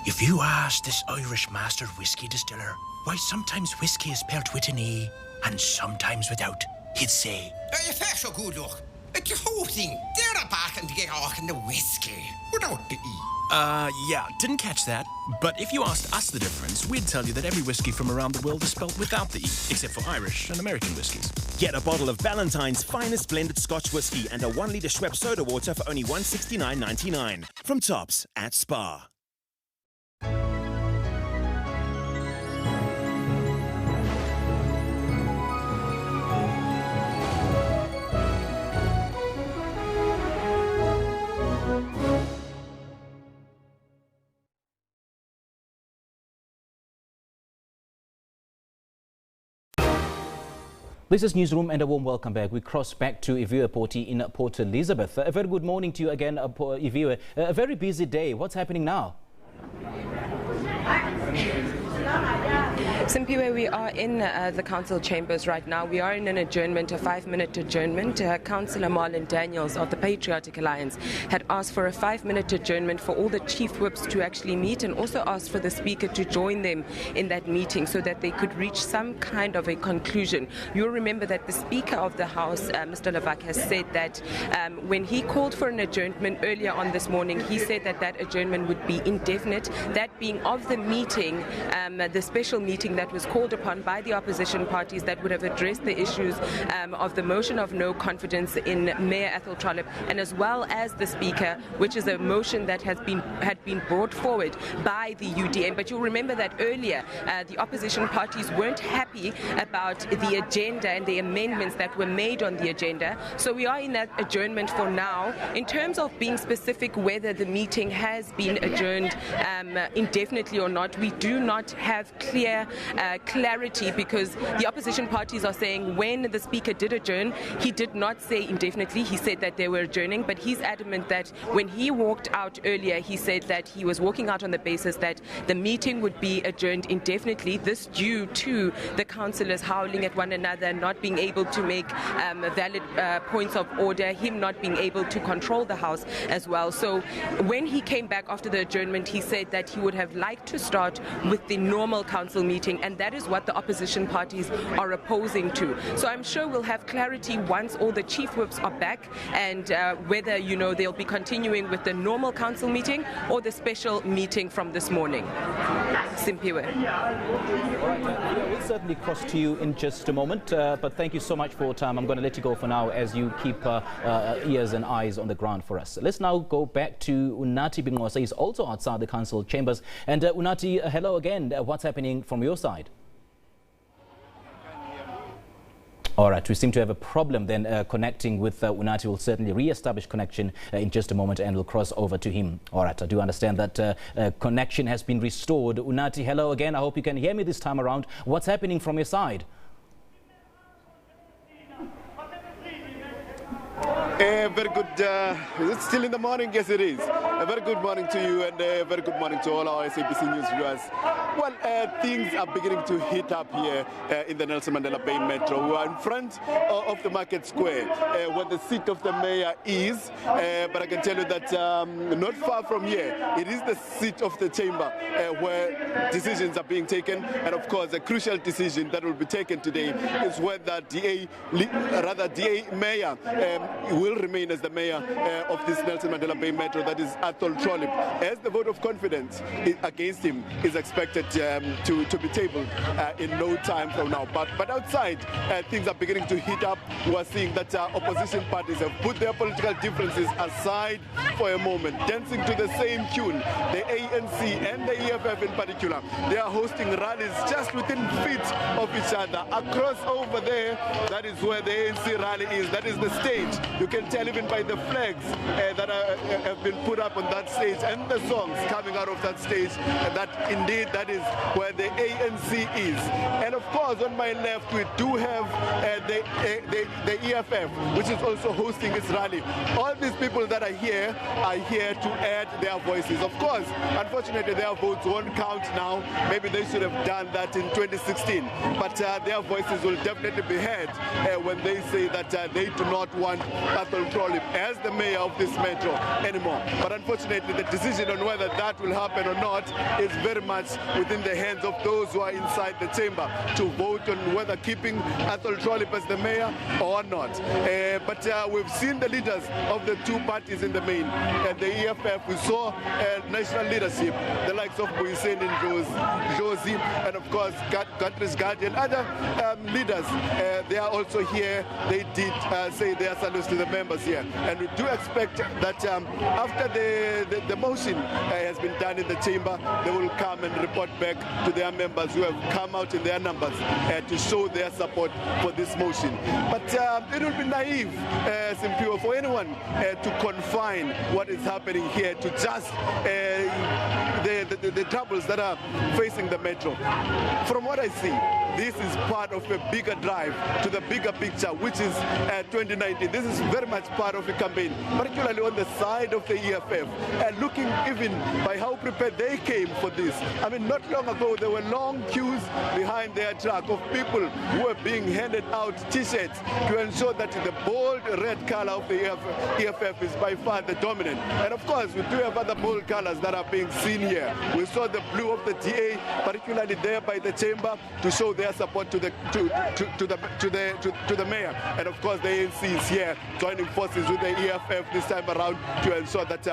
If you ask this Irish master whiskey distiller why sometimes whiskey is spelled with an E and sometimes without, he'd say, You fair so good, look. It's the whole thing. They're back and get off in the whiskey without the E. Yeah, didn't catch that. But if you asked us the difference, we'd tell you that every whiskey from around the world is spelled without the E, except for Irish and American whiskies. Get a bottle of Ballantine's finest blended Scotch whiskey and a 1 litre Schweppes soda water for only $169.99 from Tops at Spar. This is Newsroom and a warm welcome back. We cross back to Iviwe Porti in Port Elizabeth. A very good morning to you again, Iviwe. A very busy day. What's happening now? Simpiwe, we are in the council chambers right now. We are in an adjournment, a 5-minute adjournment. Councillor Marlon Daniels of the Patriotic Alliance had asked for a 5-minute adjournment for all the chief whips to actually meet, and also asked for the speaker to join them in that meeting so that they could reach some kind of a conclusion. You'll remember that the Speaker of the House, Mr. Lavak, has said that when he called for an adjournment earlier on this morning, he said that that adjournment would be indefinite, that being of the meeting, the special meeting that was called upon by the opposition parties that would have addressed the issues of the motion of no confidence in Mayor Athol Trollip, and as well as the Speaker, which is a motion that had been brought forward by the UDM. But you'll remember that earlier the opposition parties weren't happy about the agenda and the amendments that were made on the agenda. So we are in that adjournment for now. In terms of being specific whether the meeting has been adjourned indefinitely or not, we do not have clear clarity, because the opposition parties are saying when the Speaker did adjourn, he did not say indefinitely. He said that they were adjourning, but he's adamant that when he walked out earlier, he said that he was walking out on the basis that the meeting would be adjourned indefinitely, this due to the councillors howling at one another, not being able to make valid points of order, him not being able to control the House as well. So when he came back after the adjournment, he said that he would have liked to start with the normal council meeting, and that is what the opposition parties are opposing to. So I'm sure we'll have clarity once all the chief whips are back, and whether, you know, they'll be continuing with the normal council meeting or the special meeting from this morning. Simpiwe. We'll certainly cross to you in just a moment, but thank you so much for your time. I'm going to let you go for now as you keep ears and eyes on the ground for us. Let's now go back to Unathi Bingosa. He's also outside the council chambers. And Unathi, hello again. What's happening from your side? All right, we seem to have a problem then connecting with Unathi. We'll certainly re-establish connection in just a moment and we'll cross over to him. All right, I do understand that connection has been restored. Unathi, hello again. I hope you can hear me this time around. What's happening from your side? Very good. Is it still in the morning? Yes, it is. A very good morning to you and a very good morning to all our SABC News viewers. Well, things are beginning to heat up here in the Nelson Mandela Bay Metro. We are in front of the Market Square where the seat of the mayor is, but I can tell you that not far from here, it is the seat of the chamber where decisions are being taken, and of course a crucial decision that will be taken today is whether DA mayor will remain as the mayor of this Nelson Mandela Bay Metro, that is Athol Trollip, as the vote of confidence against him is expected to be tabled in no time from now. But outside, things are beginning to heat up. We are seeing that opposition parties have put their political differences aside for a moment, dancing to the same tune. The ANC and the EFF in particular, they are hosting rallies just within feet of each other. Across over there, that is where the ANC rally is. That is the stage. You can tell even by the flags that have been put up on that stage and the songs coming out of that stage that indeed that is where the ANC is. And of course, on my left, we do have the EFF, which is also hosting its rally. All these people that are here to add their voices. Of course, unfortunately, their votes won't count now. Maybe they should have done that in 2016. But their voices will definitely be heard when they say that they do not want Athol Trollip as the mayor of this metro anymore. But unfortunately, the decision on whether that will happen or not is very much within the hands of those who are inside the chamber to vote on whether keeping Athol Trollip as the mayor or not. But we've seen the leaders of the two parties in the main. The EFF, we saw national leadership, the likes of Boysen and Josie, and of course Country's Guardian, other leaders. They are also here. They did say their salutes to the members here. And we do expect that after the motion has been done in the chamber, they will come and report back to their members who have come out in their numbers to show their support for this motion. But it will be naive, Simpio, for anyone to confine what is happening here to just the troubles that are facing the metro. From what I see, this is part of a bigger drive to the bigger picture, which is 2019. This is very much part of a campaign, particularly on the side of the EFF, and looking even by how prepared they came for this. I mean, not long ago, there were long queues behind their truck of people who were being handed out T-shirts to ensure that the bold red color of the EFF is by far the dominant. And of course, we do have other bold colors that are being seen here. We saw the blue of the DA, particularly there by the chamber, to show their support to the mayor. And of course, the ANC is here joining forces with the EFF this time around to ensure that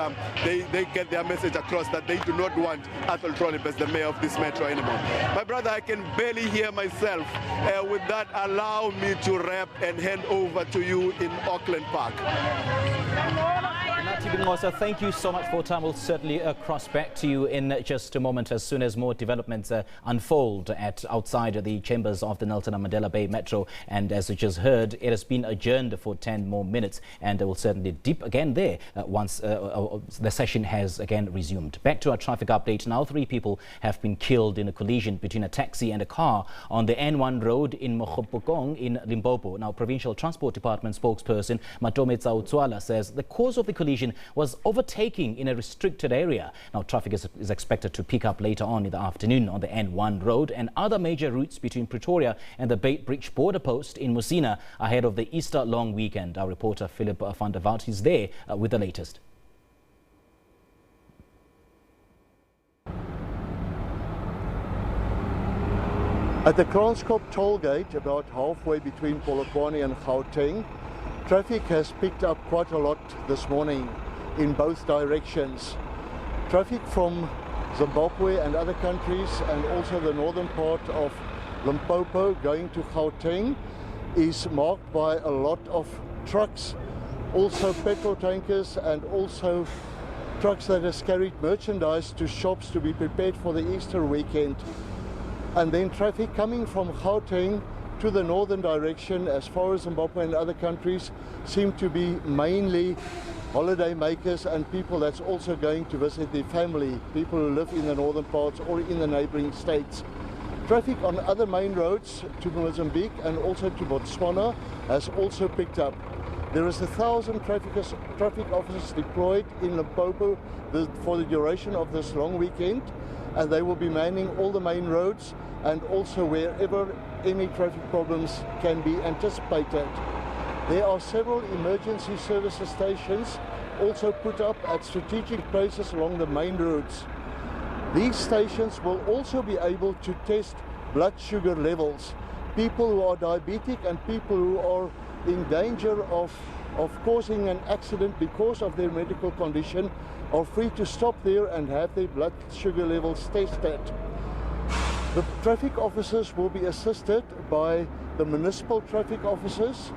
they get their message across that they do not want Athol Trollip as the mayor of this metro anymore. My brother, I can barely hear myself. With that, allow me to wrap and hand over to you in Auckland Park. Thank you so much for time. We'll certainly cross back to you in just a moment as soon as more developments unfold outside the chambers of the Nelson Mandela Bay Metro. And as you just heard, it has been adjourned for 10 more minutes, and we'll certainly dip again there once the session has again resumed. Back to our traffic update now. 3 people have been killed in a collision between a taxi and a car on the N1 road in Mokgopokong in Limpopo. Now, Provincial Transport Department spokesperson Matome Tsautswala says the cause of the collision was overtaking in a restricted area. Now, traffic is expected to pick up later on in the afternoon on the N1 road and other major routes between Pretoria and the Beitbridge border post in Musina ahead of the Easter long weekend. Our reporter Philip van der Walt is there with the latest. At the Kranskop toll gate, about halfway between Polokwane and Gauteng, traffic has picked up quite a lot this morning in both directions. Traffic from Zimbabwe and other countries, and also the northern part of Limpopo going to Gauteng, is marked by a lot of trucks, also petrol tankers, and also trucks that has carried merchandise to shops to be prepared for the Easter weekend. And then traffic coming from Gauteng to the northern direction as far as Zimbabwe and other countries seem to be mainly holiday makers and people that's also going to visit their family, people who live in the northern parts or in the neighboring states. Traffic on other main roads to Mozambique and also to Botswana has also picked up. There is 1,000 traffic officers deployed in Limpopo for the duration of this long weekend, and they will be manning all the main roads and also wherever any traffic problems can be anticipated. There are several emergency services stations also put up at strategic places along the main roads. These stations will also be able to test blood sugar levels. People who are diabetic and people who are in danger of causing an accident because of their medical condition are free to stop there and have their blood sugar levels tested. The traffic officers will be assisted by the municipal traffic officers,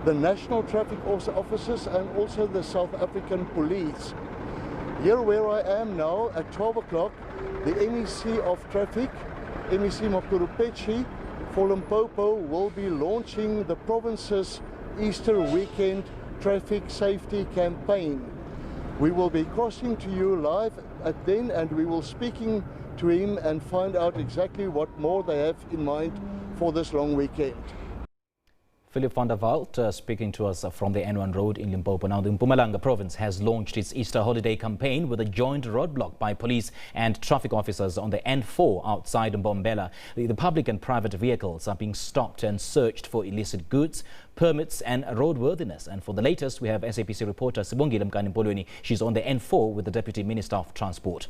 the national traffic officers, and also the South African police. Here where I am now at 12 o'clock, the MEC of Traffic, MEC Makurupechi for Limpopo, will be launching the province's Easter weekend traffic safety campaign. We will be crossing to you live at then, and we will speaking to him and find out exactly what more they have in mind for this long weekend. Philip van der Walt speaking to us from the N1 road in Limpopo. Now, the Mpumalanga province has launched its Easter holiday campaign with a joint roadblock by police and traffic officers on the N4 outside Mbombela. The public and private vehicles are being stopped and searched for illicit goods, permits and roadworthiness. And for the latest, we have SABC reporter Sibongile Mkani-Mpolweni. She's on the N4 with the Deputy Minister of Transport.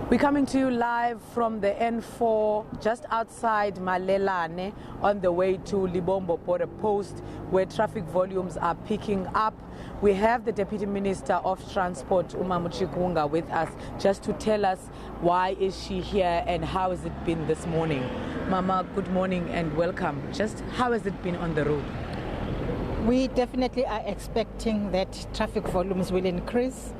We're coming to you live from the N4 just outside Malelane on the way to Libombo border post, where traffic volumes are picking up. We have the Deputy Minister of Transport, Uma Muchikunga, with us just to tell us why is she here and how has it been this morning. Mama, good morning and welcome. Just how has it been on the road? We definitely are expecting that traffic volumes will increase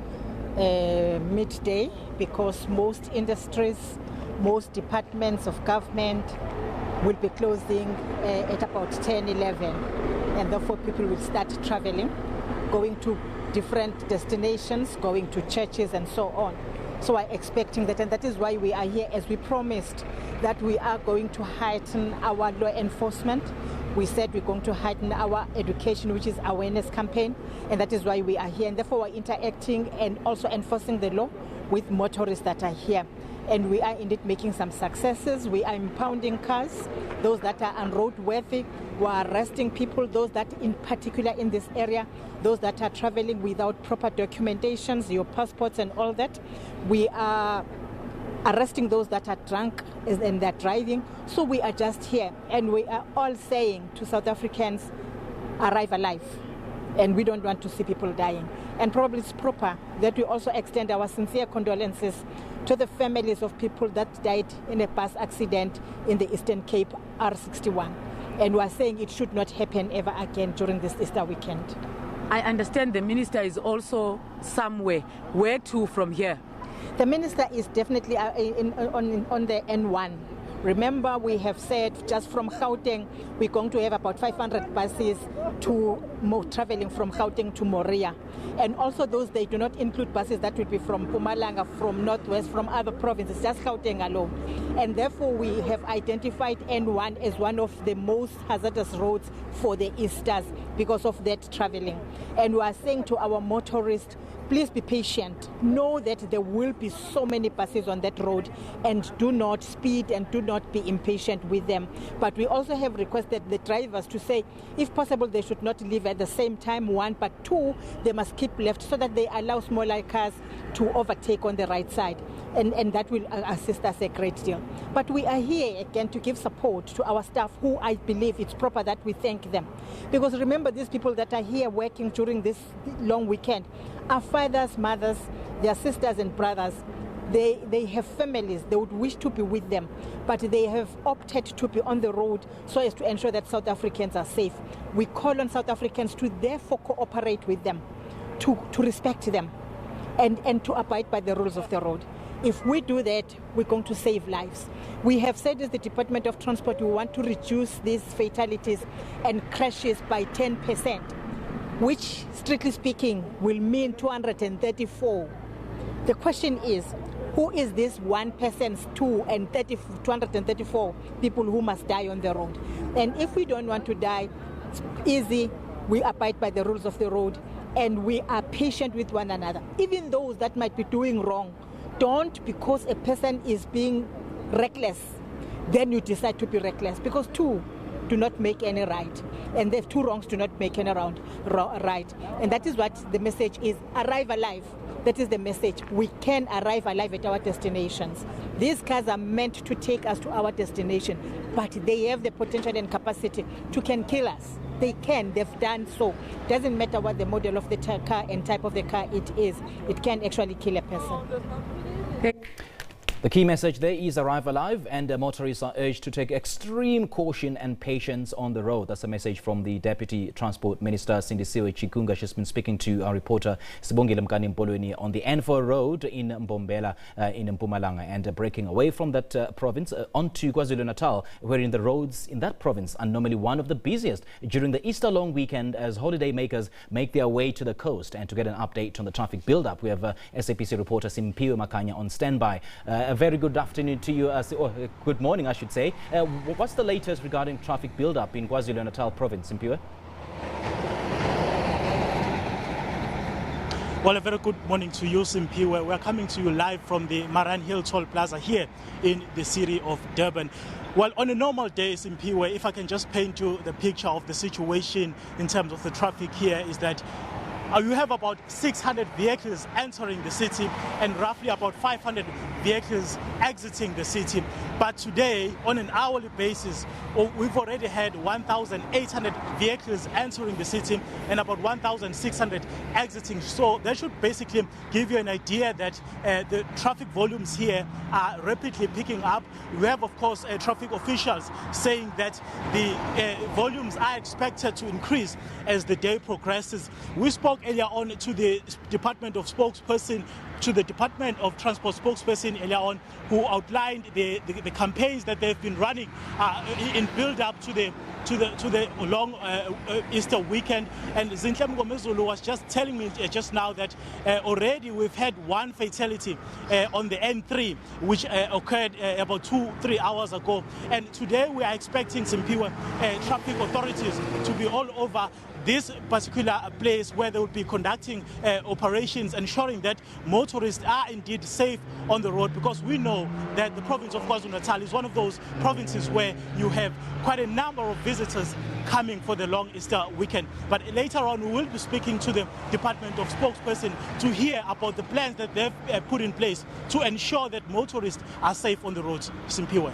midday, because most industries, most departments of government will be closing at about 10, 11, and therefore people will start traveling, going to different destinations, going to churches and so on. So I'm expecting that, and that is why we are here, as we promised that we are going to heighten our law enforcement. We said we're going to heighten our education, which is awareness campaign, and that is why we are here. And therefore we're interacting and also enforcing the law with motorists that are here. And we are indeed making some successes. We are impounding cars, those that are unroadworthy. We are arresting people, those that in particular in this area, those that are traveling without proper documentations, your passports and all that. We are arresting those that are drunk and they're driving. So we are just here, and we are all saying to South Africans, arrive alive, and we don't want to see people dying. And probably it's proper that we also extend our sincere condolences to the families of people that died in a bus accident in the Eastern Cape, R61. And we are saying it should not happen ever again during this Easter weekend. I understand the minister is also somewhere. Where to from here? The minister is definitely on the N1. Remember, we have said just from Gauteng, we're going to have about 500 buses traveling from Gauteng to Moria. And also those, they do not include buses that will be from Mpumalanga, from Northwest, from other provinces, just Gauteng alone. And therefore, we have identified N1 as one of the most hazardous roads for the Easters because of that traveling. And we are saying to our motorists, please be patient. Know that there will be so many buses on that road, and do not speed and do not be impatient with them. But we also have requested the drivers to say, if possible, they should not leave at the same time, one, but two, they must keep left so that they allow smaller cars to overtake on the right side. And that will assist us a great deal. But we are here again to give support to our staff, who I believe it's proper that we thank them. Because remember, these people that are here working during this long weekend are fathers, mothers, their sisters and brothers. They have families, they would wish to be with them, but they have opted to be on the road so as to ensure that South Africans are safe. We call on South Africans to therefore cooperate with them, to respect them, and to abide by the rules of the road. If we do that, we're going to save lives. We have said as the Department of Transport, we want to reduce these fatalities and crashes by 10%, which, strictly speaking, will mean 234. The question is, who is this 1% 234 people who must die on the road? And if we don't want to die, easy, we abide by the rules of the road, and we are patient with one another. Even those that might be doing wrong, don't, because a person is being reckless, then you decide to be reckless, because two do not make any right, and the two wrongs do not make any right. And that is what the message is: arrive alive. That is the message. We can arrive alive at our destinations. These cars are meant to take us to our destination, but they have the potential and capacity to can kill us. They can, they've done so. Doesn't matter what the model of the car and type of the car it is, it can actually kill a person. The key message there is arrive alive, and motorists are urged to take extreme caution and patience on the road. That's a message from the Deputy Transport Minister, Sindisiwe Chikunga. She's been speaking to our reporter, Sibongile Mkani Mpolweni, on the N4 road in Mbombela in Mpumalanga, and breaking away from that province onto KwaZulu-Natal, wherein the roads in that province are normally one of the busiest during the Easter long weekend as holiday makers make their way to the coast. And to get an update on the traffic build-up, we have SABC reporter Simpiwe Makanya on standby. A very good afternoon to you, or good morning, I should say. What's the latest regarding traffic build-up in KwaZulu-Natal province, Simpiwe? Well, a very good morning to you, Simpiwe. We're coming to you live from the Maran Hill Toll Plaza here in the city of Durban. Well, on a normal day, Simpiwe, if I can just paint you the picture of the situation in terms of the traffic here, is that you have about 600 vehicles entering the city and roughly about 500 vehicles exiting the city. But today, on an hourly basis, we've already had 1,800 vehicles entering the city and about 1,600 exiting. So that should basically give you an idea that the traffic volumes here are rapidly picking up. We have, of course, traffic officials saying that the volumes are expected to increase as the day progresses. We spoke earlier on to the Department of Spokesperson, to the Department of Transport spokesperson earlier on, who outlined the campaigns that they've been running in build-up to the long Easter weekend. And Zinhle Mngomezulu was just telling me just now that already we've had one fatality on the N3, which occurred about 2-3 hours ago. And today we are expecting Simpiwe traffic authorities to be all over this particular place where they will be conducting operations, ensuring that motorists are indeed safe on the road, because we know that the province of KwaZulu-Natal is one of those provinces where you have quite a number of visitors coming for the long Easter weekend. But later on, we will be speaking to the Department of Spokesperson to hear about the plans that they've put in place to ensure that motorists are safe on the roads. Simpiwe.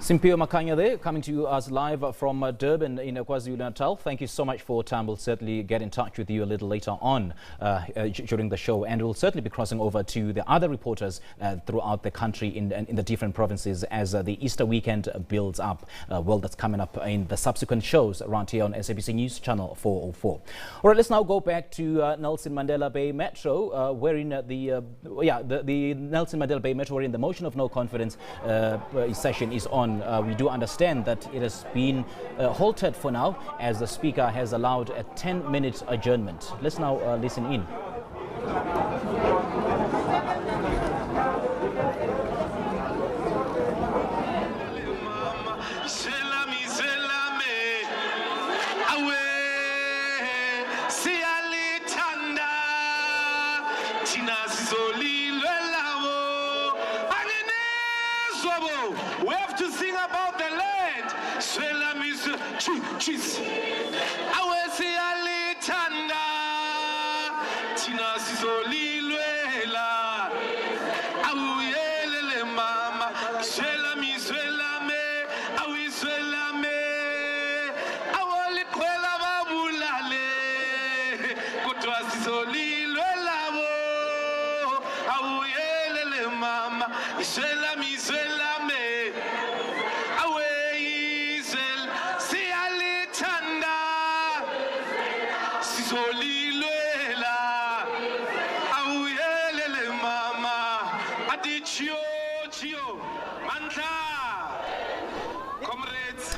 Simpiwe Makanya there, coming to us live from Durban in KwaZulu-Natal. Thank you so much for your time. We'll certainly get in touch with you a little later on during the show, and we'll certainly be crossing over to the other reporters throughout the country in the different provinces as the Easter weekend builds up. Well, that's coming up in the subsequent shows around here on SABC News Channel 404. All right, let's now go back to Nelson Mandela Bay Metro, wherein the Nelson Mandela Bay Metro, wherein the motion of no confidence session is on. We do understand that it has been halted for now as the Speaker has allowed a 10-minute adjournment. Let's now listen in. We have to sing about the land. Cheese.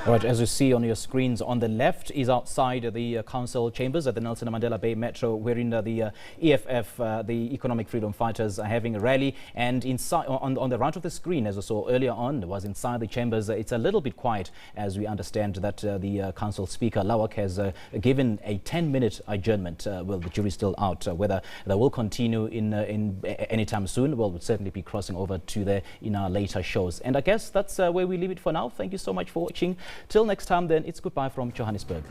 All right, as you see on your screens, on the left is outside the council chambers at the Nelson Mandela Bay Metro, wherein the EFF, the Economic Freedom Fighters, are having a rally. And inside, on the right of the screen, as I saw earlier on, was inside the chambers. It's a little bit quiet, as we understand that the council speaker, Lawak, has given a 10-minute adjournment. Well, the jury's still out. Whether they will continue in anytime soon, well, we'll certainly be crossing over to there in our later shows. And I guess that's where we leave it for now. Thank you so much for watching. Till next time, then, it's goodbye from Johannesburg.